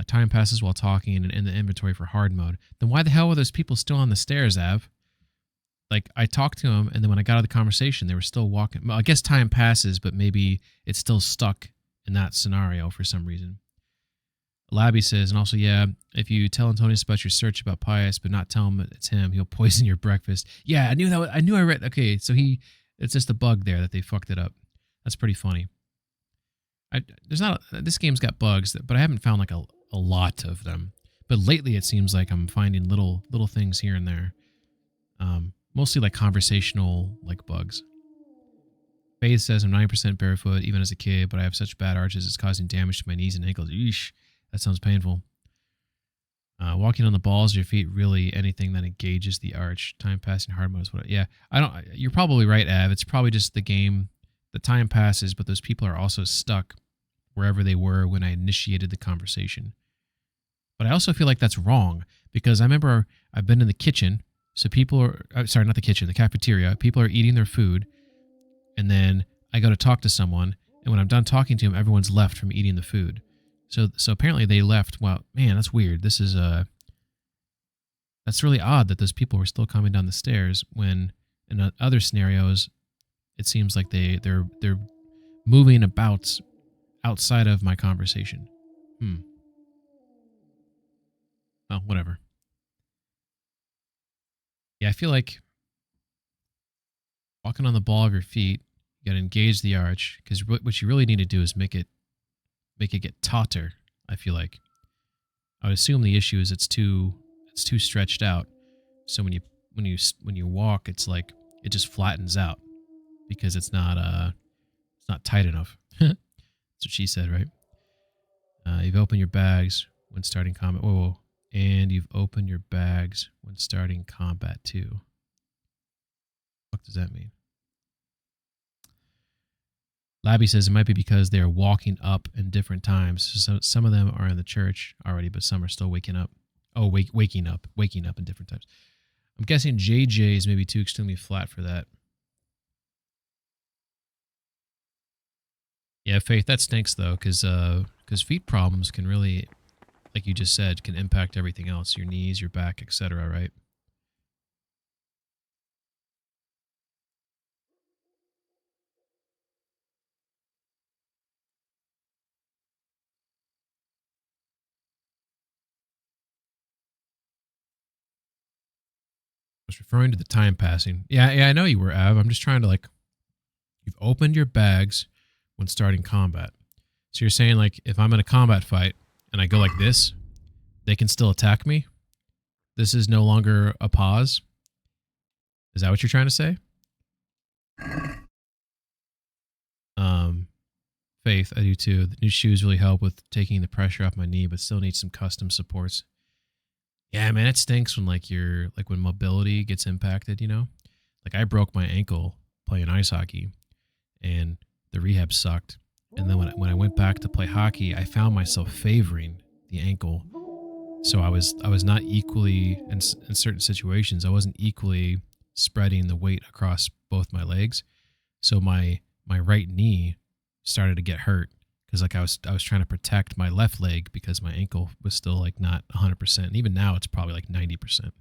Time passes while talking and in the inventory for hard mode. Then why the hell were those people still on the stairs, Av? Like, I talked to them, and then when I got out of the conversation, they were still walking. Well, I guess time passes, but maybe it's still stuck in that scenario for some reason. Labby says, and also, yeah, if you tell Antonius about your search about Pius, but not tell him it's him, he'll poison your breakfast. Yeah, I knew I read. Okay, so it's just a bug there that they fucked it up. That's pretty funny. This game's got bugs, but I haven't found like a lot of them. But lately, it seems like I'm finding little things here and there. Mostly like conversational like bugs. Faith says I'm 9% barefoot even as a kid, but I have such bad arches it's causing damage to my knees and ankles. Eesh, that sounds painful. Walking on the balls of your feet, really anything that engages the arch. Time passing hard mode is what. Yeah, you're probably right, Av. It's probably just the game. The time passes, but those people are also stuck wherever they were when I initiated the conversation. But I also feel like that's wrong because I remember I've been in the kitchen. So people are, sorry, not the kitchen, the cafeteria. People are eating their food. And then I go to talk to someone. And when I'm done talking to them, everyone's left from eating the food. So apparently they left. Well, man, that's weird. This is, that's really odd that those people were still coming down the stairs when in other scenarios, it seems like they're moving about outside of my conversation. Well, whatever. Yeah, I feel like walking on the ball of your feet, you got to engage the arch, because what you really need to do is make it get tauter. I feel like I would assume the issue is it's too stretched out. So when you walk, it's like it just flattens out because it's not tight enough. That's what she said, right? You've opened your bags when starting combat. Whoa. And you've opened your bags when starting combat too. What does that mean? Labby says it might be because they are walking up in different times. So some of them are in the church already, but some are still waking up. Oh, waking up in different times. I'm guessing JJ is maybe too extremely flat for that. Yeah, Faith, that stinks though, because feet problems can really, like you just said, can impact everything else, your knees, your back, etc., right? I was referring to the time passing. Yeah, I know you were, Av. I'm just trying to, like, you've opened your bags when starting combat. So you're saying, like, if I'm in a combat fight and I go like this, they can still attack me? This is no longer a pause? Is that what you're trying to say? Faith, I do too. The new shoes really help with taking the pressure off my knee, but still need some custom supports. Yeah, man, it stinks when when mobility gets impacted, you know? Like I broke my ankle playing ice hockey and the rehab sucked. And then when I went back to play hockey, I found myself favoring the ankle. So I was not equally in certain situations. I wasn't equally spreading the weight across both my legs. So my right knee started to get hurt because like I was trying to protect my left leg because my ankle was still like not 100%. And even now it's probably like 90%.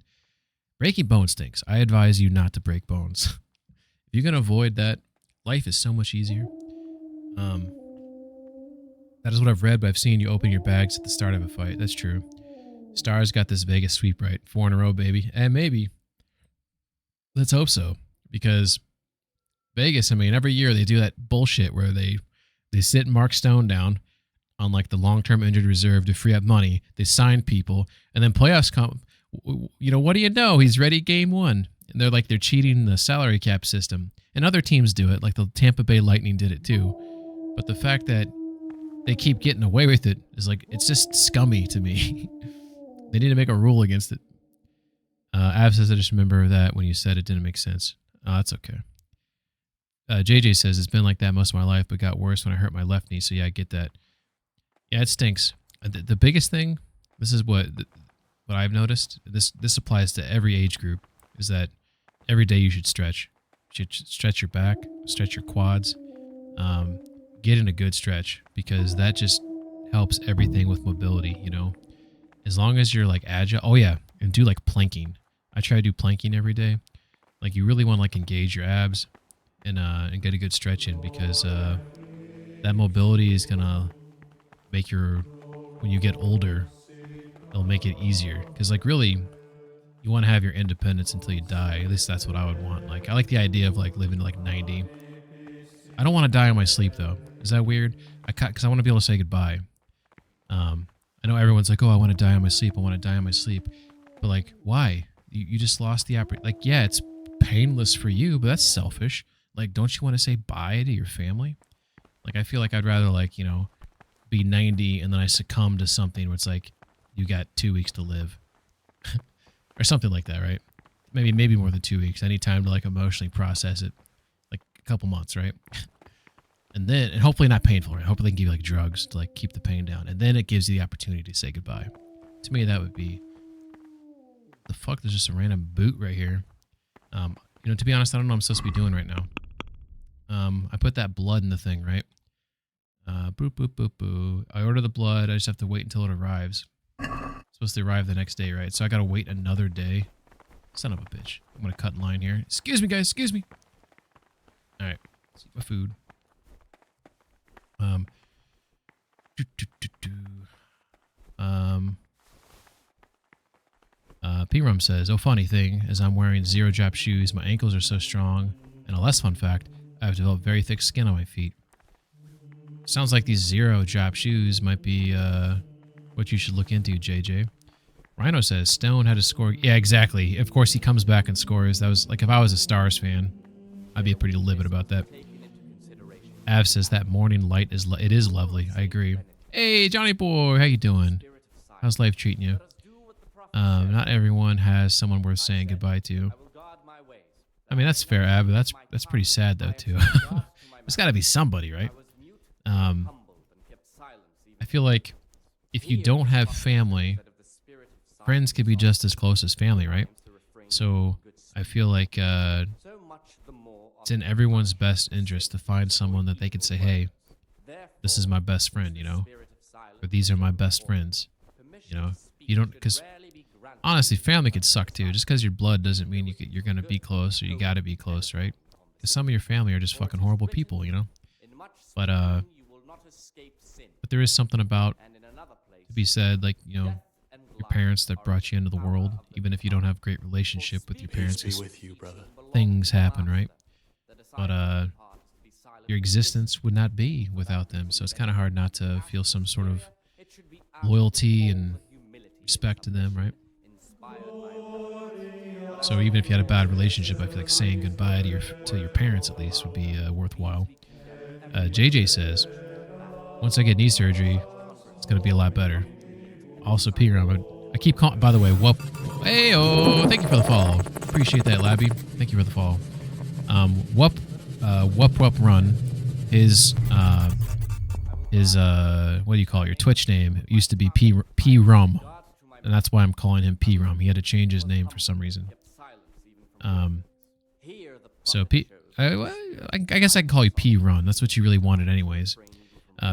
Breaking bones stinks. I advise you not to break bones. If you can avoid that, life is so much easier. That is what I've read, but I've seen you open your bags at the start of a fight. That's true. Stars got this Vegas sweep right. 4 in a row, baby. And maybe. Let's hope so. Because Vegas, I mean, every year they do that bullshit where they sit Mark Stone down on like the long-term injured reserve to free up money. They sign people, and then playoffs come. You know, what do you know? He's ready game 1. And they're cheating the salary cap system. And other teams do it, like the Tampa Bay Lightning did it too. But the fact that they keep getting away with it is like, it's just scummy to me. They need to make a rule against it. Av says, I just remember that when you said it didn't make sense. That's okay. JJ says, it's been like that most of my life, but got worse when I hurt my left knee. So yeah, I get that. Yeah, it stinks. The biggest thing, this is what I've noticed, this applies to every age group, is that every day you should stretch. You should stretch your back, stretch your quads, get in a good stretch, because that just helps everything with mobility, you know? As long as you're like agile. Oh yeah, and do like planking. I try to do planking every day. Like you really want to like engage your abs and get a good stretch in, because that mobility is gonna make when you get older, it'll make it easier. Because like really, you want to have your independence until you die. At least that's what I would want. Like I like the idea of like living to like 90. I don't want to die in my sleep though. Is that weird? Because I want to be able to say goodbye. I know everyone's like, oh, I want to die on my sleep. I want to die on my sleep. But like, why? You just lost the opportunity. Like, yeah, it's painless for you, but that's selfish. Like, don't you want to say bye to your family? Like, I feel like I'd rather like, you know, be 90 and then I succumb to something where it's like, you got 2 weeks to live. Or something like that, right? Maybe more than 2 weeks. I need time to like emotionally process it. Like a couple months, right? And hopefully not painful, right? Hopefully they can give you like drugs to like keep the pain down. And then it gives you the opportunity to say goodbye. To me, that would be, the fuck, there's just a random boot right here. You know, to be honest, I don't know what I'm supposed to be doing right now. I put that blood in the thing, right? Boop, boop, boop, boop. I order the blood. I just have to wait until it arrives. It's supposed to arrive the next day, right? So I got to wait another day. Son of a bitch. I'm going to cut in line here. Excuse me, guys. Excuse me. All right. Let's eat my food. P-Rum says, oh, funny thing is I'm wearing zero drop shoes. My ankles are so strong. And a less fun fact, I've developed very thick skin on my feet. Sounds like these zero drop shoes might be what you should look into, JJ. Rhino says, Stone had to score. Yeah, exactly. Of course, he comes back and scores. That was like, if I was a Stars fan, I'd be pretty livid about that. Av says that morning light is lovely. I agree. Hey, Johnny boy, how you doing? How's life treating you? Not everyone has someone worth saying goodbye to. I mean, that's fair, Av, but that's pretty sad though too. There's got to be somebody, right? I feel like if you don't have family, friends could be just as close as family, right? So I feel like it's in everyone's best interest to find someone that they could say, hey, this is my best friend, you know? Or these are my best friends, you know? You don't, because honestly, family could suck too. Just because your blood doesn't mean you're going to be close or you got to be close, right? Because some of your family are just fucking horrible people, you know? But there is something about, to be said, like, you know, your parents that brought you into the world, even if you don't have a great relationship with your parents. Peace be with you, brother. Things happen, right? But your existence would not be without them. So it's kind of hard not to feel some sort of loyalty and respect to them, right? So even if you had a bad relationship, I feel like saying goodbye to your parents at least would be worthwhile. JJ says, once I get knee surgery, it's going to be a lot better. Also, P-Rum, I keep calling, by the way, Whoop. Hey, oh, thank you for the follow. Appreciate that, Labby. Thank you for the follow. Whoop Run, his what do you call it? Your Twitch name used to be P-Rum. And that's why I'm calling him P-Rum. He had to change his name for some reason. So I guess I can call you P-Run. That's what you really wanted anyways.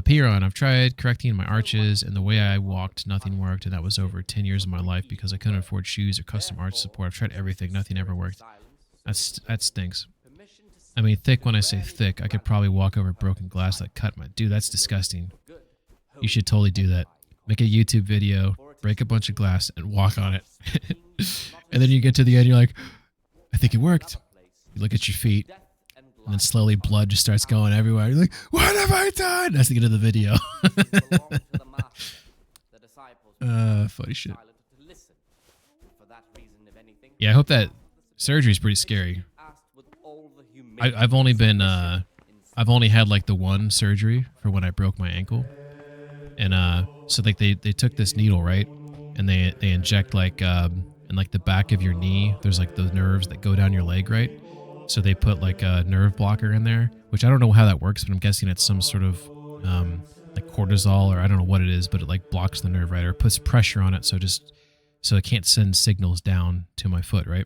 Piron, I've tried correcting my arches and the way I walked, nothing worked, and that was over 10 years of my life because I couldn't afford shoes or custom arch support. I've tried everything, nothing ever worked. That stinks. I mean, thick, when I say thick, I could probably walk over broken glass that cut my... Dude, that's disgusting. You should totally do that. Make a YouTube video, break a bunch of glass, and walk on it. And then you get to the end, you're like, I think it worked. You look at your feet, and then slowly blood just starts going everywhere. You're like, what have I done? That's the end of the video. Funny shit. Yeah, I hope that surgery is pretty scary. I've only been, I've only had like the one surgery for when I broke my ankle. And so like they took this needle, right? And they inject like in like the back of your knee, there's like those nerves that go down your leg, right? So they put like a nerve blocker in there, which I don't know how that works, but I'm guessing it's some sort of like cortisol, or I don't know what it is, but it like blocks the nerve, right? Or puts pressure on it so it can't send signals down to my foot, right?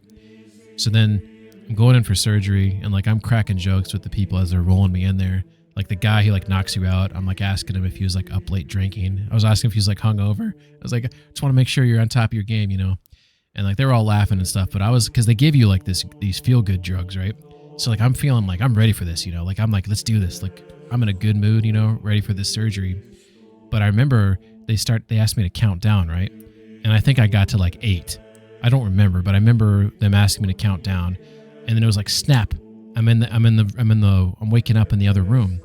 So then I'm going in for surgery, and like I'm cracking jokes with the people as they're rolling me in there. Like the guy, he like knocks you out. I'm like asking him if he was like up late drinking. I was asking if he was like hungover. I was like, I just want to make sure you're on top of your game, you know? And like they were all laughing and stuff, but I was, because they give you like these feel good drugs, right? So like I'm feeling like I'm ready for this, you know? Like I'm like, let's do this. Like I'm in a good mood, you know, ready for this surgery. But I remember they asked me to count down, right? And I think I got to like 8. I don't remember, but I remember them asking me to count down, and then it was like snap. I'm waking up in the other room.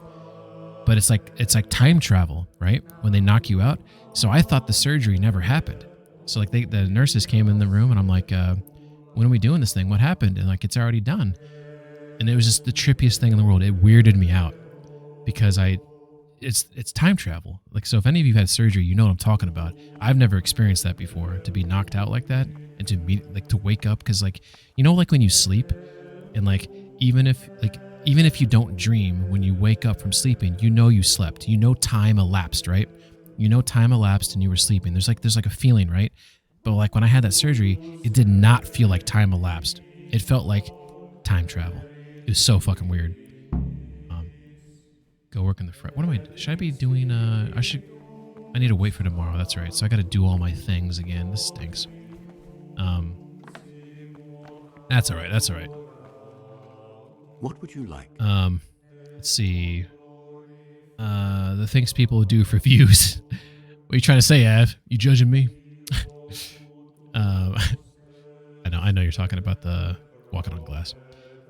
But it's like time travel, right? When they knock you out. So I thought the surgery never happened. So like the nurses came in the room, and I'm like, when are we doing this thing? What happened? And like, it's already done. And it was just the trippiest thing in the world. It weirded me out because it's time travel. Like, so if any of you had surgery, you know what I'm talking about. I've never experienced that before, to be knocked out like that and to wake up. Cause like, you know, like when you sleep and like, even if you don't dream, when you wake up from sleeping, you know you slept. You know time elapsed, right? You know time elapsed and you were sleeping. There's like a feeling, right? But like when I had that surgery, it did not feel like time elapsed. It felt like time travel. It was so fucking weird. Go work in the front. What am I? Should I be doing? I need to wait for tomorrow. That's right. So I got to do all my things again. This stinks. That's all right. That's all right. What would you like? Let's see. The things people do for views. What are you trying to say, Av? You judging me? I know you're talking about the walking on glass.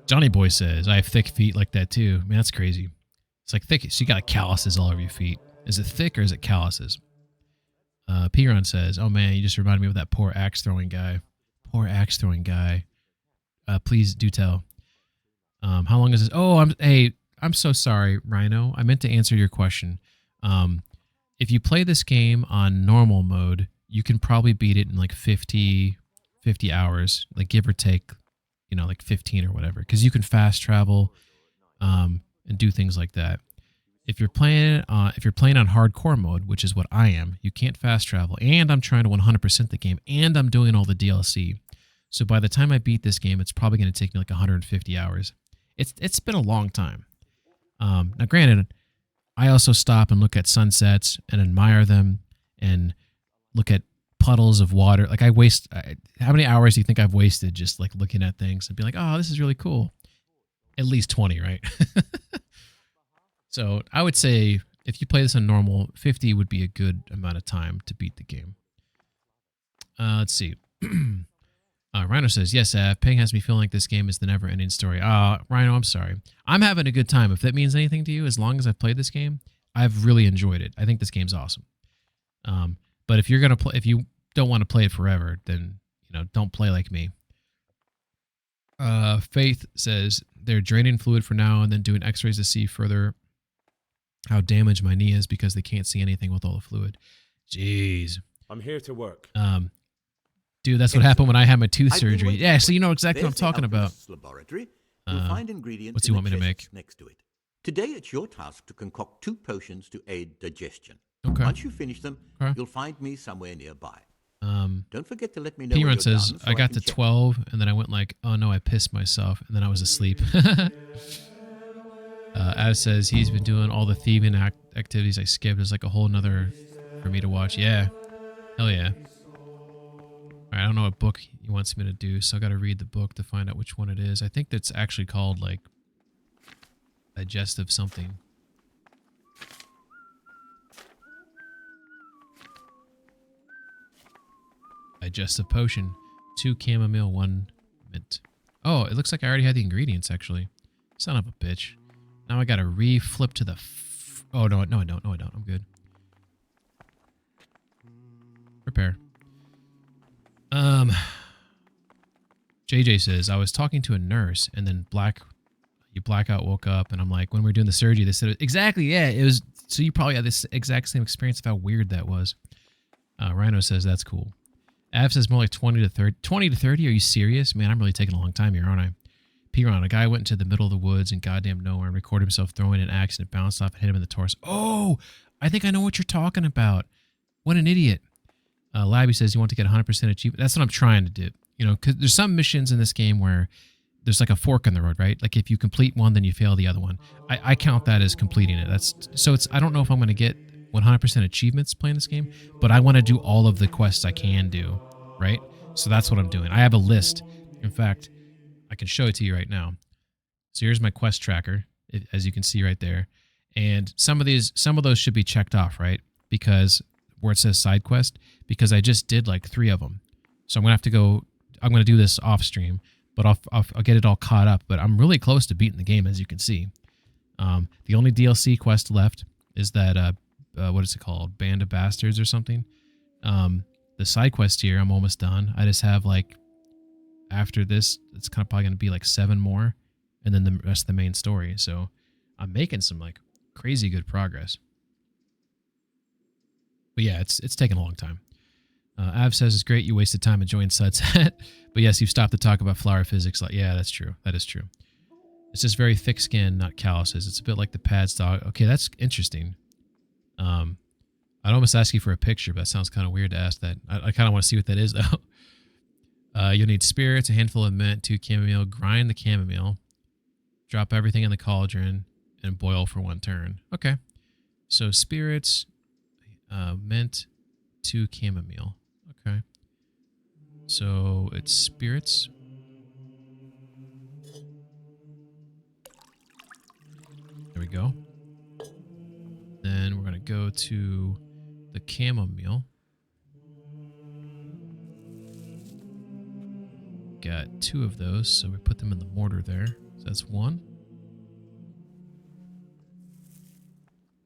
Johnny Boy says, I have thick feet like that too. Man, that's crazy. It's like thick. So you got calluses all over your feet. Is it thick or is it calluses? Piron says, oh man, you just reminded me of that poor axe throwing guy. Poor axe throwing guy. Please do tell. How long is this? Oh, I'm so sorry, Rhino. I meant to answer your question. If you play this game on normal mode, you can probably beat it in like 50 hours, like give or take, you know, like 15 or whatever, because you can fast travel and do things like that. If you're playing on hardcore mode, which is what I am, you can't fast travel, and I'm trying to 100% the game, and I'm doing all the DLC. So by the time I beat this game, it's probably going to take me like 150 hours. It's been a long time. Now, granted, I also stop and look at sunsets and admire them and look at puddles of water. Like how many hours do you think I've wasted just like looking at things and be like, oh, this is really cool? At least 20, right? So I would say if you play this on normal, 50 would be a good amount of time to beat the game. Let's see. Rhino says, yes, Ping has me feeling like this game is the never-ending story. Rhino, I'm sorry. I'm having a good time. If that means anything to you, as long as I've played this game, I've really enjoyed it. I think this game's awesome. But if you're gonna play, if you don't want to play it forever, then don't play like me. Faith says they're draining fluid for now and then doing X-rays to see further how damaged my knee is because they can't see anything with all the fluid. Jeez. I'm here to work. Dude, that's what happened when I had my tooth surgery. Yeah, so you know exactly what I'm talking about. Laboratory. You'll find ingredients what's he want me to make? Next to it. Today, it's your task to concoct 2 potions to aid digestion. Okay. Once you finish them, you'll find me somewhere nearby. Don't forget to let me know. P-Run when you're says, done so I got to can check. 12, and then I went like, oh no, I pissed myself, and then I was asleep. Az says he's been doing all the thieving activities I skipped. There's like a whole nother for me to watch. Yeah. Hell yeah. I don't know what book he wants me to do, so I got to read the book to find out which one it is. I think that's actually called like Digestive something. Digestive potion, 2 chamomile, 1 mint. Oh, it looks like I already had the ingredients actually. Son of a bitch. Now I got to re-flip to the. Oh no, I don't. I'm good. Prepare. JJ says, I was talking to a nurse and then blackout woke up and I'm like, when we were doing the surgery, they said, exactly, yeah, it was, so you probably had this exact same experience of how weird that was. Rhino says, that's cool. Av says more like 20 to 30. 20 to 30? Are you serious? Man, I'm really taking a long time here, aren't I? P-Ron, a guy went into the middle of the woods in goddamn nowhere and recorded himself throwing an axe and it bounced off and hit him in the torso. Oh, I think I know what you're talking about. What an idiot. Labby says you want to get 100% achievement. That's what I'm trying to do. You know, because there's some missions in this game where there's like a fork in the road, right? Like if you complete one, then you fail the other one. I count that as completing it. I don't know if I'm going to get 100% achievements playing this game, but I want to do all of the quests I can do, right? So that's what I'm doing. I have a list. In fact, I can show it to you right now. So here's my quest tracker, as you can see right there. And some of those should be checked off, right? Because where it says side quest, because I just did like 3 of them. So I'm going to do this off stream, but I'll get it all caught up. But I'm really close to beating the game, as you can see. The only DLC quest left is that, what is it called? Band of Bastards or something. The side quest here, I'm almost done. I just have like, after this, it's kind of probably going to be like 7 more, and then the rest of the main story. So I'm making some like crazy good progress. But yeah, it's taken a long time. Av says it's great you wasted time enjoying Sunset. But yes, you've stopped to talk about flower physics. Like, yeah, that's true. That is true. It's just very thick skin, not calluses. It's a bit like the pads dog. Okay, that's interesting. I'd almost ask you for a picture, but that sounds kind of weird to ask that. I kind of want to see what that is, though. You'll need spirits, a handful of mint, 2 chamomile. Grind the chamomile. Drop everything in the cauldron and boil for 1 turn. Okay. So spirits, mint, 2 chamomile. Okay. So it's spirits. There we go. Then we're going to go to the chamomile. Got 2 of those, so we put them in the mortar there. So that's 1.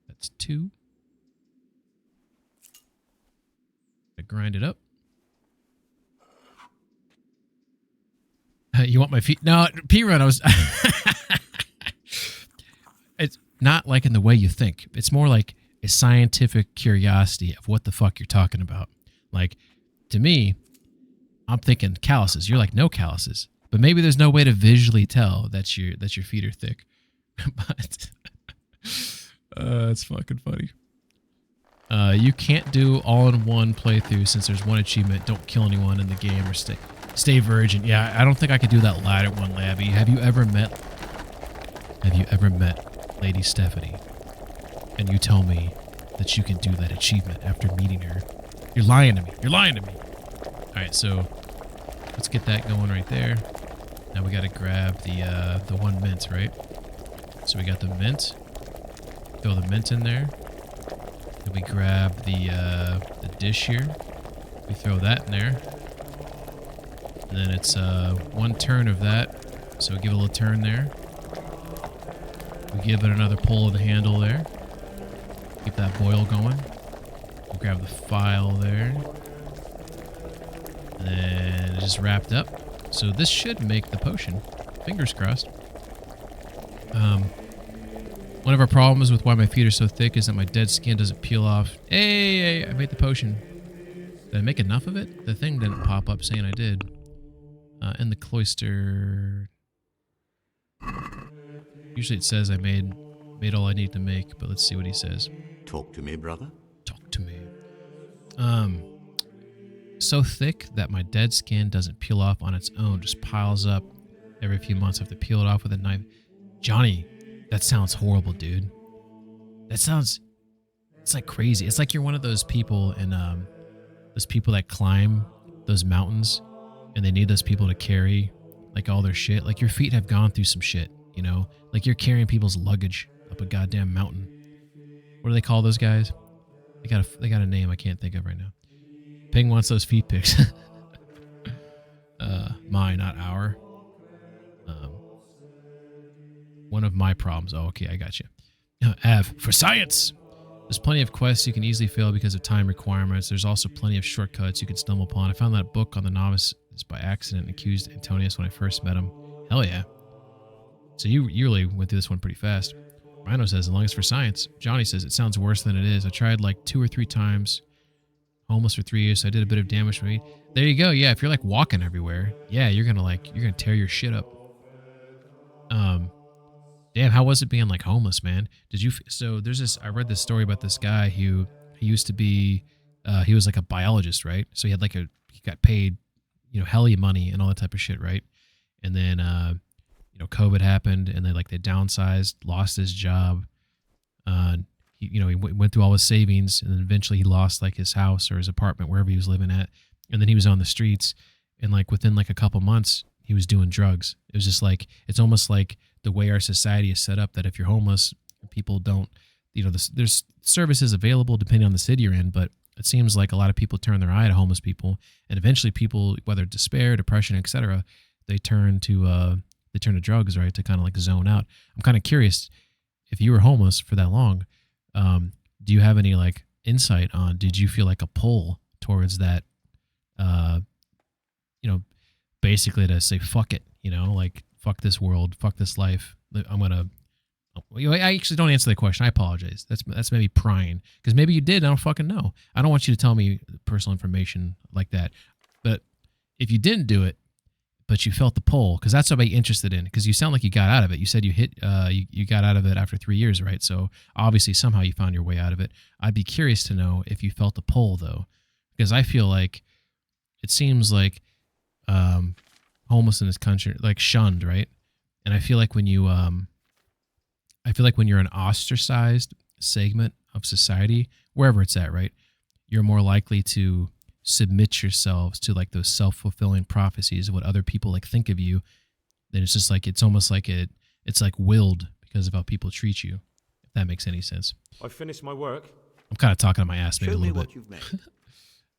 That's 2. Grind it up. You want my feet? No, P-Run, I was... It's not like in the way you think. It's more like a scientific curiosity of what the fuck you're talking about. Like, to me, I'm thinking calluses. You're like, no calluses. But maybe there's no way to visually tell that your feet are thick. But it's fucking funny. You can't do all-in-one playthrough since there's 1 achievement. Don't kill anyone in the game or stay virgin. Yeah, I don't think I could do that latter one, Labby. Have you ever met Lady Stephanie? And you tell me that you can do that achievement after meeting her. You're lying to me. You're lying to me. All right, so let's get that going right there. Now we got to grab the 1 mint, right? So we got the mint. Throw the mint in there. Then we grab the dish here. We throw that in there. And then it's 1 turn of that. So give it a little turn there. We give it another pull of the handle there. Keep that boil going. We'll grab the file there. And then it's just wrapped up. So this should make the potion. Fingers crossed. One of our problems with why my feet are so thick is that my dead skin doesn't peel off. Hey, I made the potion. Did I make enough of it? The thing didn't pop up saying I did. In the cloister... Usually it says I made all I need to make, but let's see what he says. Talk to me, brother. Talk to me. So thick that my dead skin doesn't peel off on its own, just piles up. Every few months I have to peel it off with a knife. Johnny, that sounds horrible, dude. That sounds It's like crazy. It's like you're one of those people in those people that climb those mountains and they need those people to carry like all their shit. Like your feet have gone through some shit, you know? Like you're carrying people's luggage up a goddamn mountain. What do they call those guys? They got a name I can't think of right now. Ping wants those feet pics. My, not our. One of my problems. Oh, okay, I got you. Av, for science! There's plenty of quests you can easily fail because of time requirements. There's also plenty of shortcuts you can stumble upon. I found that book on the novice by accident and accused Antonius when I first met him. Hell yeah. So you really went through this one pretty fast. Rhino says, as long as for science. Johnny says, it sounds worse than it is. I tried like 2 or 3 times. Homeless for 3 years, so I did a bit of damage to me. There you go. Yeah, if you're like walking everywhere, yeah, you're gonna tear your shit up. Damn, how was it being like homeless, man? So there's this, I read this story about this guy who he used to be, he was like a biologist, right? So he got paid, helly money and all that type of shit, right? And then, COVID happened and then they downsized, lost his job. He went through all his savings and then eventually he lost like his house or his apartment, wherever he was living at. And then he was on the streets and within a couple months, he was doing drugs. It was just it's almost like the way our society is set up that if you're homeless, people don't, there's services available depending on the city you're in, but it seems like a lot of people turn their eye to homeless people, and eventually people, whether despair, depression, etc., they turn to drugs, right, to kind of zone out. I'm kind of curious, if you were homeless for that long, do you have any insight on, did you feel like a pull towards that, basically to say fuck it, fuck this world, fuck this life. I actually don't answer the question. I apologize. That's maybe prying, because maybe you did. I don't fucking know. I don't want you to tell me personal information like that. But if you didn't do it, but you felt the pull, because that's what I'd be interested in. Because you sound like you got out of it. You said you got out of it after 3 years, right? So obviously somehow you found your way out of it. I'd be curious to know if you felt the pull though, because I feel like it seems like homeless in this country, shunned, right? And I feel like when you're an ostracized segment of society, wherever it's at, right, you're more likely to submit yourselves to those self-fulfilling prophecies of what other people think of you. Then it's just it's almost like it's willed because of how people treat you, if that makes any sense. I finished my work. I'm kind of talking to my ass maybe Show a me little what bit. you've made.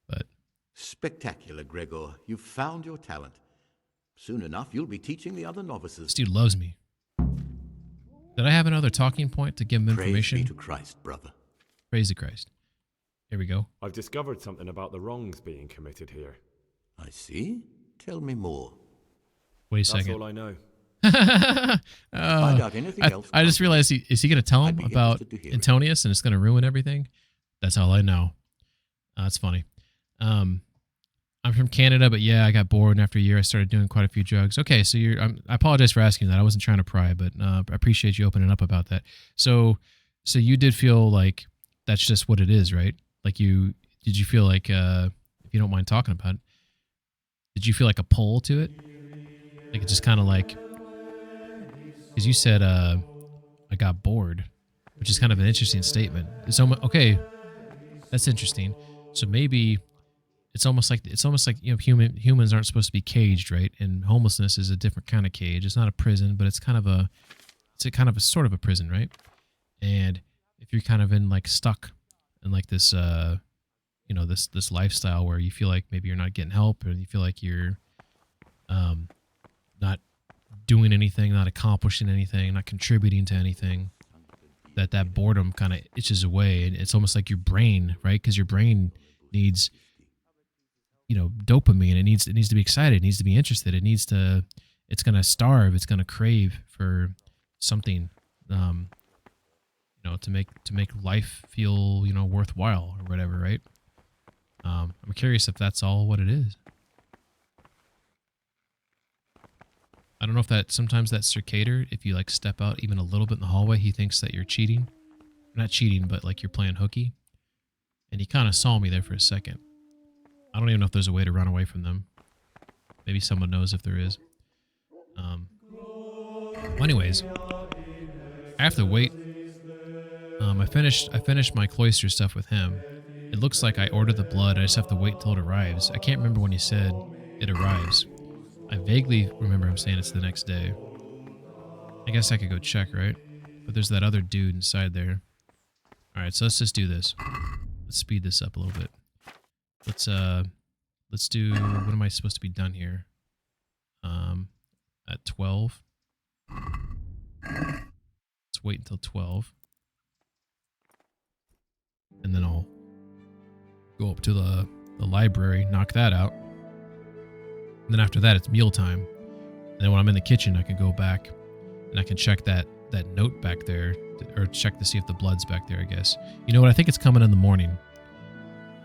But spectacular, Gregor. You've found your talent. Soon enough, you'll be teaching the other novices. this dude loves me. Did I have another talking point to give him information? Praise be to Christ, brother. Praise to Christ. Here we go. I've discovered something about the wrongs being committed here. I see. Tell me more. Wait a That's second. all I know. Find out anything else. I just realized, is he going to tell him be about interested to hear it. Antonius and it's going to ruin everything? That's all I know. That's funny. I'm from Canada, but yeah, I got bored, and after a year, I started doing quite a few drugs. Okay, so I apologize for asking that. I wasn't trying to pry, but I appreciate you opening up about that. So you did feel like that's just what it is, right? Did you feel like, if you don't mind talking about it, did you feel like a pull to it? It's just kind of because you said, I got bored, which is kind of an interesting statement. It's almost, okay, that's interesting. So maybe it's almost like humans aren't supposed to be caged, right? And homelessness is a different kind of cage. It's not a prison, but it's kind of a sort of a prison, right? And if you're kind of in stuck in this this lifestyle where you feel like maybe you're not getting help, or you feel like you're not doing anything, not accomplishing anything, not contributing to anything, that boredom kind of itches away. And it's almost like your brain, right? Because your brain needs dopamine. It needs to be excited. It needs to be interested. It's going to starve. It's going to crave for something, to make life feel, worthwhile or whatever. Right. I'm curious if that's all what it is. I don't know if sometimes that circader, if you step out even a little bit in the hallway, he thinks that you're cheating. Not cheating, but you're playing hooky. And he kind of saw me there for a second. I don't even know if there's a way to run away from them. Maybe someone knows if there is. Well, anyways, I have to wait. I finished my cloister stuff with him. It looks like I ordered the blood. I just have to wait till it arrives. I can't remember when he said it arrives. I vaguely remember him saying it's the next day. I guess I could go check, right? But there's that other dude inside there. All right, so let's just do this. Let's speed this up a little bit. Let's do, what am I supposed to be done here? At 12. Let's wait until 12. And then I'll go up to the library, knock that out. And then after that, it's mealtime. And then when I'm in the kitchen, I can go back and I can check that note back there, or check to see if the blood's back there, I guess. You know what? I think it's coming in the morning,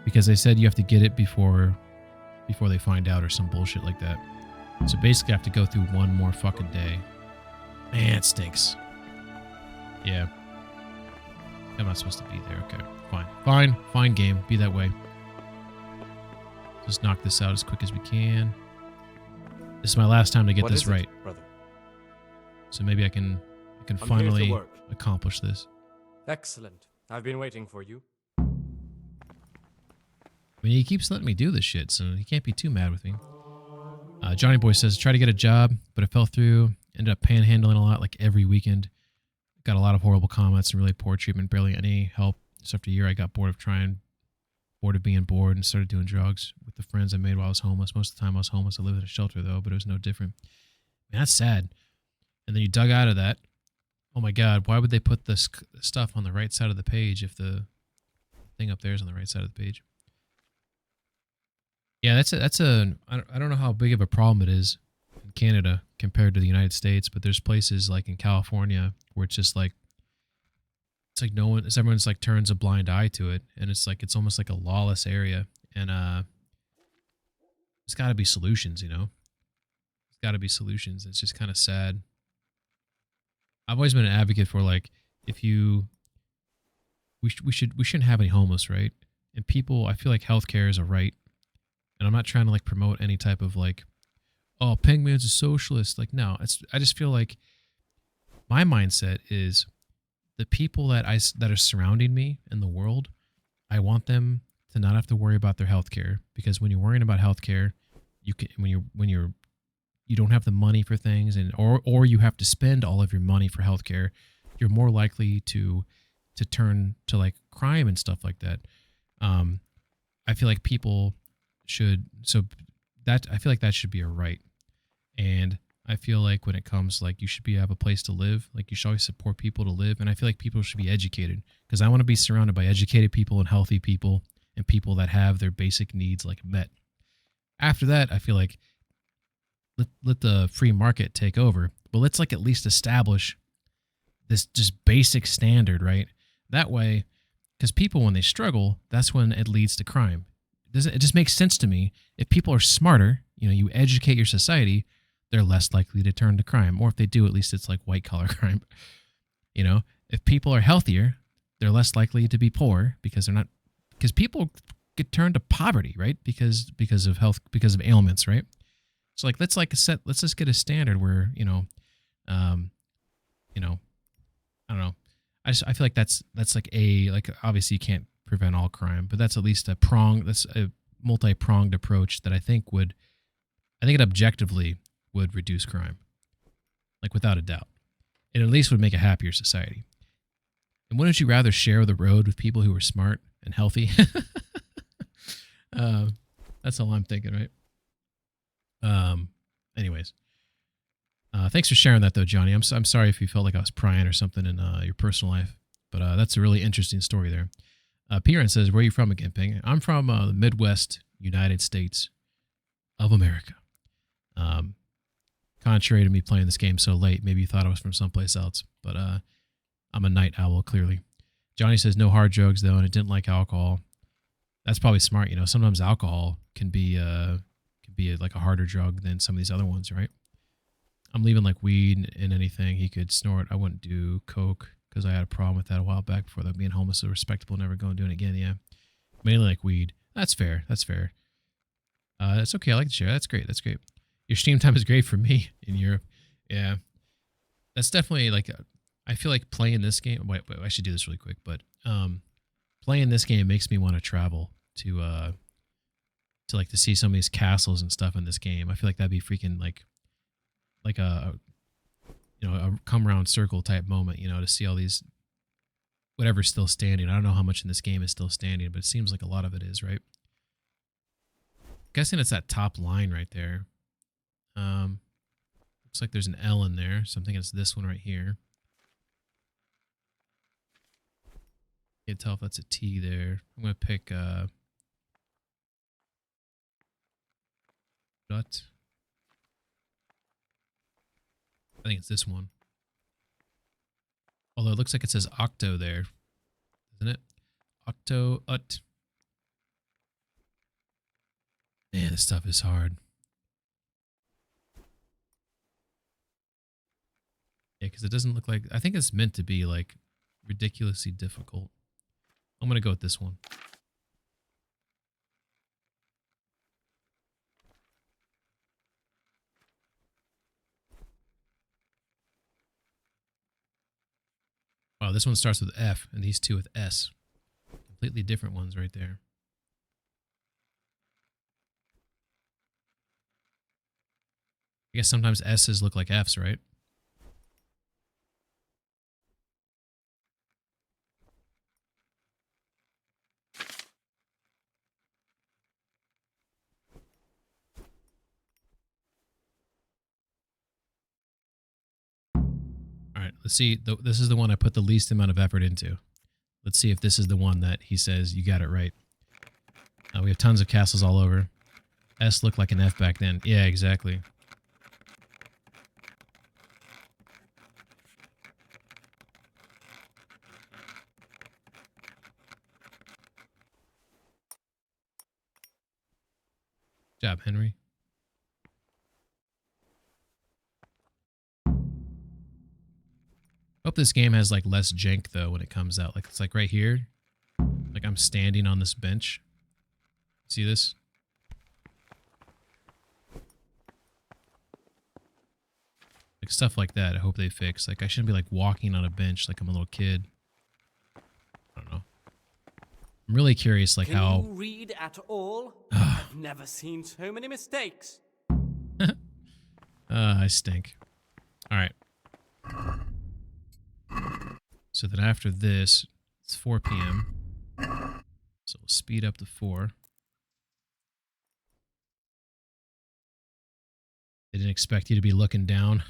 because they said you have to get it before they find out, or some bullshit like that. So basically I have to go through one more fucking day. Man, it stinks. Yeah. I'm not supposed to be there. Okay, fine game. Be that way. Just knock this out as quick as we can. This is my last time to get this right, brother? So maybe I can I'm here to finally work. accomplish this. Excellent. I've been waiting for you. I mean, he keeps letting me do this shit, so he can't be too mad with me. Johnny Boy says, try to get a job, but it fell through. Ended up panhandling a lot, like every weekend. Got a lot of horrible comments and really poor treatment, barely any help. Just after a year, I got bored of being bored, and started doing drugs with the friends I made while I was homeless. Most of the time I was homeless. I lived in a shelter, though, but it was no different. Man, that's sad. And then you dug out of that. Oh my God, why would they put this stuff on the right side of the page if the thing up there is on the right side of the page? Yeah, I don't know how big of a problem it is in Canada compared to the United States, but there's places like in California where it's just like, it's like everyone's like turns a blind eye to it, and it's like, it's almost like a lawless area, and there's got to be solutions, you know? There's got to be solutions. It's just kind of sad. I've always been an advocate for, like, we shouldn't have any homeless, right? And people, I feel like healthcare is a right, and I'm not trying to like promote any type of like, oh, Pengman's a socialist. Like, no, I just feel like my mindset is the people that are surrounding me in the world, I want them to not have to worry about their healthcare, because when you're worrying about healthcare, you don't have the money for things, and or you have to spend all of your money for healthcare, you're more likely to turn to like crime and stuff like that. I feel like people should, I feel like that should be a right. And I feel like when it comes, like, you should have a place to live. Like, you should always support people to live. And I feel like people should be educated, because I want to be surrounded by educated people and healthy people and people that have their basic needs like met. After that, I feel like let the free market take over, but let's like at least establish this just basic standard, right? That way, because people, when they struggle, that's when it leads to crime. It just makes sense to me. If people are smarter, you educate your society, they're less likely to turn to crime. Or if they do, at least it's like white collar crime. If people are healthier, they're less likely to be poor, because people get turned to poverty, right? Because of health, because of ailments, right? So like, let's just get a standard where, I don't know. I feel like that's like obviously you can't prevent all crime, but that's at least that's a multi-pronged approach that I think it objectively would reduce crime, like without a doubt. It at least would make a happier society. And wouldn't you rather share the road with people who are smart and healthy? That's all I'm thinking, right? Anyways, thanks for sharing that though, Johnny. I'm sorry if you felt like I was prying or something in your personal life, but that's a really interesting story there. Piran says, where are you from again, Ping? I'm from the Midwest United States of America. Contrary to me playing this game so late, maybe you thought I was from someplace else, but I'm a night owl, clearly. Johnny says, no hard drugs though, and it didn't like alcohol. That's probably smart. Sometimes alcohol can be like a harder drug than some of these other ones, right? I'm leaving like weed and anything he could snort. I wouldn't do coke because I had a problem with that a while back before that. Being homeless is respectable, never going to do it again. Yeah, mainly like weed. That's fair. That's okay. I like to share. That's great. Your stream time is great for me in Europe. Yeah, that's definitely like I feel like playing this game. Wait, I should do this really quick. But playing this game makes me want to travel to like to see some of these castles and stuff in this game. I feel like that'd be freaking like a a come round circle type moment. To see all these whatever's still standing. I don't know how much in this game is still standing, but it seems like a lot of it is, right? Guessing it's that top line right there. Looks like there's an L in there, so I'm thinking it's this one right here. Can't tell if that's a T there. I'm gonna pick dot. I think it's this one. Although it looks like it says octo there, doesn't it? Octo ut. Man, this stuff is hard. Yeah, because it doesn't look like... I think it's meant to be, like, ridiculously difficult. I'm going to go with this one. Wow, this one starts with F, and these two with S. Completely different ones right there. I guess sometimes S's look like F's, right? All right, let's see. This is the one I put the least amount of effort into. Let's see if this is the one that he says you got it right. We have tons of castles all over. S looked like an F back then. Yeah, exactly. Good job, Henry. Hope this game has like less jank though when it comes out. Like it's like right here. Like I'm standing on this bench. See this? Like stuff like that. I hope they fix. Like I shouldn't be like walking on a bench like I'm a little kid. I don't know. I'm really curious like how... Can you read at all? I've never seen so many mistakes. I stink. All right. So then after this, it's 4 p.m. So we'll speed up to 4. They didn't expect you to be looking down.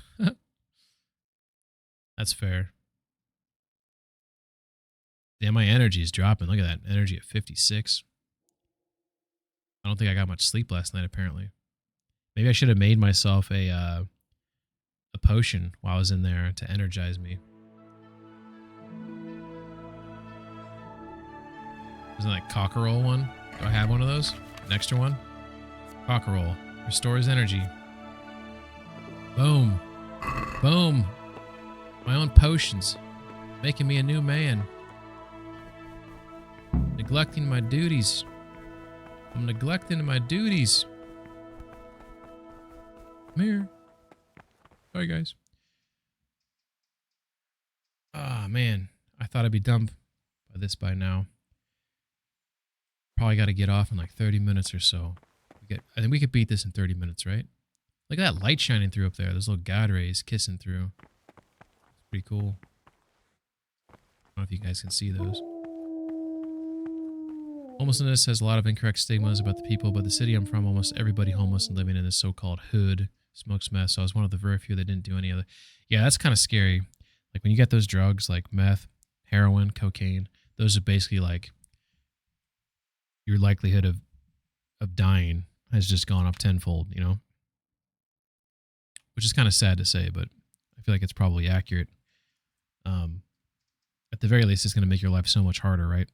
That's fair. Damn, my energy is dropping. Look at that. Energy at 56. I don't think I got much sleep last night, apparently. Maybe I should have made myself a potion while I was in there to energize me. Isn't that cockerel one? Do I have one of those? An extra one? Cockerel. Restores energy. Boom. Boom. My own potions. Making me a new man. Neglecting my duties. I'm neglecting my duties. Come here. Sorry, guys. Ah, man. I thought I'd be done by this by now. Probably got to get off in like 30 minutes or so. I think we could beat this in 30 minutes, right? Look at that light shining through up there. Those little god rays kissing through. It's pretty cool. I don't know if you guys can see those. Homelessness has a lot of incorrect stigmas about the people, but the city I'm from, almost everybody homeless and living in this so-called hood smokes meth. So I was one of the very few that didn't do any other. Yeah, that's kind of scary. Like when you get those drugs like meth, heroin, cocaine, those are basically like your likelihood of dying has just gone up tenfold, you know? Which is kind of sad to say, but I feel like it's probably accurate. At the very least, it's going to make your life so much harder, right?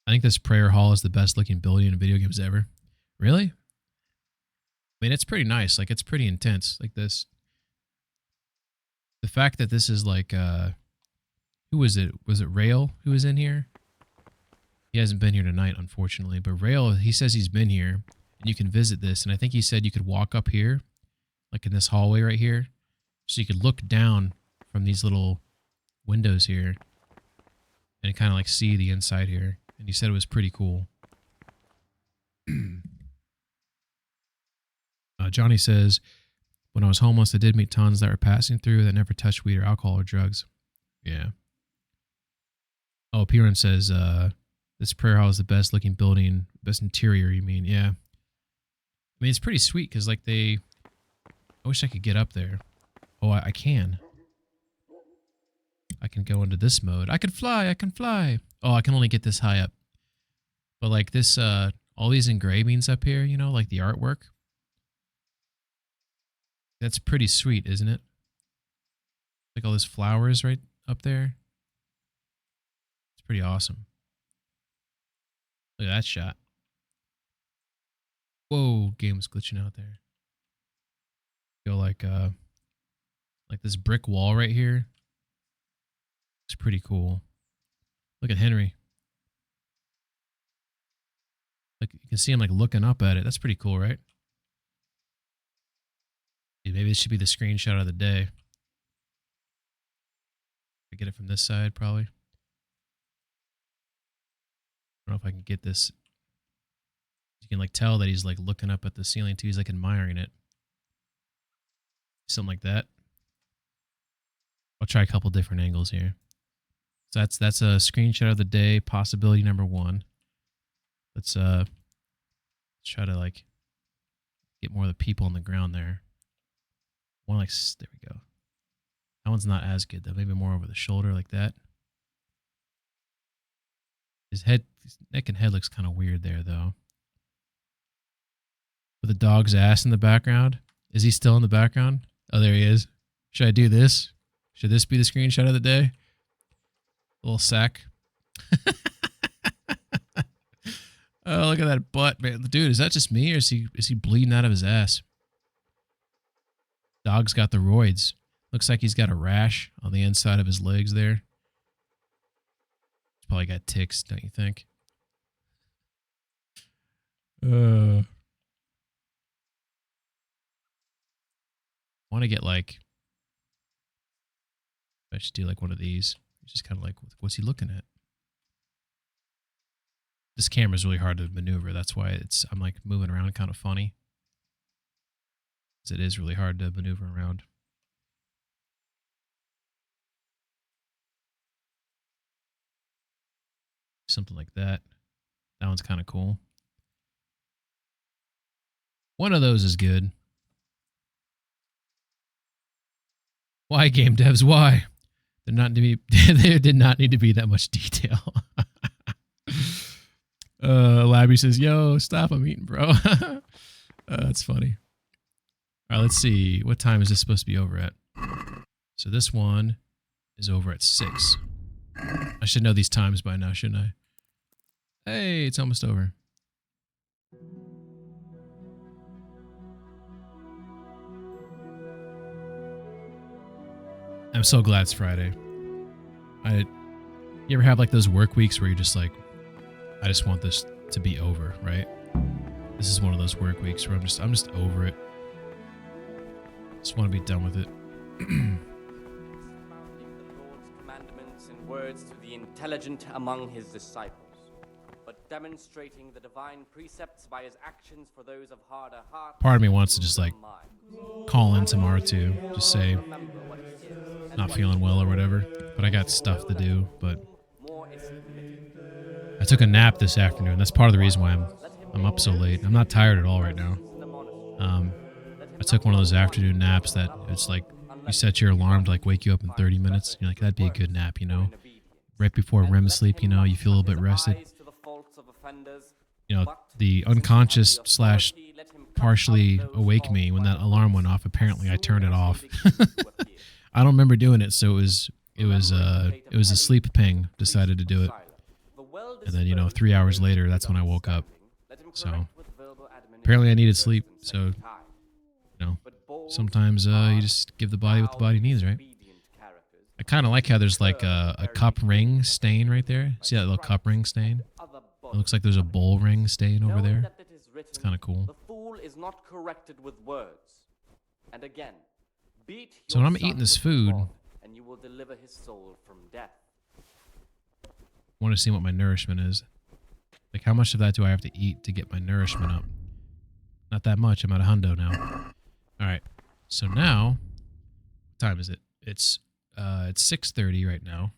I think this prayer hall is the best looking building in video games ever. Really? I mean, it's pretty nice. Like, it's pretty intense. Like this. The fact that this is like, who was it? Was it Rail who was in here? He hasn't been here tonight, unfortunately. But Rail, he says he's been here, and you can visit this. And I think he said you could walk up here, like in this hallway right here, So you could look down from these little windows here and kind of like see the inside here. And he said it was pretty cool. Johnny says, when I was homeless, I did meet tons that were passing through that never touched weed or alcohol or drugs. Yeah. Oh, Piran says, this prayer hall is the best looking building, best interior, you mean? Yeah. I mean, it's pretty sweet because, like, I wish I could get up there. Oh, I can. I can go into this mode. I can fly. I can fly. Oh, I can only get this high up. But, like, this, all these engravings up here, you know, like the artwork. That's pretty sweet, isn't it? Like all those flowers right up there. It's pretty awesome. Look at that shot. Whoa, game's glitching out there. Feel like this brick wall right here. It's pretty cool. Look at Henry. Like you can see him like looking up at it. That's pretty cool, right? Maybe this should be the screenshot of the day. I get it from this side, probably. I don't know if I can get this. You can like tell that he's like looking up at the ceiling too. He's like admiring it. Something like that. I'll try a couple different angles here. So that's a screenshot of the day, possibility number 1. Let's try to like get more of the people on the ground there. One like, there we go. That one's not as good though. Maybe more over the shoulder like that. His neck and head looks kind of weird there though. With the dog's ass in the background. Is he still in the background? Oh, there he is. Should I do this? Should this be the screenshot of the day? A little sack. Oh, look at that butt, man. Dude, is that just me or is he bleeding out of his ass? Dog's got the roids. Looks like he's got a rash on the inside of his legs there. He's probably got ticks, don't you think? I want to get like, I should do like one of these. It's just kind of like, what's he looking at? This camera is really hard to maneuver. That's why I'm like moving around kind of funny. It is really hard to maneuver around. Something like that. That one's kind of cool. One of those is good. Why, game devs? Why? There did not need to be that much detail. Labby says, "Yo, stop! I'm eating, bro." That's funny. All right, let's see. What time is this supposed to be over at? So this one is over at 6. I should know these times by now, shouldn't I? Hey, it's almost over. I'm so glad it's Friday. You ever have like those work weeks where you're just like, I just want this to be over, right? This is one of those work weeks where I'm just over it. Just want to be done with it. Expounding the Lord's commandments in words to the intelligent among his disciples, but demonstrating the divine precepts by his actions for those of harder heart. Part of me wants to just like call in tomorrow too, just say not feeling well or whatever, but I got stuff to do. But I took a nap this afternoon. That's part of the reason why I'm up so late. I'm not tired at all right now. I took one of those afternoon naps that it's like you set your alarm to like wake you up in 30 minutes. You're like, that'd be a good nap, you know? Right before REM sleep, you know, you feel a little bit rested. You know, the unconscious / partially awake me when that alarm went off. Apparently I turned it off. I don't remember doing it, so it was a sleep ping. Decided to do it. And then, you know, 3 hours later, that's when I woke up. So apparently I needed sleep, so you know, sometimes you just give the body what the body needs, right? I kind of like how there's like a cup ring stain right there. See that little cup ring stain? It looks like there's a bowl ring stain over there. It's kind of cool. The fool is not corrected with words. And again, Beat So when your I'm son eating this with the food, rod, and you will deliver his soul from death. I want to see what my nourishment is. Like, how much of that do I have to eat to get my nourishment up? Not that much. I'm at a hundo now. All right. So now, what time is it? It's 6:30 right now.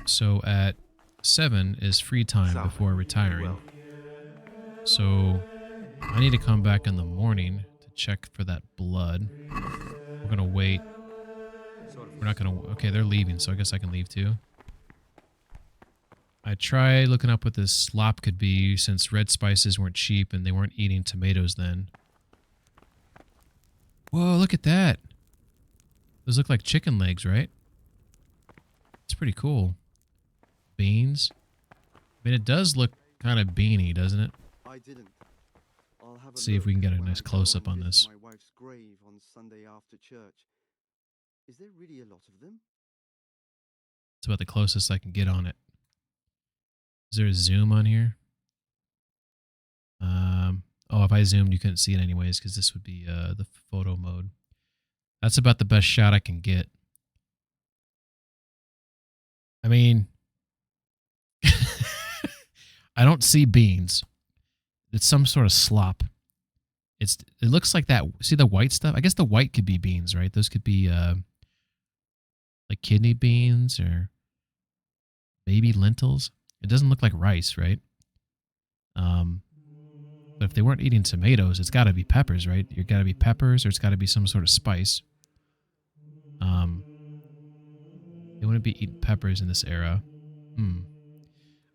So at 7 is free time before retiring. So I need to come back in the morning to check for that blood. We're gonna wait. We're not gonna. Okay, they're leaving, so I guess I can leave too. I tried looking up what this slop could be, since red spices weren't cheap and they weren't eating tomatoes then. Whoa, look at that. Those look like chicken legs, right? It's pretty cool. Beans. I mean, it does look kind of beany, doesn't it? I didn't. I'll have a See if we can get a look nice when I go close-up and on visit this. my wife's grave on Sunday after church. Is there really a lot of them? It's about the closest I can get on it. Is there a zoom on here? Oh, if I zoomed, you couldn't see it anyways, because this would be the photo mode. That's about the best shot I can get. I mean, I don't see beans. It's some sort of slop. It looks like that. See the white stuff? I guess the white could be beans, right? Those could be like kidney beans or maybe lentils. It doesn't look like rice, right? But if they weren't eating tomatoes, it's got to be peppers, right? You've got to be peppers, or it's got to be some sort of spice. They wouldn't be eating peppers in this era.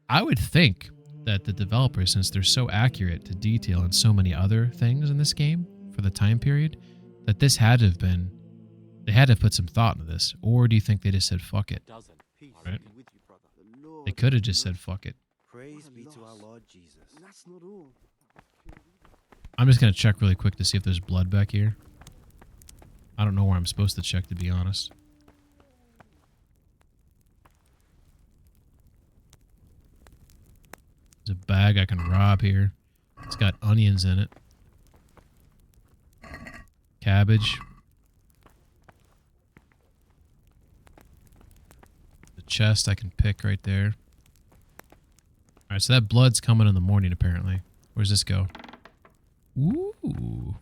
I would think that the developers, since they're so accurate to detail in so many other things in this game for the time period, that this had to have been, they had to have put some thought into this. Or do you think they just said fuck it? Right? They could have just said fuck it. Praise be to our Lord Jesus. That's not all. I'm just going to check really quick to see if there's blood back here. I don't know where I'm supposed to check, to be honest. There's a bag I can rob here. It's got onions in it. Cabbage. The chest I can pick right there. Alright, so that blood's coming in the morning, apparently. Where's this go? Ooh.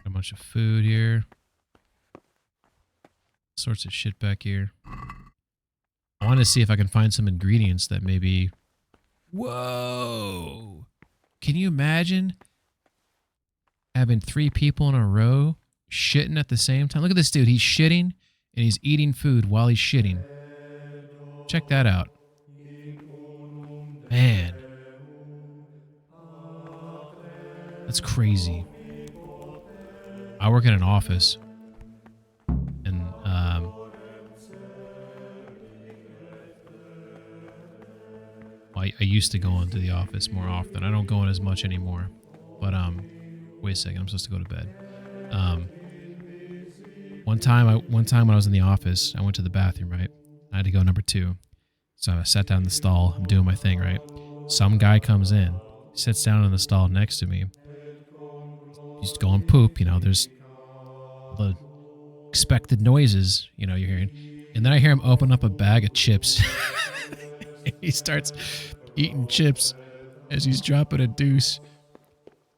A bunch of food here. Sorts of shit back here. I want to see if I can find some ingredients that maybe... Whoa! Can you imagine having 3 people in a row shitting at the same time? Look at this dude. He's shitting and he's eating food while he's shitting. Check that out. Man. That's crazy. I work in an office. And, I used to go into the office more often. I don't go in as much anymore. But, wait a second. I'm supposed to go to bed. One time when I was in the office, I went to the bathroom, right? I had to go number 2. So I sat down in the stall. I'm doing my thing, right? Some guy comes in, sits down in the stall next to me. He's going poop, you know, there's the expected noises, you know, you're hearing. And then I hear him open up a bag of chips. He starts eating chips as he's dropping a deuce.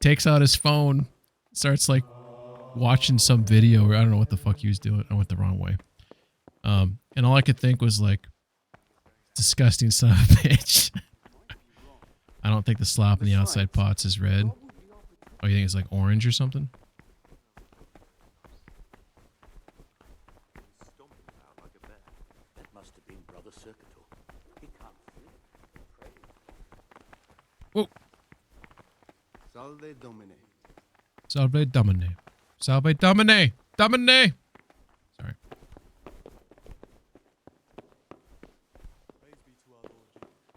Takes out his phone, starts like watching some video, or I don't know what the fuck he was doing. I went the wrong way. And all I could think was like, disgusting son of a bitch. I don't think the slop in the outside pots is red. Oh, you think it's like orange or something? That must have been Brother Circuitor. He can't feel. Whoa. Salve Domine. Salve Domine. Salve Domine. Domine. Sorry.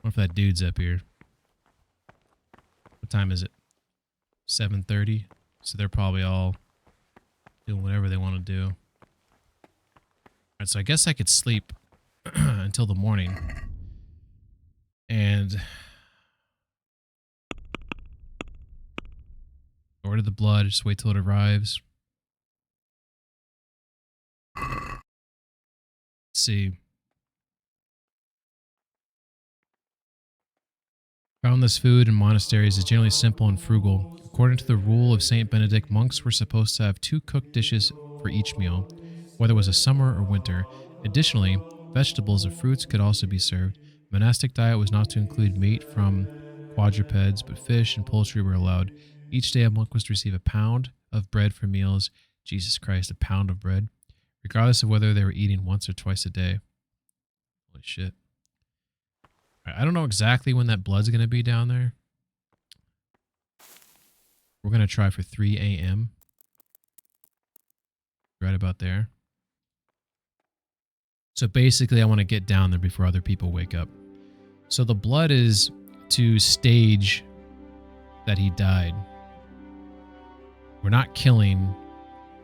What if that dude's up here? What time is it? 7:30. So they're probably all doing whatever they want to do. All right, so I guess I could sleep until the morning. And Order the blood. Just wait till it arrives. Let's see. Found this food in monasteries is generally simple and frugal. According to the rule of Saint Benedict, monks were supposed to have 2 cooked dishes for each meal, whether it was a summer or winter. Additionally, vegetables or fruits could also be served. Monastic diet was not to include meat from quadrupeds, but fish and poultry were allowed. Each day a monk was to receive a pound of bread for meals. Jesus Christ, a pound of bread, regardless of whether they were eating once or twice a day. Holy shit. I don't know exactly when that blood's going to be down there. We're going to try for 3 a.m. Right about there. So basically, I want to get down there before other people wake up. So the blood is to stage that he died. We're not killing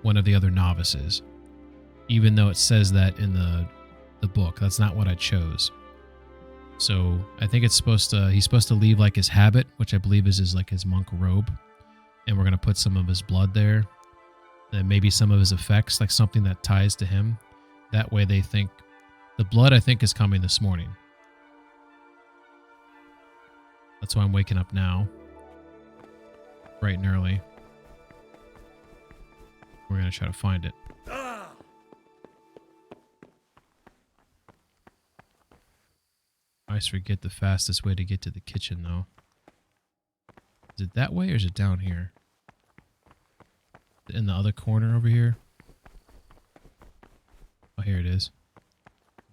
one of the other novices, even though it says that in the book. That's not what I chose. So I think it's supposed to, he's supposed to leave like his habit, which I believe is his monk robe. And we're going to put some of his blood there. And maybe some of his effects, like something that ties to him. That way they think, the blood I think is coming this morning. That's why I'm waking up now. Bright and early. We're going to try to find it. I always forget the fastest way to get to the kitchen, though. Is it that way or is it down here? In the other corner over here? Oh, here it is.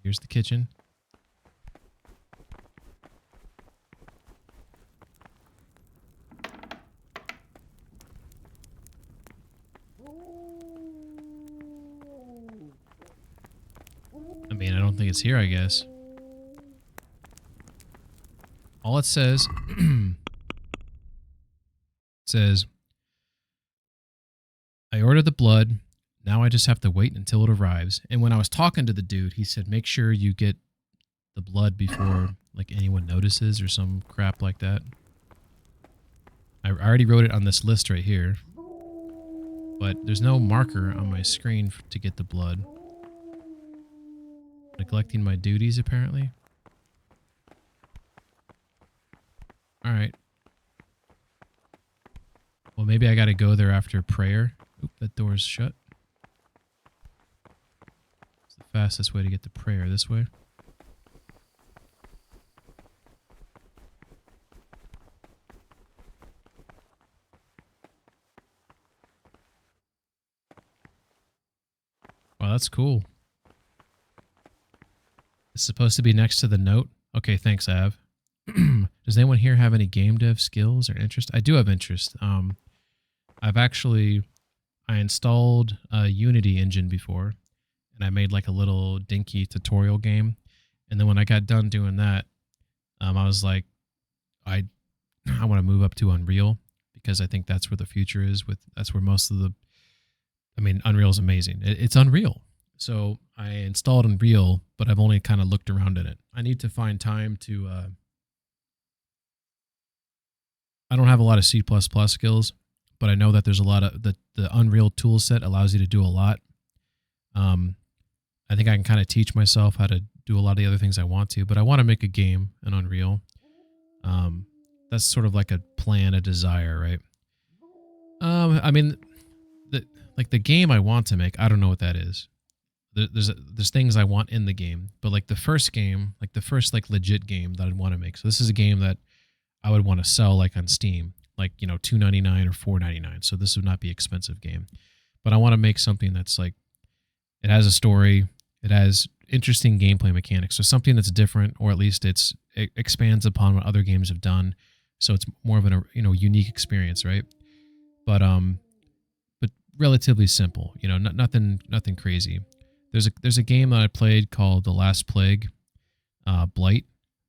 Here's the kitchen. I mean, I don't think it's here, I guess. All it says, says, I ordered the blood. Now I just have to wait until it arrives. And when I was talking to the dude, he said, make sure you get the blood before like anyone notices or some crap like that. I already wrote it on this list right here. But there's no marker on my screen to get the blood. Neglecting my duties, apparently. Alright. Well, maybe I gotta go there after prayer. Oop, that door's shut. It's the fastest way to get to prayer, this way. Wow, that's cool. It's supposed to be next to the note. Okay, thanks, Av. Does anyone here have any game dev skills or interest? I do have interest. I installed a Unity engine before, and I made like a little dinky tutorial game. And then when I got done doing that, I was like, I want to move up to Unreal because I think that's where the future is. That's where most of the, I mean, Unreal is amazing. It's Unreal. So I installed Unreal, but I've only kind of looked around in it. I need to find time to, I don't have a lot of C++ skills, but I know that there's a lot of, the Unreal tool set allows you to do a lot. I think I can kind of teach myself how to do a lot of the other things I want to, but I want to make a game in Unreal. That's sort of like a plan, a desire, right? I mean, the game I want to make, I don't know what that is. There's things I want in the game, but like the first game, like the first like legit game that I'd want to make. So this is a game that I would want to sell like on Steam, like, you know, $2.99 or $4.99. So this would not be an expensive game, but I want to make something that's like, it has a story, it has interesting gameplay mechanics. So something that's different, or at least it expands upon what other games have done. So it's more of an, you know, unique experience, right? But relatively simple, you know, nothing crazy. There's a game that I played called The Last Plague, Blight,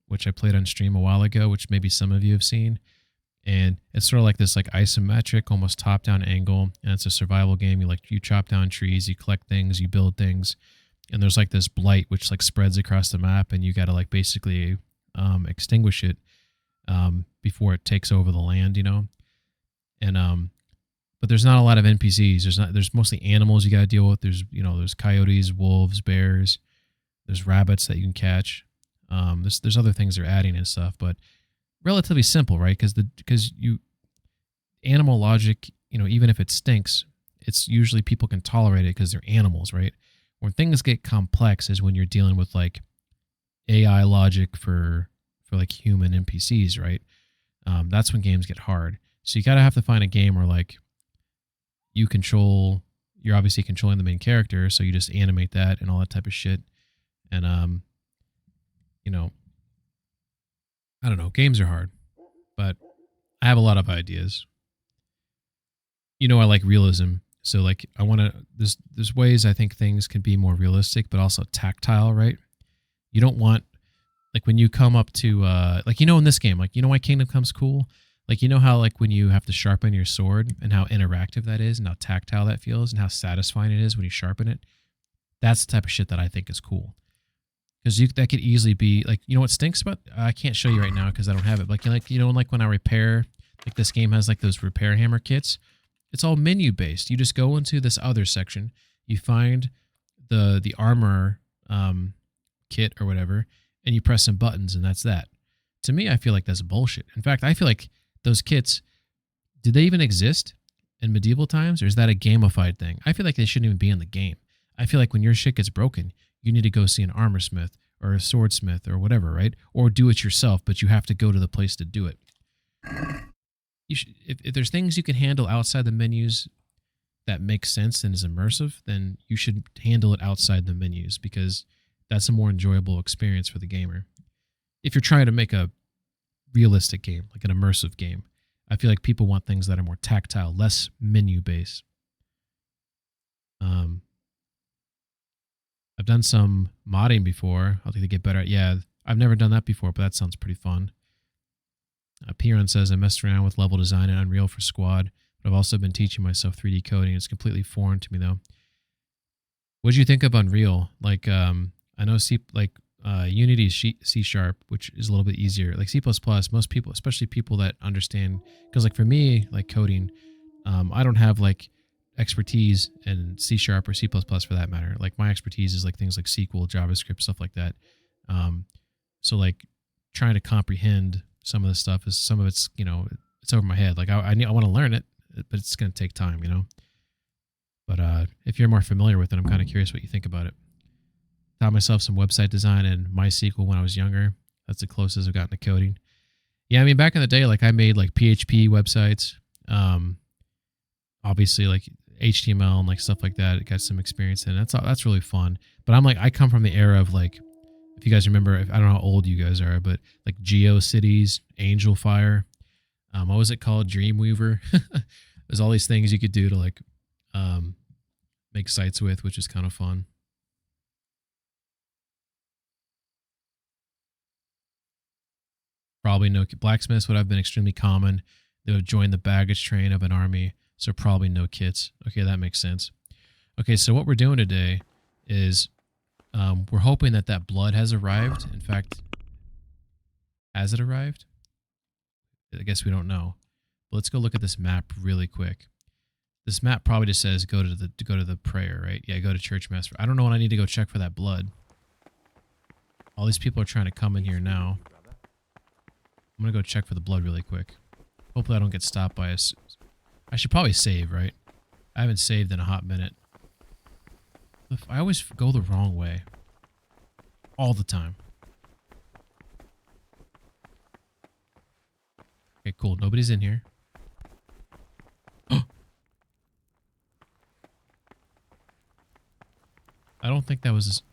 which I played on stream a while ago, which maybe some of you have seen. And it's sort of like this like isometric, almost top-down angle, and it's a survival game. You chop down trees, you collect things, you build things, and there's like this blight which like spreads across the map, and you got to like basically extinguish it before it takes over the land, you know. And but there's not a lot of NPCs. There's mostly animals you got to deal with. There's coyotes, wolves, bears. There's rabbits that you can catch. There's other things they're adding and stuff, but relatively simple, right? Because animal logic, even if it stinks, it's usually people can tolerate it because they're animals, right? When things get complex is when you're dealing with like AI logic for like human NPCs, right? That's when games get hard. So you gotta have to find a game where like you're obviously controlling the main character, so you just animate that and all that type of shit. And I don't know, games are hard, but I have a lot of ideas. I like realism. So like I want to there's ways I think things can be more realistic but also tactile, right? You don't want like when you come up to in this game, like why Kingdom Come's cool? Like how like when you have to sharpen your sword and how interactive that is and how tactile that feels and how satisfying it is when you sharpen it. That's the type of shit that I think is cool. Because that could easily be like, what stinks about? I can't show you right now because I don't have it. Like when I repair, like this game has like those repair hammer kits. It's all menu based. You just go into this other section, you find the armor kit or whatever, and you press some buttons, and that's that. To me, I feel like that's bullshit. In fact, I feel like those kits, did they even exist in medieval times, or is that a gamified thing? I feel like they shouldn't even be in the game. I feel like when your shit gets broken, you need to go see an armor smith or a swordsmith or whatever, right? Or do it yourself, but you have to go to the place to do it. If there's things you can handle outside the menus that make sense and is immersive, then you should handle it outside the menus because that's a more enjoyable experience for the gamer. If you're trying to make a realistic game, like an immersive game, I feel like people want things that are more tactile, less menu-based. I've done some modding before. I'll think to get better at. Yeah, I've never done that before, but that sounds pretty fun. Piran says I messed around with level design in Unreal for Squad, but I've also been teaching myself 3D coding. It's completely foreign to me though. What did you think of Unreal? Like, I know Unity is C Sharp, which is a little bit easier. Like C++, most people, especially people that understand, because like for me, like coding, I don't have like expertise in C Sharp or C++ for that matter. Like my expertise is like things like SQL, JavaScript, stuff like that. So like trying to comprehend some of this stuff is some of it's, it's over my head. Like I want to learn it, but it's going to take time, But if you're more familiar with it, I'm kind of curious what you think about it. Taught myself some website design and MySQL when I was younger. That's the closest I've gotten to coding. Yeah, I mean, back in the day, like I made like PHP websites, obviously like HTML and like stuff like that. It got some experience in it. That's really fun. But I come from the era of like, if you guys remember, I don't know how old you guys are, but like GeoCities, Angel Fire, what was it called? Dreamweaver. There's all these things you could do to like make sites with, which is kind of fun. Probably no blacksmiths would have been extremely common. They would join the baggage train of an army, so probably no kits. Okay, that makes sense. Okay, so what we're doing today is we're hoping that blood has arrived. In fact, has it arrived? I guess we don't know. But let's go look at this map really quick. This map probably just says go to the prayer, right? Yeah, go to church mass. I don't know when I need to go check for that blood. All these people are trying to come in here now. I'm going to go check for the blood really quick. Hopefully I don't get stopped by us. I should probably save, right? I haven't saved in a hot minute. I always go the wrong way. All the time. Okay, cool. Nobody's in here. I don't think that was...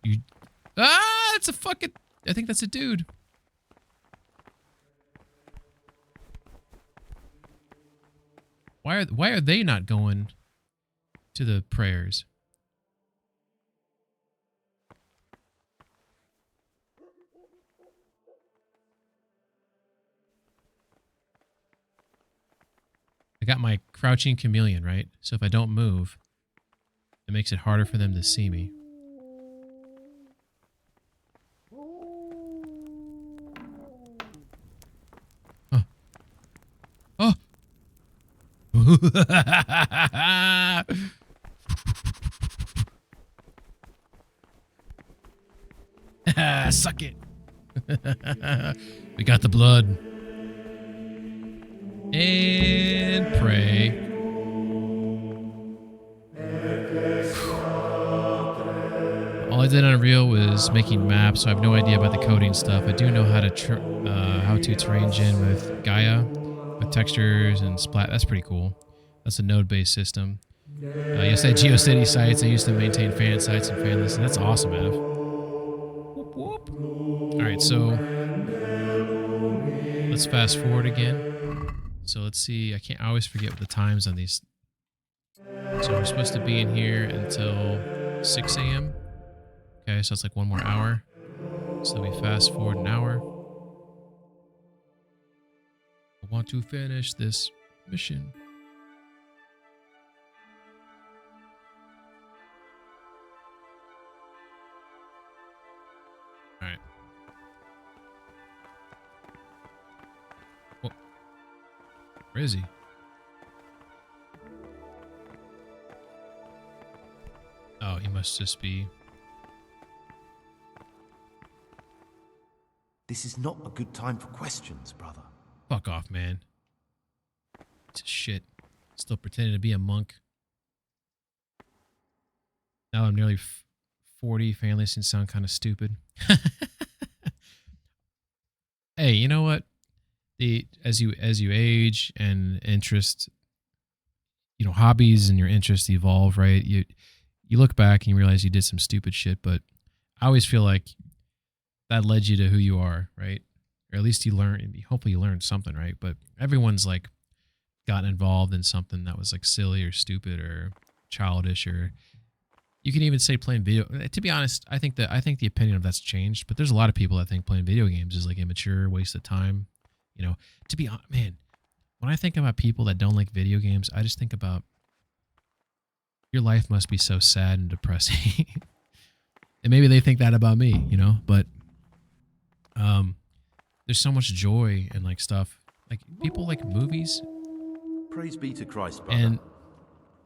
It's a fucking... I think that's a dude. Why are they not going to the prayers? I got my crouching chameleon, right? So if I don't move, it makes it harder for them to see me. Oh. Suck it. We got the blood. And pray. All I did on Unreal was making maps, so I have no idea about the coding stuff. I do know how to terrain gen with Gaia, with textures and splat. That's pretty cool. That's a node-based system. Yes, I had GeoCity sites. I used to maintain fan sites and fan lists, and that's awesome, Av. Whoop, whoop. All right, so let's fast forward again. So let's see. I always forget the times on these. So we're supposed to be in here until 6 a.m. Okay, so it's like one more hour. So we fast forward an hour. I want to finish this mission. All right. Oh. Where is he? Oh, he must just be... This is not a good time for questions, brother. Fuck off, man. It's shit. Still pretending to be a monk. Now I'm nearly 40. Fan listings sound kind of stupid. Hey, you know what? As you age and interest, hobbies and your interests evolve, right? You look back and you realize you did some stupid shit, but I always feel like that led you to who you are, right? Or at least you learned, hopefully you learned something, right? But everyone's like gotten involved in something that was like silly or stupid or childish, or you can even say playing video. To be honest, I think the opinion of that's changed, but there's a lot of people that think playing video games is like immature, waste of time. To be honest, man, when I think about people that don't like video games, I just think about your life must be so sad and depressing. And maybe they think that about me, but there's so much joy and like stuff. Like people like movies. Praise be to Christ, brother. And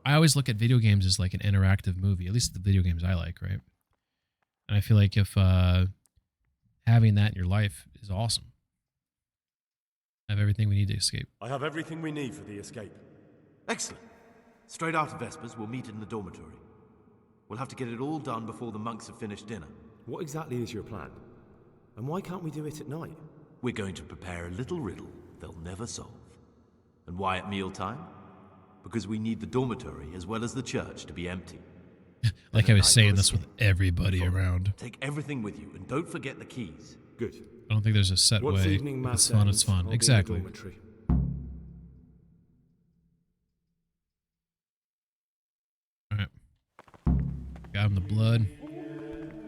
I always look at video games as like an interactive movie, at least the video games I like, right? And I feel like if having that in your life is awesome. I have everything we need to escape. I have everything we need for the escape. Excellent. Straight after Vespers, we'll meet in the dormitory. We'll have to get it all done before the monks have finished dinner. What exactly is your plan? And why can't we do it at night? We're going to prepare a little riddle they'll never solve. And why at mealtime? Because we need the dormitory as well as the church to be empty. Like I was saying this with everybody around. Take everything with you and don't forget the keys. Good. I don't think there's a set Once way. evening If mass it's fun, ends, it's fun. I'll be in the Exactly. dormitory. All right. Got him the blood.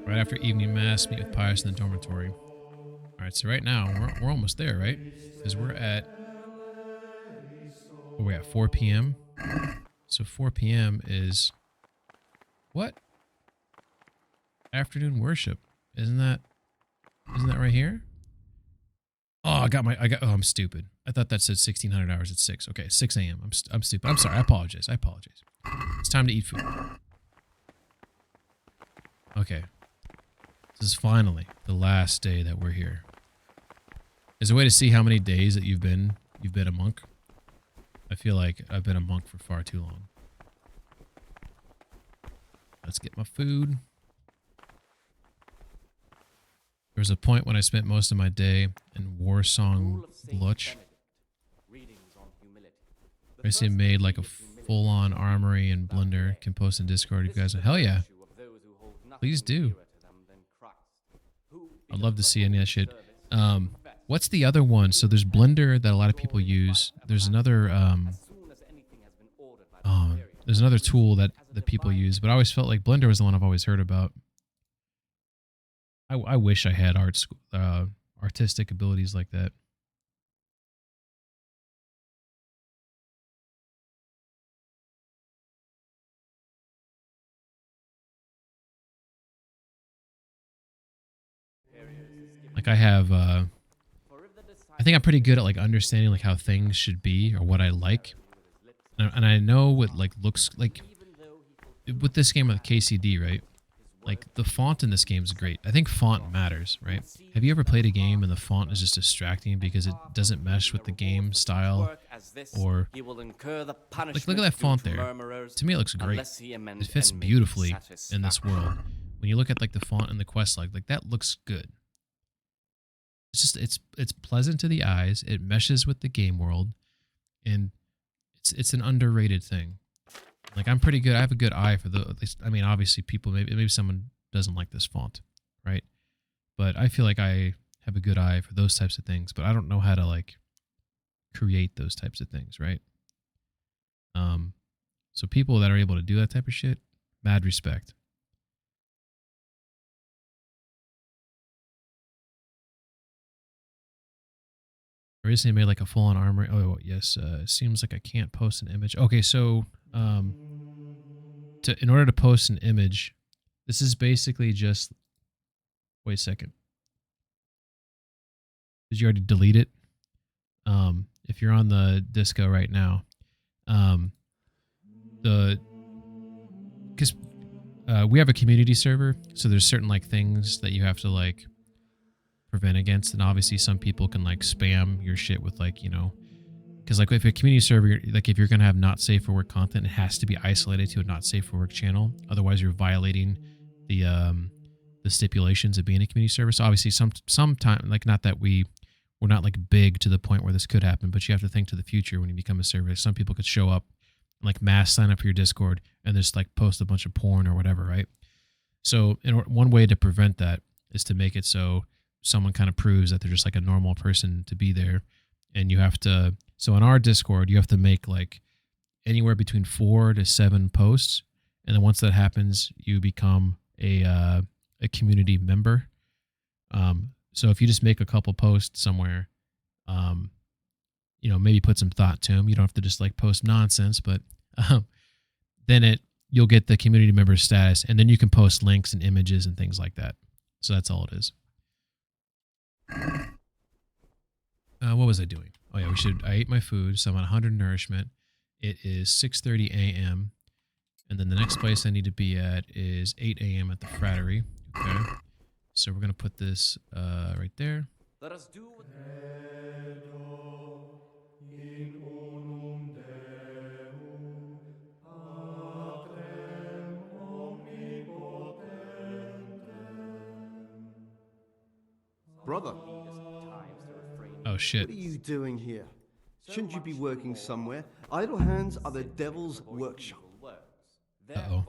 Right after evening mass, meet with Pius in the dormitory. All right, so right now we're almost there, right? Because we're at 4 p.m. So 4 p.m. is what? Afternoon worship. Isn't that right here? Oh, I'm stupid. I thought that said 1600 hours at 6. Okay, 6 a.m. I'm stupid. I'm sorry. I apologize. It's time to eat food. Okay. This is finally the last day that we're here. Is there a way to see how many days that you've been a monk? I feel like I've been a monk for far too long. Let's get my food. There was a point when I spent most of my day in Warsong Luch. Basically made like a full-on armory and blender. Can post in Discord if you guys are. Hell yeah. Please do. I'd love to see any of that shit. What's the other one? So there's Blender that a lot of people use. There's another tool that people use, but I always felt like Blender was the one I've always heard about. I wish I had artistic abilities like that. Like I have, I think I'm pretty good at like understanding like how things should be or what I like. And I know what like looks like with this game with KCD, right? Like the font in this game is great. I think font matters, right? Have you ever played a game and the font is just distracting because it doesn't mesh with the game style, or he will incur the like punishment look at that due font to there. murmurers To me, it looks great. unless he amend It fits and make beautifully in this satisfactory. world. When you look at like the font and the quest log, like that looks good. It's just it's pleasant to the eyes. It meshes with the game world, and it's an underrated thing. Like I'm pretty good. I have a good eye for the. At least, I mean, obviously, people maybe someone doesn't like this font, right? But I feel like I have a good eye for those types of things. But I don't know how to like create those types of things, right? So people that are able to do that type of shit, mad respect. I recently made like a full-on armor. Oh yes, seems like I can't post an image. Okay, so in order to post an image, this is basically just. Wait a second. Did you already delete it? If you're on the disco right now, because we have a community server, so there's certain like things that you have to like prevent against, and obviously some people can like spam your shit with like, you know, because like if a community server, like if you're gonna have not safe for work content, it has to be isolated to a not safe for work channel. Otherwise, you're violating the stipulations of being a community server. So obviously, sometime like not that we're not like big to the point where this could happen, but you have to think to the future when you become a server. Some people could show up and like mass sign up for your Discord and just like post a bunch of porn or whatever, right? So one way to prevent that is to make it so someone kind of proves that they're just like a normal person to be there. And you have to, so on our Discord, you have to make like anywhere between 4 to 7 posts. And then once that happens, you become a community member. So if you just make a couple posts somewhere, you know, maybe put some thought to them. You don't have to just like post nonsense, but then you'll get the community member status, and then you can post links and images and things like that. So that's all it is. What was I doing? Oh yeah, I ate my food, so I'm on 100 nourishment. It is 6:30 a.m. And then the next place I need to be at is 8 a.m. at the Frattery. Okay. So we're going to put this right there. Let us do what Brother, Oh shit. what are you doing here? Shouldn't you be working somewhere? Idle hands are the devil's workshop. Uh-oh.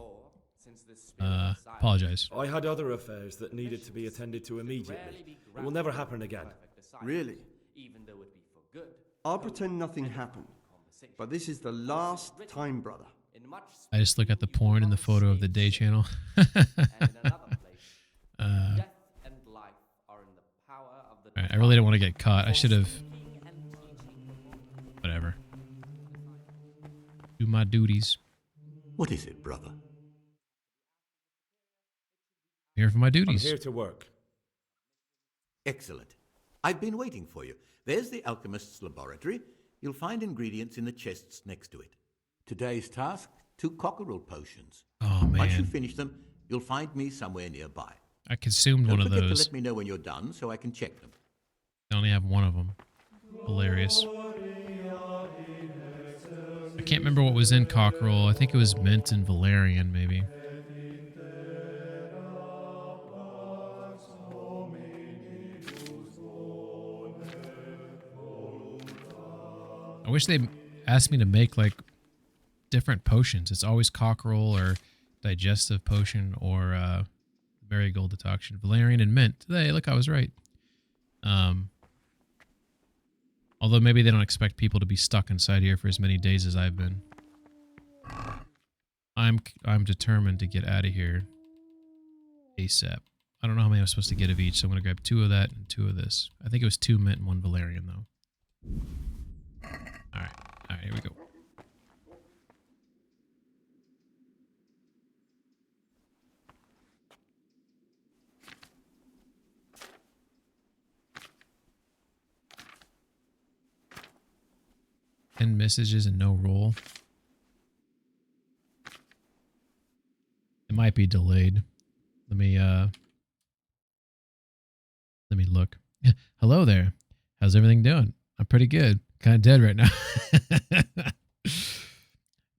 Apologize. I had other affairs that needed to be attended to immediately. It will never happen again. Really? I'll pretend nothing happened. But this is the last time, brother. I just look at the porn in the photo of the day channel. Alright, I really don't want to get caught. I should have. Whatever. Do my duties. What is it, brother? Here for my duties. I'm here to work. Excellent. I've been waiting for you. There's the alchemist's laboratory. You'll find ingredients in the chests next to it. Today's task, 2 cockerel potions. Oh, man. Once you finish them, you'll find me somewhere nearby. I consumed Don't one of forget those. to let me know when you're done so I can check them. I only have one of them. Hilarious. I can't remember what was in cockerel. I think it was mint and valerian, maybe. I wish they asked me to make like different potions. It's always cockerel or digestive potion or marigold decoction. Valerian and mint. Hey, look, I was right. Although maybe they don't expect people to be stuck inside here for as many days as I've been. I'm determined to get out of here ASAP. I don't know how many I'm supposed to get of each, so I'm going to grab 2 of that and 2 of this. I think it was 2 mint and 1 valerian, though. Alright. Alright, here we go. And messages and no roll. might be delayed. Let me look. Hello there. How's everything doing? I'm pretty good. Kind of dead right now.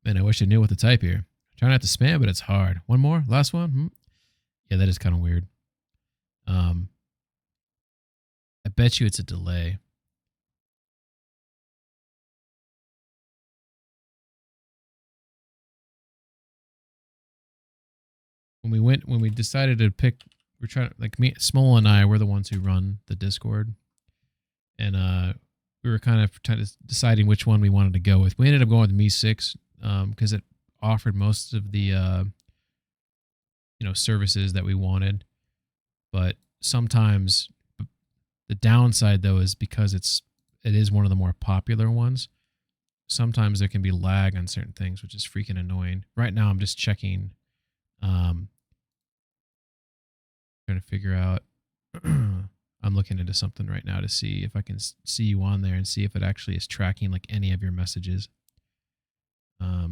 Man, I wish I knew what to type here. Try not to spam, but it's hard. One more? Last one? Yeah, that is kind of weird. I bet you it's a delay. When we decided to pick, we're trying, like me, Smole and I, we're the ones who run the Discord. And we were kind of deciding which one we wanted to go with. We ended up going with Me 6 because it offered most of the services that we wanted. But sometimes the downside though is because it is one of the more popular ones. Sometimes there can be lag on certain things, which is freaking annoying. Right now I'm just checking, trying to figure out. I'm looking into something right now to see if I can see you on there and see if it actually is tracking like any of your messages. I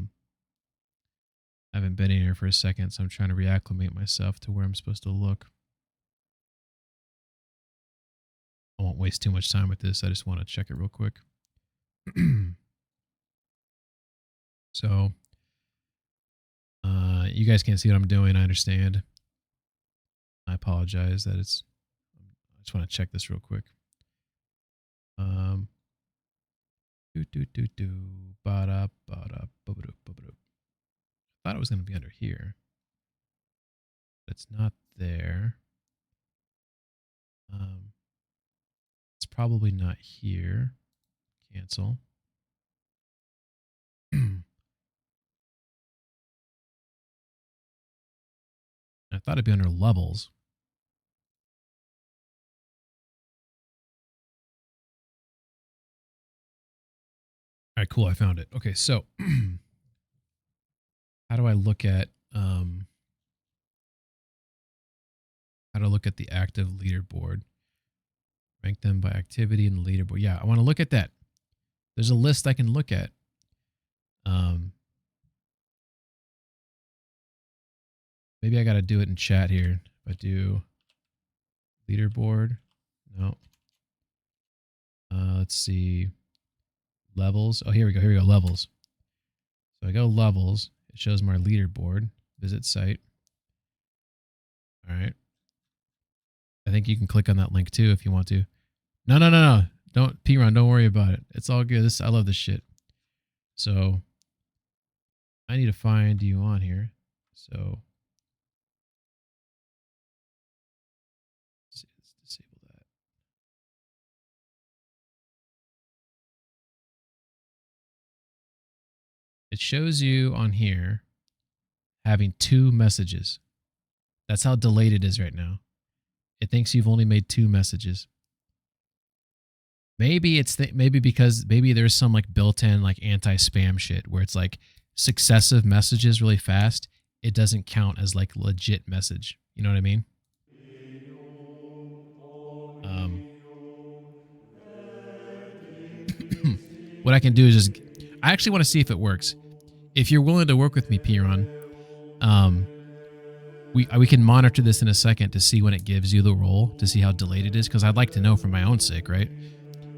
haven't been in here for a second, so I'm trying to reacclimate myself to where I'm supposed to look. I won't waste too much time with this. I just want to check it real quick. So, you guys can't see what I'm doing. I understand. I apologize that it's. I just want to check this real quick. Ba-da, ba-da, ba-ba-do, ba-ba-do. I thought it was going to be under here. But it's not there. It's probably not here. Cancel. I thought it'd be under levels. All right, cool. I found it. Okay, so how do I look at the active leaderboard? Rank them by activity in the leaderboard. Yeah, I want to look at that. There's a list I can look at. Maybe I got to do it in chat here. If I do leaderboard, no. Let's see. Levels. Oh, here we go. Here we go. Levels. So I go levels. It shows my leaderboard. Visit site. All right. I think you can click on that link too if you want to. No. Don't, P-Ron, don't worry about it. It's all good. I love this shit. So I need to find you on here. So let's disable that. It shows you on here having 2 messages. That's how delayed it is right now. It thinks you've only made 2 messages. Maybe it's maybe there's some like built-in like anti-spam shit where it's like successive messages really fast. It doesn't count as like legit message. You know what I mean? What I can do is just, I actually want to see if it works. If you're willing to work with me, Piron, we can monitor this in a second to see when it gives you the role, to see how delayed it is, because I'd like to know for my own sake, right?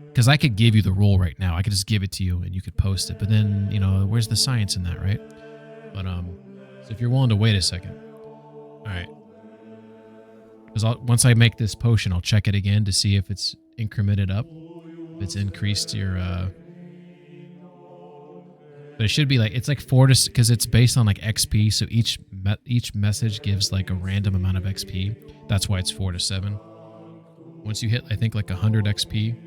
Because I could give you the role right now. I could just give it to you and you could post it. But then, where's the science in that, right? But so if you're willing to wait a second. All right. Because once I make this potion, I'll check it again to see if it's incremented up. If it's increased your... But it should be like, it's like 4 to... Because it's based on like XP. So each message gives like a random amount of XP. That's why it's 4 to 7. Once you hit, I think, like 100 XP...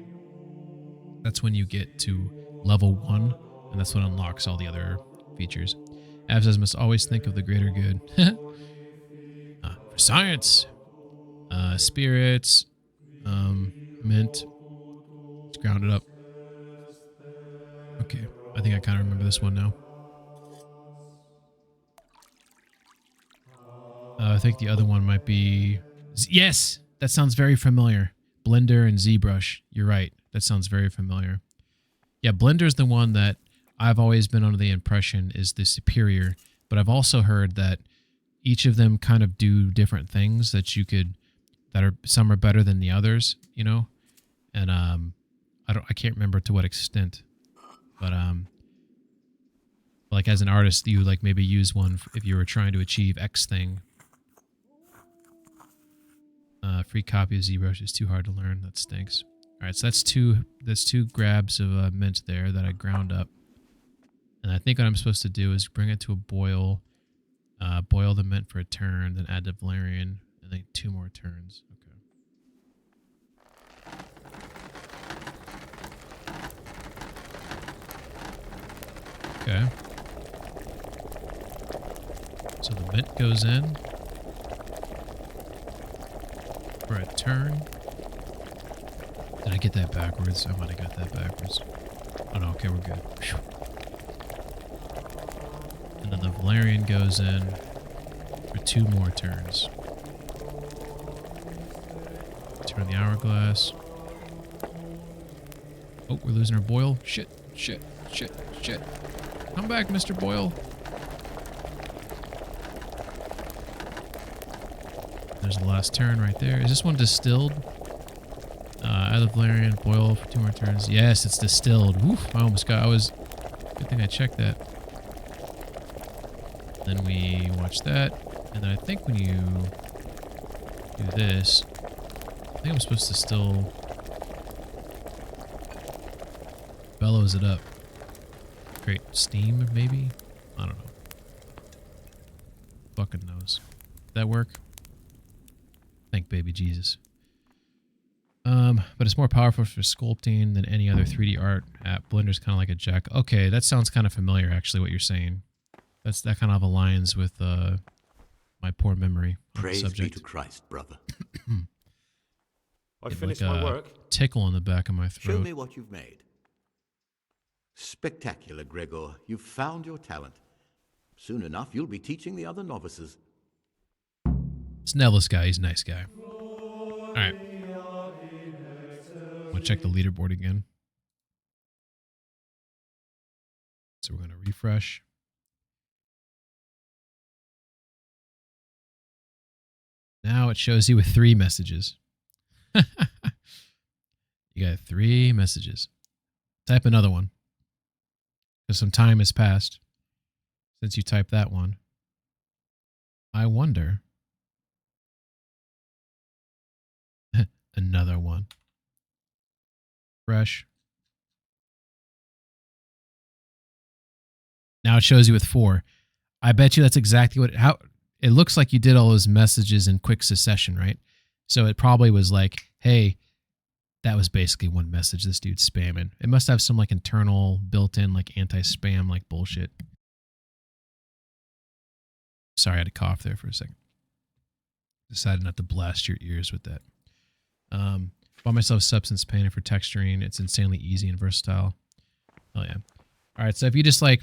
That's when you get to level 1, and that's what unlocks all the other features. Av says, must always think of the greater good. For science, spirits, mint, let's ground it up. Okay, I think I kind of remember this one now. I think the other one might be... Yes! That sounds very familiar. Blender and ZBrush. You're right. That sounds very familiar. Yeah, Blender's the one that I've always been under the impression is the superior, but I've also heard that each of them kind of do different things that you could, that are, some are better than the others, you know? And I can't remember to what extent, but like as an artist, you like maybe use one if you were trying to achieve X thing. Free copy of ZBrush is too hard to learn. That stinks. All right, so that's two grabs of mint there that I ground up. And I think what I'm supposed to do is bring it to a boil, boil the mint for a turn, then add the valerian, and then 2 more turns. Okay. So the mint goes in for a turn. Did I get that backwards? I might have got that backwards. Oh no, okay, we're good. Whew. And then the valerian goes in for 2 more turns. Turn the hourglass. Oh, we're losing our boil. Shit. Come back, Mr. Boyle. There's the last turn right there. Is this one distilled? Add the valerian, boil for 2 more turns. Yes, it's distilled. Woof, I almost got, good thing I checked that. Then we watch that. And then I think when you do this, I think I'm supposed to still bellows it up. Create steam, maybe? I don't know. Fucking knows. Did that work? Thank baby Jesus. But it's more powerful for sculpting than any other 3D art app. Blender's kind of like a jack. Okay, that sounds kind of familiar, actually, what you're saying. That kind of aligns with my poor memory on the Praise subject. be to Christ, brother. I Get finished like my a work. tickle in the back of my throat. Show me what you've made. Spectacular, Gregor. You've found your talent. Soon enough, you'll be teaching the other novices. It's Neville's guy. He's a nice guy. All right. I'm going to check the leaderboard again. So we're going to refresh. Now it shows you with 3 messages. You got 3 messages. Type another one. Because some time has passed since you typed that one. I wonder. Another one. Fresh. Now it shows you with 4. I bet you that's exactly what how it looks like you did all those messages in quick succession, right? So it probably was like, hey, that was basically one message this dude's spamming. It must have some like internal built-in like anti-spam like bullshit. Sorry, I had to cough there for a second. Decided not to blast your ears with that. Bought myself Substance Painter for texturing. It's insanely easy and versatile. Oh yeah. All right, so if you just like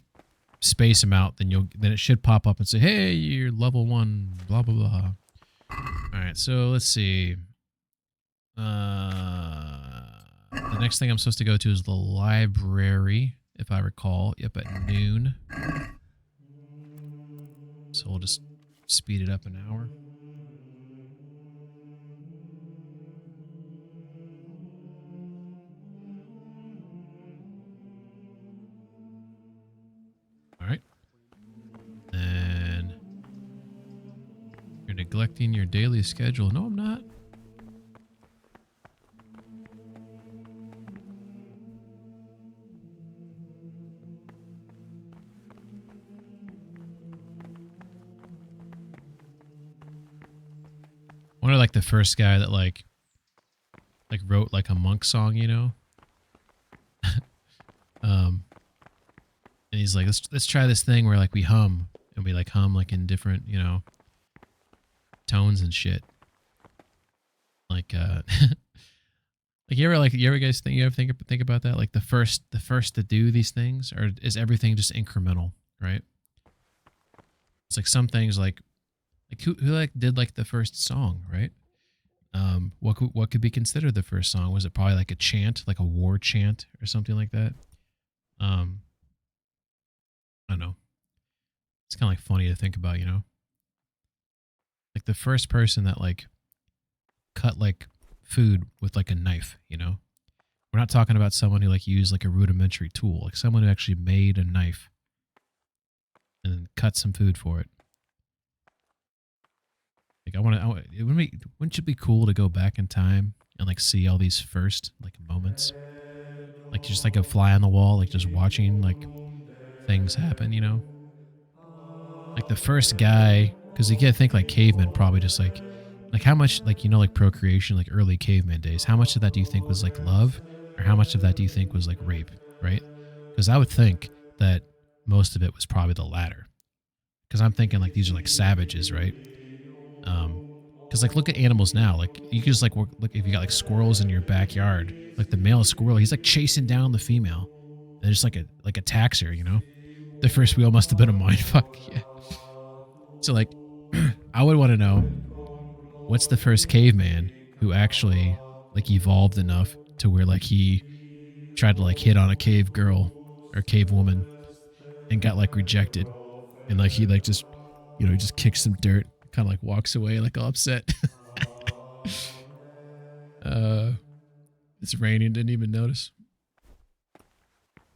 space them out, then it should pop up and say, hey, you're level 1, blah blah blah. All right, so let's see. The next thing I'm supposed to go to is the library, if I recall. Yep, at noon. So we'll just speed it up an hour. All right. And you're neglecting your daily schedule. No, I'm not. I wonder, like, the first guy that like wrote like a monk song, you know? And he's like, let's try this thing where like we hum and we like hum like in different, you know, tones and shit. Like like you ever guys think about that? Like the first to do these things, or is everything just incremental, right? It's like some things like who like did like the first song, right? What could be considered the first song? Was it probably like a chant, like a war chant or something like that? I don't know. It's kind of like funny to think about, you know? the first person that like cut like food with like a knife, you know? We're not talking about someone who like used like a rudimentary tool, like someone who actually made a knife and then cut some food for it. Like wouldn't it be cool to go back in time and like see all these first like moments? Like just like a fly on the wall, like just watching like things happen, you know? Like the first guy, because you can't think like cavemen probably just like how much like, you know, like procreation, like early caveman days, how much of that do you think was like love, or how much of that do you think was like rape, right? Because I would think that most of it was probably the latter, because I'm thinking like these are like savages, right? Because like look at animals now, like you can just like look if you got like squirrels in your backyard, like the male squirrel, he's like chasing down the female and just like attacks her, you know? The first wheel must have been a mind fuck. Yeah. So like I would want to know, what's the first caveman who actually like evolved enough to where like he tried to like hit on a cave girl or cave woman and got like rejected, and like he like just, you know, he just kicks some dirt, kind of like walks away like all upset. It's raining, didn't even notice.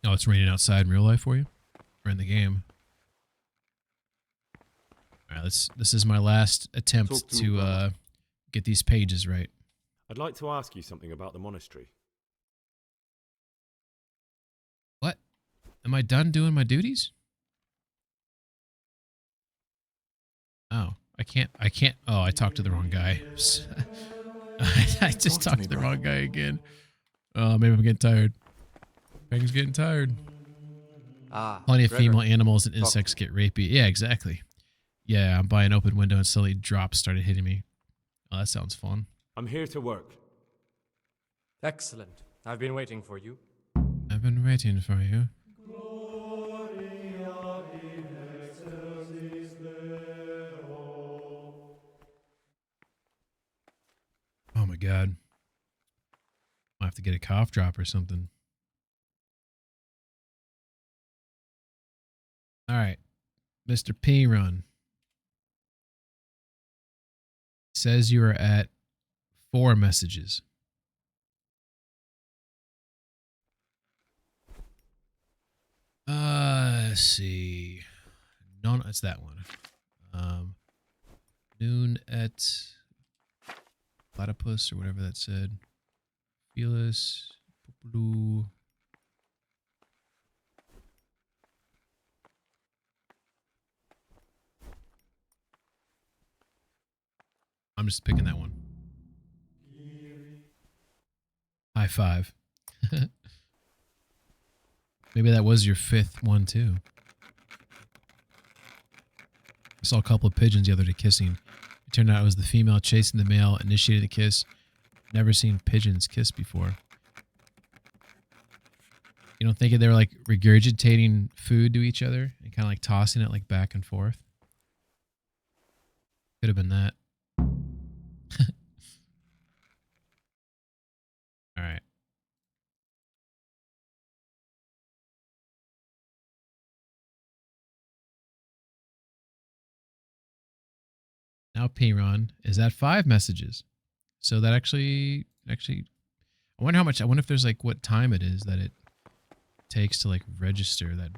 Oh, it's raining outside in real life for you, or in the game? All right, this is my last attempt to get these pages right. I'd like to ask you something about the monastery. What? Am I done doing my duties? Oh, I can't. Oh, I talked to the wrong guy. I just talked to the wrong guy again. Oh, maybe I'm getting tired. Peggy's getting tired. Plenty of female animals and insects get rapey. Yeah, exactly. Yeah, I'm by an open window and suddenly drops started hitting me. Oh, that sounds fun. I'm here to work. Excellent. I've been waiting for you. I've been waiting for you. Oh my god. I'll have to get a cough drop or something. All right. Mr. P Run says you are at 4 messages. Let's see. No, it's that one. Noon at Platypus or whatever that said. Felis. Blue. I'm just picking that one. High five. Maybe that was your 5th one too. I saw a couple of pigeons the other day kissing. It turned out it was the female chasing the male, initiated the kiss. Never seen pigeons kiss before. You don't think they were like regurgitating food to each other and kind of like tossing it like back and forth? Could have been that. All right. Now P-Ron is at 5 messages. So that actually, I wonder how much, I wonder if there's like what time it is that it takes to like register that.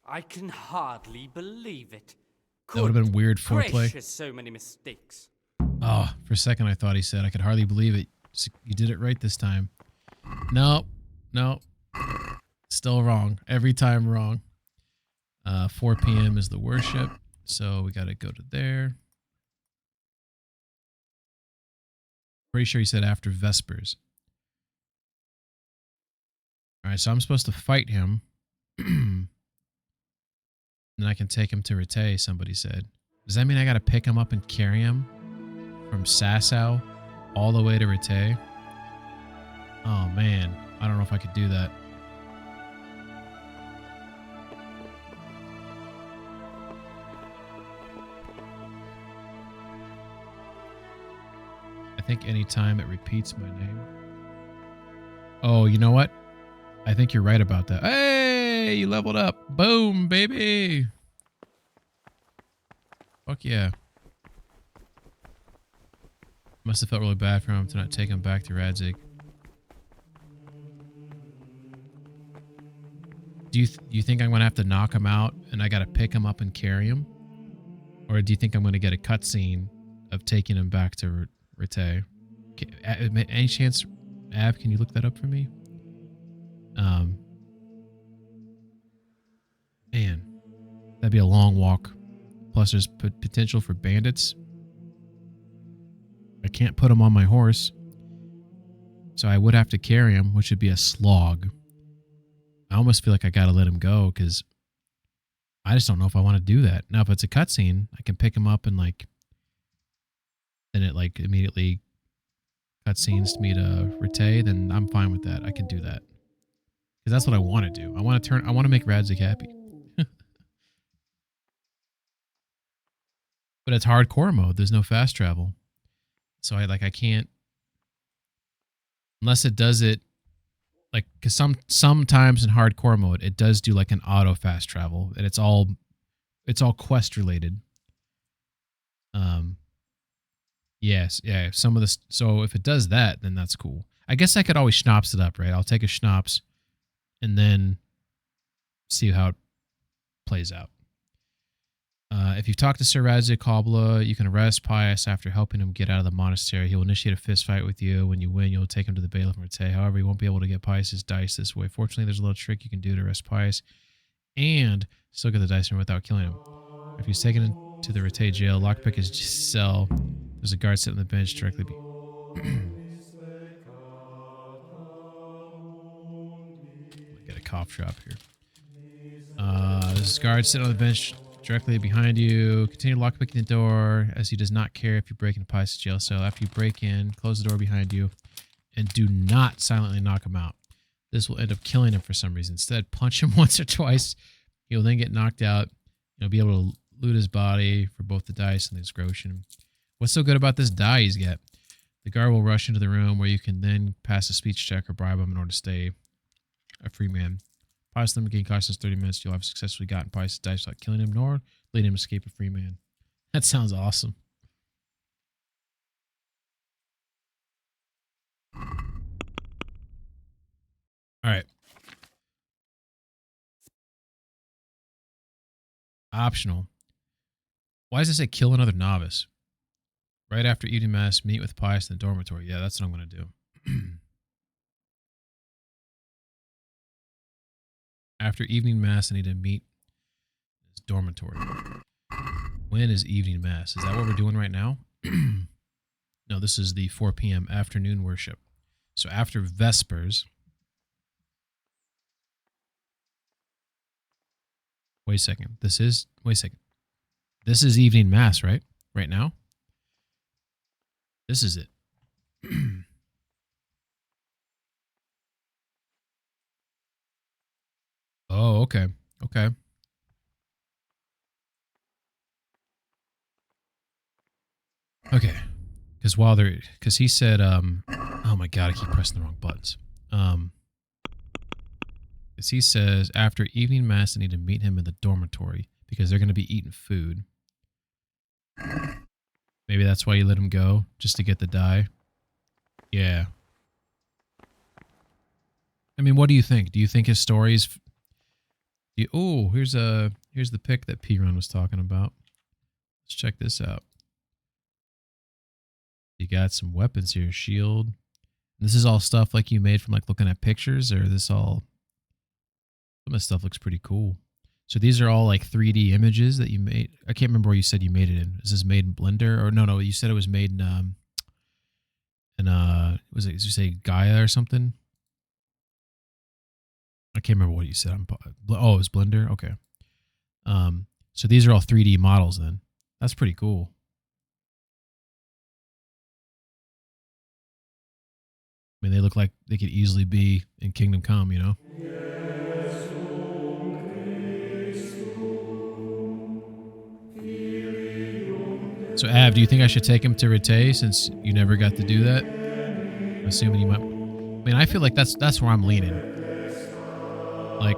I can hardly believe it. That would have been weird foreplay. Gracious, so many mistakes. Oh, for a second I thought he said, I could hardly believe it. You did it right this time. No. Still wrong. Every time wrong. 4 p.m. is the worship. So we got to go to there. Pretty sure he said after Vespers. All right, so I'm supposed to fight him. Then I can take him to Rete, somebody said. Does that mean I got to pick him up and carry him from Sasau all the way to Rete? Oh, man. I don't know if I could do that. I think anytime it repeats my name. Oh, you know what? I think you're right about that. Hey, you leveled up. Boom, baby. Fuck yeah. Must have felt really bad for him to not take him back to Radzig. Do you think I'm going to have to knock him out and I got to pick him up and carry him? Or do you think I'm going to get a cutscene of taking him back to Rete? Any chance, Av, can you look that up for me? Man, that'd be a long walk. Plus, there's potential for bandits. I can't put him on my horse. So I would have to carry him, which would be a slog. I almost feel like I gotta let him go because I just don't know if I want to do that. Now, if it's a cutscene, I can pick him up and then it immediately cutscenes me to Rete, then I'm fine with that. I can do that. Because that's what I want to do. I want to make Radzig happy. But it's hardcore mode. There's no fast travel. So I can't, unless it does it because sometimes in hardcore mode it does do like an auto fast travel and it's all quest related. Yes, yeah, some of this. So if it does that, then that's cool. I guess I could always schnapps it up, right? I'll take a schnapps and then see how it plays out. If you've talked to Sir Radzig Korbla, you can arrest Pius after helping him get out of the monastery. He will initiate a fist fight with you. When you win, you'll take him to the bailiff and Rete. However, you won't be able to get Pius's dice this way. Fortunately, there's a little trick you can do to arrest Pius and still get the dice from him without killing him. If he's taken to the Rete jail, lockpick his cell. There's a guard sitting on the bench directly get a cough drop here. There's a guard sitting on the bench directly behind you. Continue lockpicking the door as he does not care if you break into Pius' jail cell. After you break in, close the door behind you and do not silently knock him out. This will end up killing him for some reason. Instead, punch him once or twice. He'll then get knocked out. You'll be able to loot his body for both the dice and the excrotion. What's so good about this die he's got? The guard will rush into the room where you can then pass a speech check or bribe him in order to stay a free man. Pius Limerick costs us 30 minutes. You'll have successfully gotten Pius' dice without killing him, nor letting him escape a free man. That sounds awesome. All right. Optional. Why does it say kill another novice? Right after evening mass, meet with Pius in the dormitory. Yeah, that's what I'm going to do. After evening mass, I need to meet his dormitory. When is evening mass? Is that what we're doing right now? No, this is the 4 p.m. afternoon worship. So after Vespers. Wait a second. Wait a second. This is evening mass, right? Right now? This is it. Oh, okay. Okay. Okay. Because he said, oh my God, I keep pressing the wrong buttons. Because he says, after evening mass, I need to meet him in the dormitory because they're going to be eating food. Maybe that's why you let him go, just to get the die. Yeah. I mean, what do you think? Do you think his stories? Oh, here's the pic that P-Run was talking about. Let's check this out. You got some weapons here, shield. This is all stuff like you made from like looking at pictures, or this all? Some of this stuff looks pretty cool. So these are all like 3D images that you made. I can't remember where you said you made it in. Is this made in Blender? Or no, you said it was made in was it, did you say Gaia or something? I can't remember what you said. Oh, it was Blender? Okay. So these are all 3D models then. That's pretty cool. I mean, they look like they could easily be in Kingdom Come, you know? So, Av, do you think I should take him to Rete since you never got to do that? I'm assuming you might. I mean, I feel like that's where I'm leaning. Like,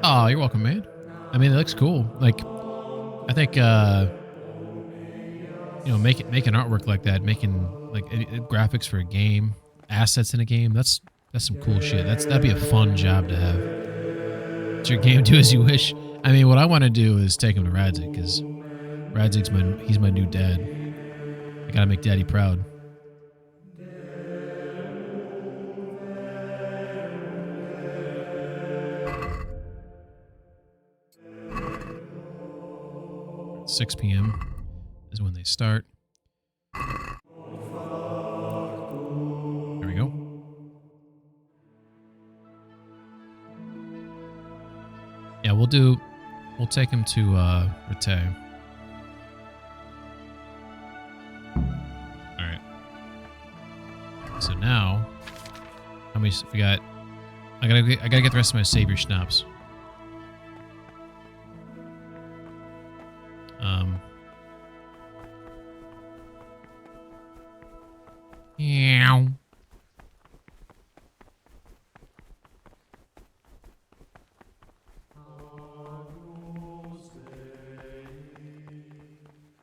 oh, you're welcome, man. I mean, it looks cool. Like, I think you know, making artwork like that, making like graphics for a game, assets in a game. That's some cool shit. That'd be a fun job to have. It's your game. Do as you wish. I mean, what I want to do is take him to Radzig because Radzig's he's my new dad. I gotta make Daddy proud. At 6 p.m. is when they start. There we go. Yeah, we'll take him to Rete. Alright. So now how many we got? I gotta get the rest of my savior schnapps. Yeah.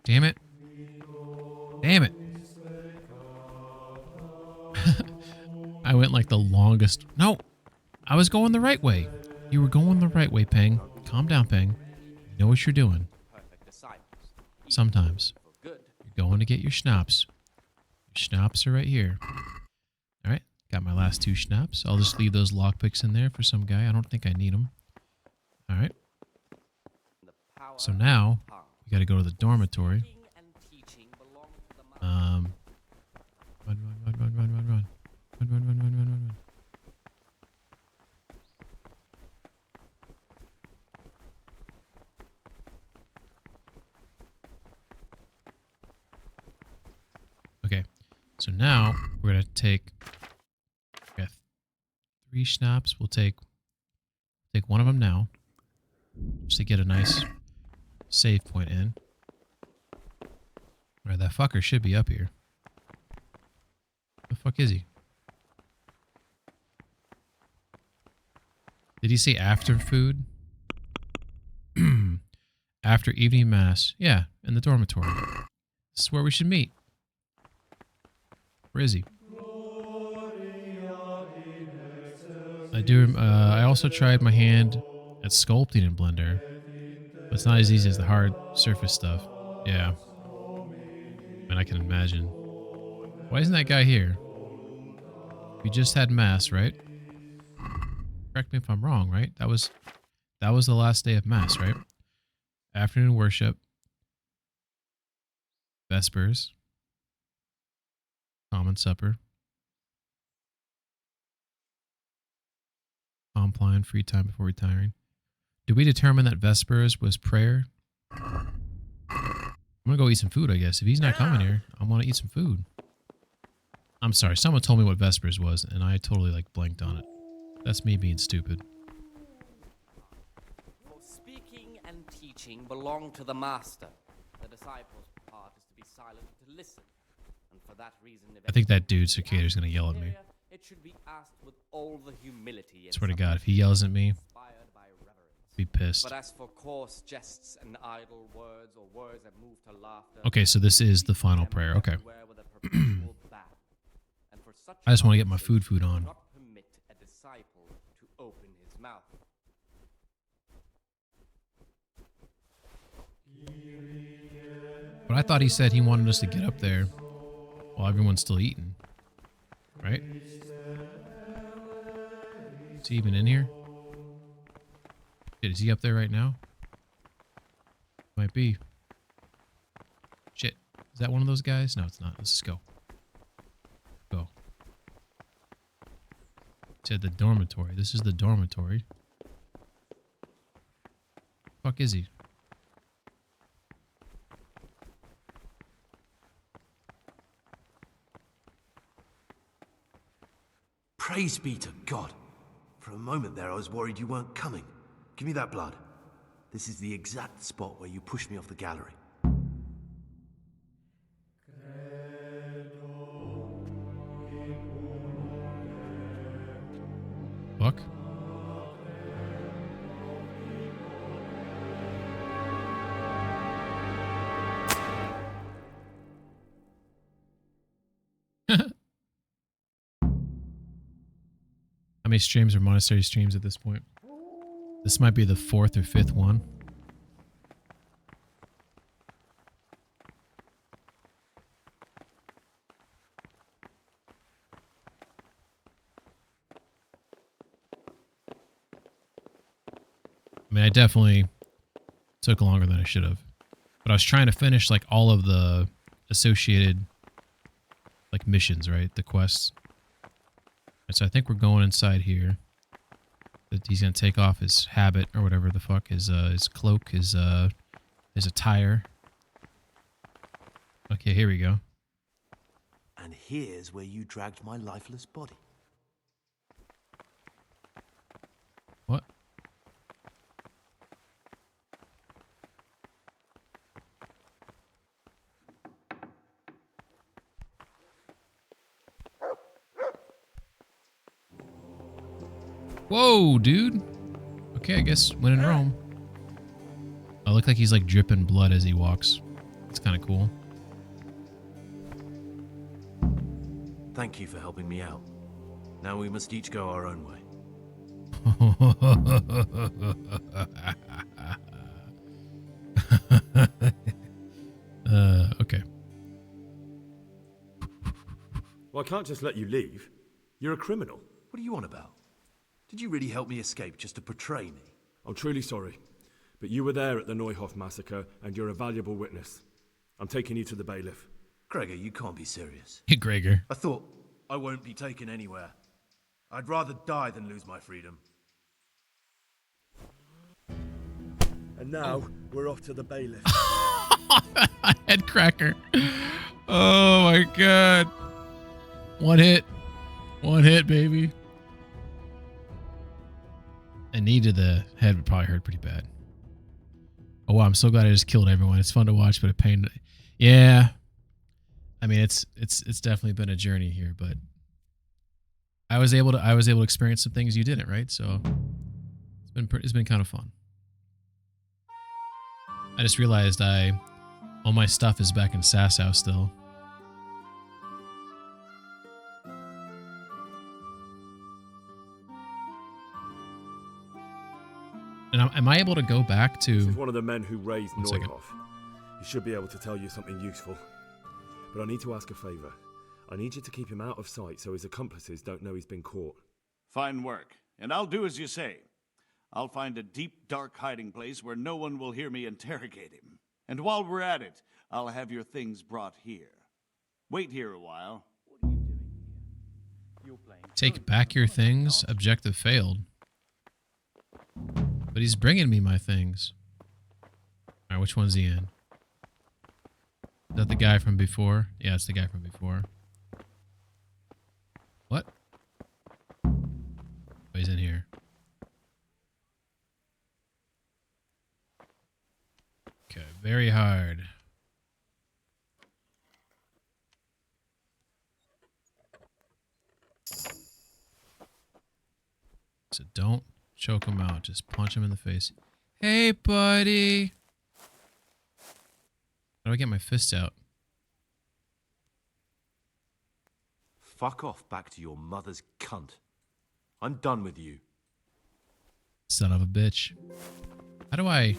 Damn it. Damn it. I went like the longest. No. I was going the right way. You were going the right way, Peng. Calm down, Peng. You know what you're doing. Sometimes. You're going to get your schnapps. Your schnapps are right here. Alright. Got my last 2 schnapps. I'll just leave those lockpicks in there for some guy. I don't think I need them. Alright. So now, we gotta go to the dormitory. Run. Run. Okay, so now we're gonna take 3 schnapps. We'll take one of them now, just to get a nice save point in. Alright, that fucker should be up here. The fuck is he? Did he say after food? After evening mass. Yeah, in the dormitory. This is where we should meet. Where is he? I also tried my hand at sculpting in Blender. But it's not as easy as the hard surface stuff. Yeah. And I can imagine. Why isn't that guy here? We just had mass, right? Correct me if I'm wrong, right? That was the last day of mass, right? Afternoon worship. Vespers. Common supper. Compline, free time before retiring. Did we determine that Vespers was prayer? I'm gonna go eat some food, I guess. If he's not coming here, I want to eat some food. I'm sorry, someone told me what Vespers was, and I totally like blanked on it. That's me being stupid. For speaking and teaching belong to the master. The disciples' part is to be silent and to listen. And for that reason, I think that dude Cicadar's gonna yell at me. it should be asked with all the humility. Swear to God, if he yells at me, I'll be pissed. But as for coarse jests and idle words or words that move to laughter, Okay, so this is the final prayer. Okay. I just want to get my food on. not permit a disciple to open his mouth. But I thought he said he wanted us to get up there while everyone's still eating. Right? Is he even in here? Shit, is he up there right now? Might be. Shit. Is that one of those guys? No, it's not. Let's just go. Go. Said the dormitory. This is the dormitory. Fuck is he? Praise be to God. For a moment there, I was worried you weren't coming. Give me that blood. This is the exact spot where you pushed me off the gallery. Fuck. How many streams are monastery streams at this point? This might be the 4th or 5th one. I mean, I definitely took longer than I should have. But I was trying to finish like all of the associated like missions, right? The quests. Right, so I think we're going inside here. That he's gonna take off his habit or whatever the fuck, his cloak, his attire. Okay, here we go. And here's where you dragged my lifeless body. What? Whoa, dude. Okay, I guess when in Rome. I look like he's like dripping blood as he walks. It's kind of cool. Thank you for helping me out. Now we must each go our own way. Okay. Well, I can't just let you leave. You're a criminal. What are you on about? Did you really help me escape just to betray me? I'm truly sorry, but you were there at the Neuhoff massacre, and you're a valuable witness. I'm taking you to the bailiff. Gregor, you can't be serious. Hey, Gregor. I thought I won't be taken anywhere. I'd rather die than lose my freedom. And now we're off to the bailiff. Head cracker. Oh my god. One hit. One hit, baby. A knee to the head would probably hurt pretty bad. Oh wow, I'm so glad I just killed everyone. It's fun to watch, but a pain. Yeah. I mean, it's definitely been a journey here, but I was able to experience some things you didn't, right? So it's been kind of fun. I just realized all my stuff is back in Sasau still. And am I able to go back to... This is one of the men who raised One second. Neuhoff. He should be able to tell you something useful. But I need to ask a favor. I need you to keep him out of sight so his accomplices don't know he's been caught. Fine work, and I'll do as you say. I'll find a deep, dark hiding place where no one will hear me interrogate him. And while we're at it, I'll have your things brought here. Wait here a while. Take back your things. Objective failed. But he's bringing me my things. Alright, which one's he in? Is that the guy from before? Yeah, it's the guy from before. What? Oh, he's in here. Okay, very hard. So don't choke him out. Just punch him in the face. Hey, buddy. How do I get my fists out? Fuck off back to your mother's cunt. I'm done with you. Son of a bitch. How do I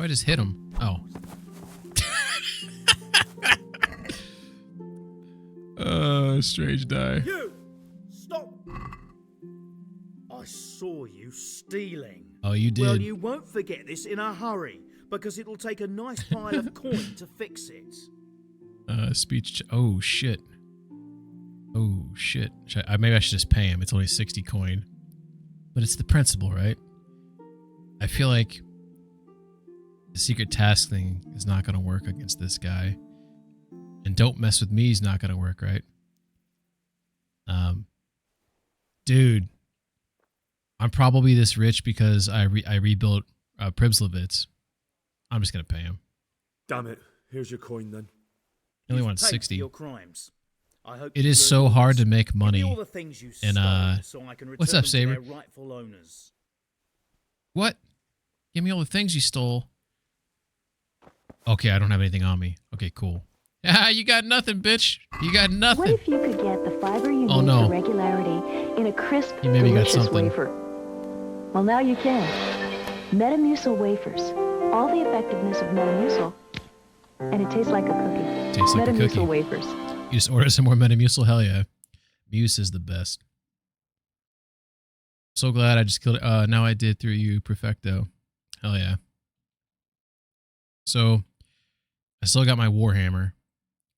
just hit him? Oh. Strange die. You! Stop! I saw you stealing. Oh, you did. Well, you won't forget this in a hurry, because it'll take a nice pile of coin to fix it. Speech. Oh, shit. Oh, shit. Maybe I should just pay him. It's only 60 coin. But it's the principle, right? I feel like the secret task thing is not going to work against this guy. And don't mess with me is not going to work, right? Dude. I'm probably this rich because I rebuilt Pribslovitz. I'm just going to pay him. Damn it. Here's your coin then. He only You've wants paid for 60. your crimes. I hope It you is learn so all hard this. to make Give me money. all the things you And stole so I can what's return up, them to Saber? their rightful owners. What? Give me all the things you stole. Okay, I don't have anything on me. Okay, cool. Ah, you got nothing, bitch. You got nothing. What if you could get the fiber you Oh, need no. for regularity in a crisp, You maybe got delicious something. wafer? Well, now you can. Metamucil wafers. All the effectiveness of Metamucil. And it tastes like a cookie. Tastes like a Metamucil cookie. wafers. You just order some more Metamucil? Hell yeah. Muse is the best. So glad I just killed it. Now I did through you, Perfecto. Hell yeah. So, I still got my Warhammer.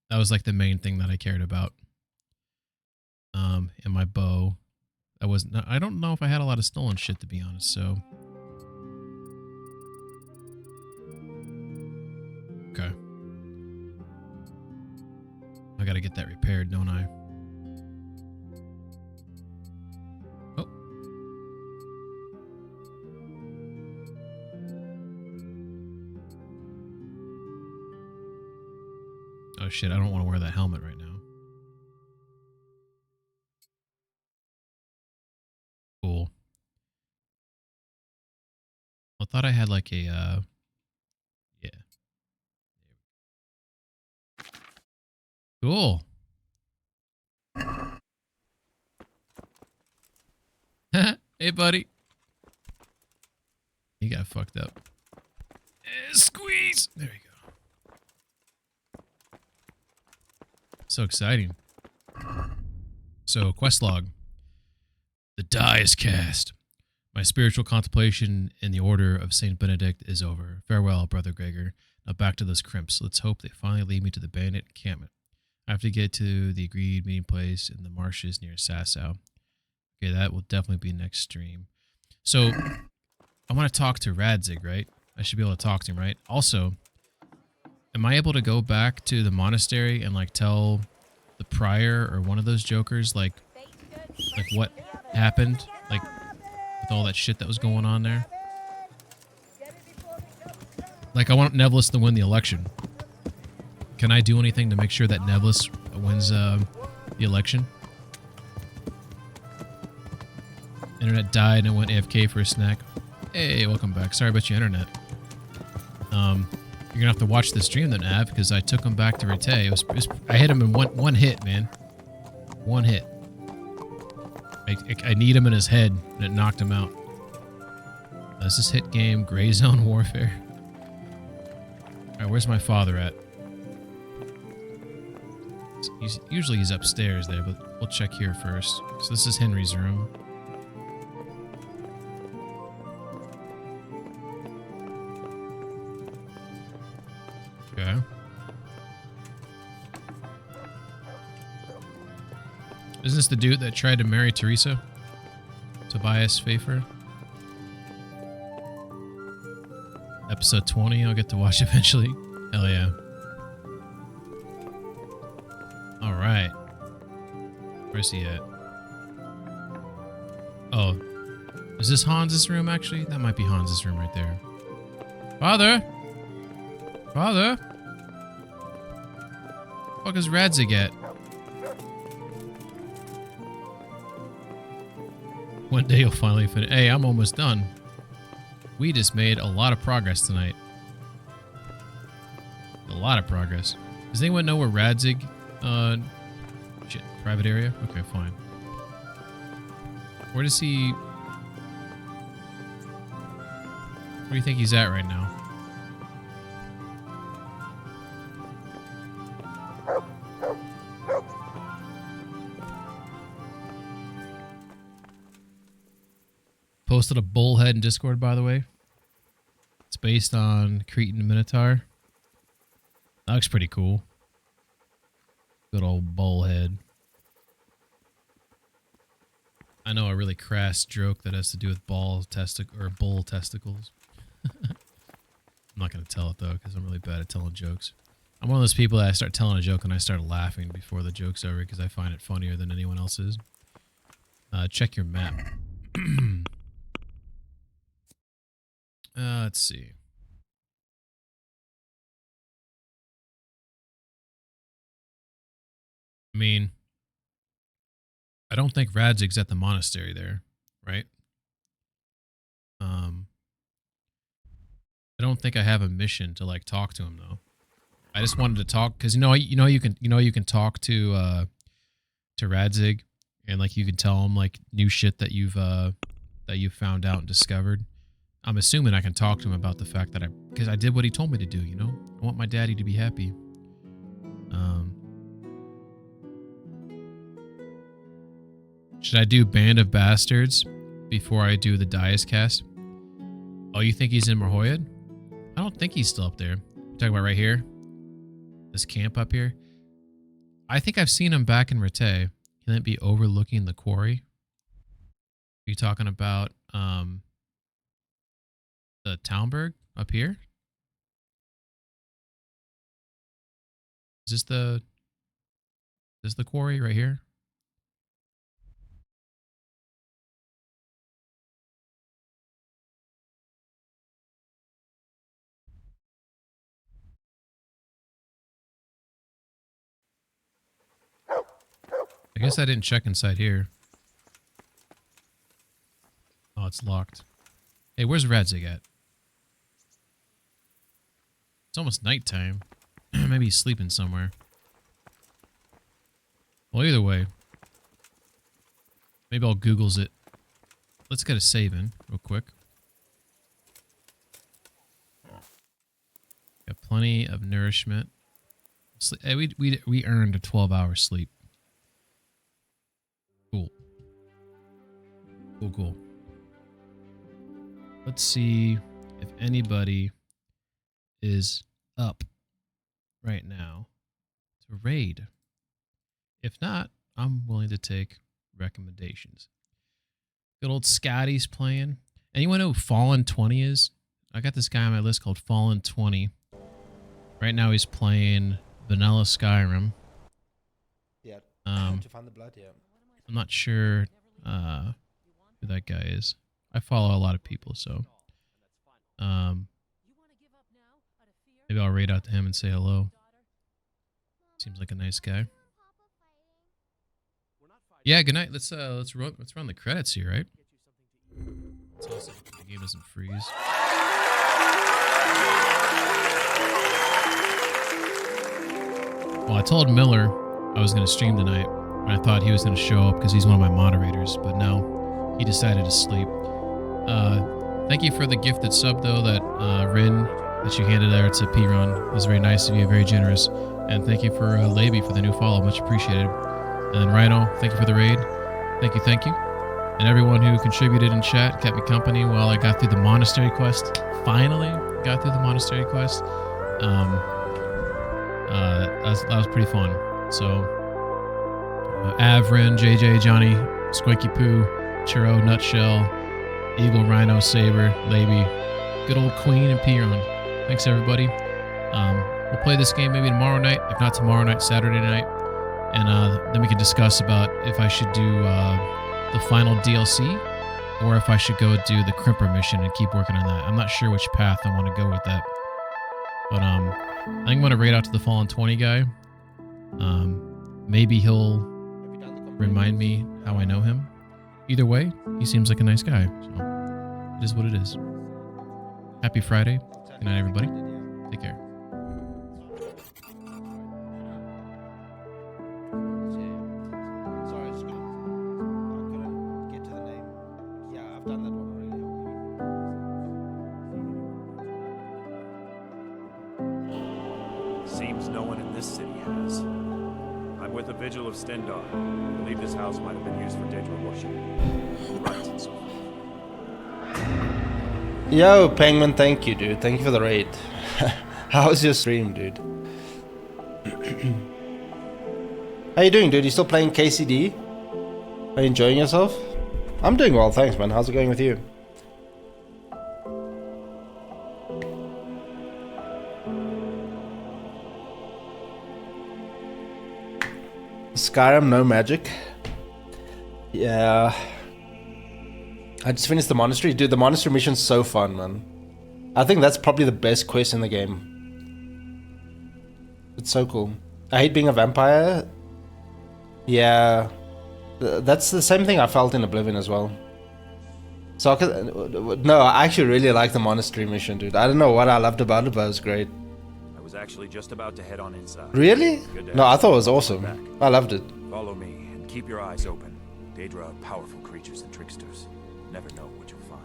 That was like the main thing that I cared about. And my bow. I don't know if I had a lot of stolen shit, to be honest, so. Okay. I gotta get that repaired, don't I? Oh. Oh shit, I don't want to wear that helmet right now. Cool. I thought I had like a, yeah. Cool. Hey, buddy. He got fucked up. Squeeze! There we go. So exciting. So, quest log. The die is cast. My spiritual contemplation in the order of Saint Benedict is over. Farewell, Brother Gregor. Now back to those crimps. Let's hope they finally lead me to the bandit encampment. I have to get to the agreed meeting place in the marshes near Sasau. Okay, that will definitely be next stream. So, I want to talk to Radzig, right? I should be able to talk to him, right? Also, am I able to go back to the monastery and, like, tell the prior or one of those jokers, like what happened? Like, with all that shit that was going on there? Like, I want Nevlis to win the election. Can I do anything to make sure that Nevlis wins the election? Internet died and I went AFK for a snack. Hey, welcome back. Sorry about your internet. You're gonna have to watch the stream then, Av, because I took him back to Rete. I hit him in one hit, man. One hit. I need him in his head, and it knocked him out. This is hit game, Gray Zone Warfare. Alright, where's my father at? Usually he's upstairs there, but we'll check here first. So this is Henry's room. Okay. Isn't this the dude that tried to marry Teresa? Tobias Pfeiffer? Episode 20, I'll get to watch eventually. Hell yeah. Alright. Where's he at? Oh. Is this Hans's room, actually? That might be Hans's room right there. Father! Father? Fuck is Radzig at? One day you'll finally finish. Hey, I'm almost done. We just made a lot of progress tonight. A lot of progress. Does anyone know where Radzig... shit, private area? Okay, fine. Where does he... Where do you think he's at right now? Posted a bullhead in Discord, by the way. It's based on Cretan Minotaur. That looks pretty cool. Good old bullhead. I know a really crass joke that has to do with bull testicles. I'm not going to tell it, though, because I'm really bad at telling jokes. I'm one of those people that I start telling a joke and I start laughing before the joke's over because I find it funnier than anyone else's. Check your map. Let's see. I mean, I don't think Radzig's at the monastery there, right? I don't think I have a mission to, like, talk to him, though. I just wanted to talk because you can talk to Radzig, and like you can tell him like new shit that you've found out and discovered. I'm assuming I can talk to him about the fact that because I did what he told me to do. You know, I want my daddy to be happy. Should I do Band of Bastards before I do the Dias cast? Oh, you think he's in Morhoyad? I don't think he's still up there. You're talking about right here? This camp up here? I think I've seen him back in Rete. He might be overlooking the quarry. Are you talking about the Townburg up here? Is this the quarry right here? I guess I didn't check inside here. Oh, it's locked. Hey, where's Radzig at? It's almost nighttime. Maybe he's sleeping somewhere. Well, either way. Maybe I'll Google's it. Let's get a save in real quick. Got plenty of nourishment. Hey, we earned a 12-hour sleep. Cool. Cool. Let's see if anybody is up right now to raid. If not, I'm willing to take recommendations. Good old Scotty's playing. Anyone know who Fallen 20 is? I got this guy on my list called Fallen 20. Right now he's playing Vanilla Skyrim. Yeah. To find the blood, yeah. I'm not sure who that guy is. I follow a lot of people, so maybe I'll raid out to him and say hello. Seems like a nice guy. Yeah, good night. Let's run the credits here, right? Let's also hope the game doesn't freeze. Well, I told Miller I was going to stream tonight. I thought he was going to show up because he's one of my moderators, but no, he decided to sleep. Thank you for the gifted sub, though, that Rin, that you handed there to P-Run. It was very nice of you, very generous. And thank you for Laby for the new follow, much appreciated. And then Rhino, thank you for the raid. Thank you. And everyone who contributed in chat, kept me company while I got through the monastery quest. Finally got through the monastery quest. That was pretty fun. So, Avrin, JJ, Johnny, Squinky Poo, Churro, Nutshell, Eagle, Rhino, Saber, Laby, good old Queen, and Piron. Thanks, everybody. We'll play this game maybe tomorrow night. If not tomorrow night, Saturday night. And then we can discuss about if I should do the final DLC or if I should go do the Crimper mission and keep working on that. I'm not sure which path I want to go with that. But I think I'm going to raid out to the Fallen 20 guy. Maybe he'll remind me how I know him. Either way, he seems like a nice guy. So it is what it is. Happy Friday. Good night, everybody. Take care. Sorry, I couldn't get to the name. Yeah, I've done that one already. Seems no one in this city has. I'm with the Vigil of Stendar. I believe this house might have been used for Daedra worship. Rites and so forth. Yo, Penguin, thank you, dude. Thank you for the raid. How was your stream, dude? How you doing, dude? You still playing KCD? Are you enjoying yourself? I'm doing well, thanks, man. How's it going with you? Skyrim, no magic. Yeah. I just finished the monastery. Dude, the monastery mission's so fun, man. I think that's probably the best quest in the game. It's so cool. I hate being a vampire. Yeah. That's the same thing I felt in Oblivion as well. So I actually really like the monastery mission, dude. I don't know what I loved about it, but it was great. I was actually just about to head on inside. Really? Good to No, have I thought it you was back. awesome. I loved it. Follow me and keep your eyes open. Daedra are powerful creatures and tricksters. Never know what you'll find.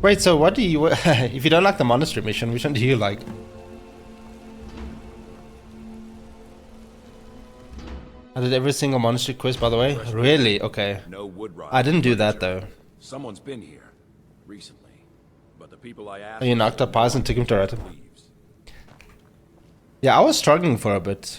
Wait, so what do you... if you don't like the monastery mission, which one do you like? I did every single monastery quest, by the way. Really? Okay. No wood rot. I didn't do that, though. Someone's been here recently, but the people I asked. Oh, you knocked up pies and took him to Ratten. Yeah, I was struggling for a bit.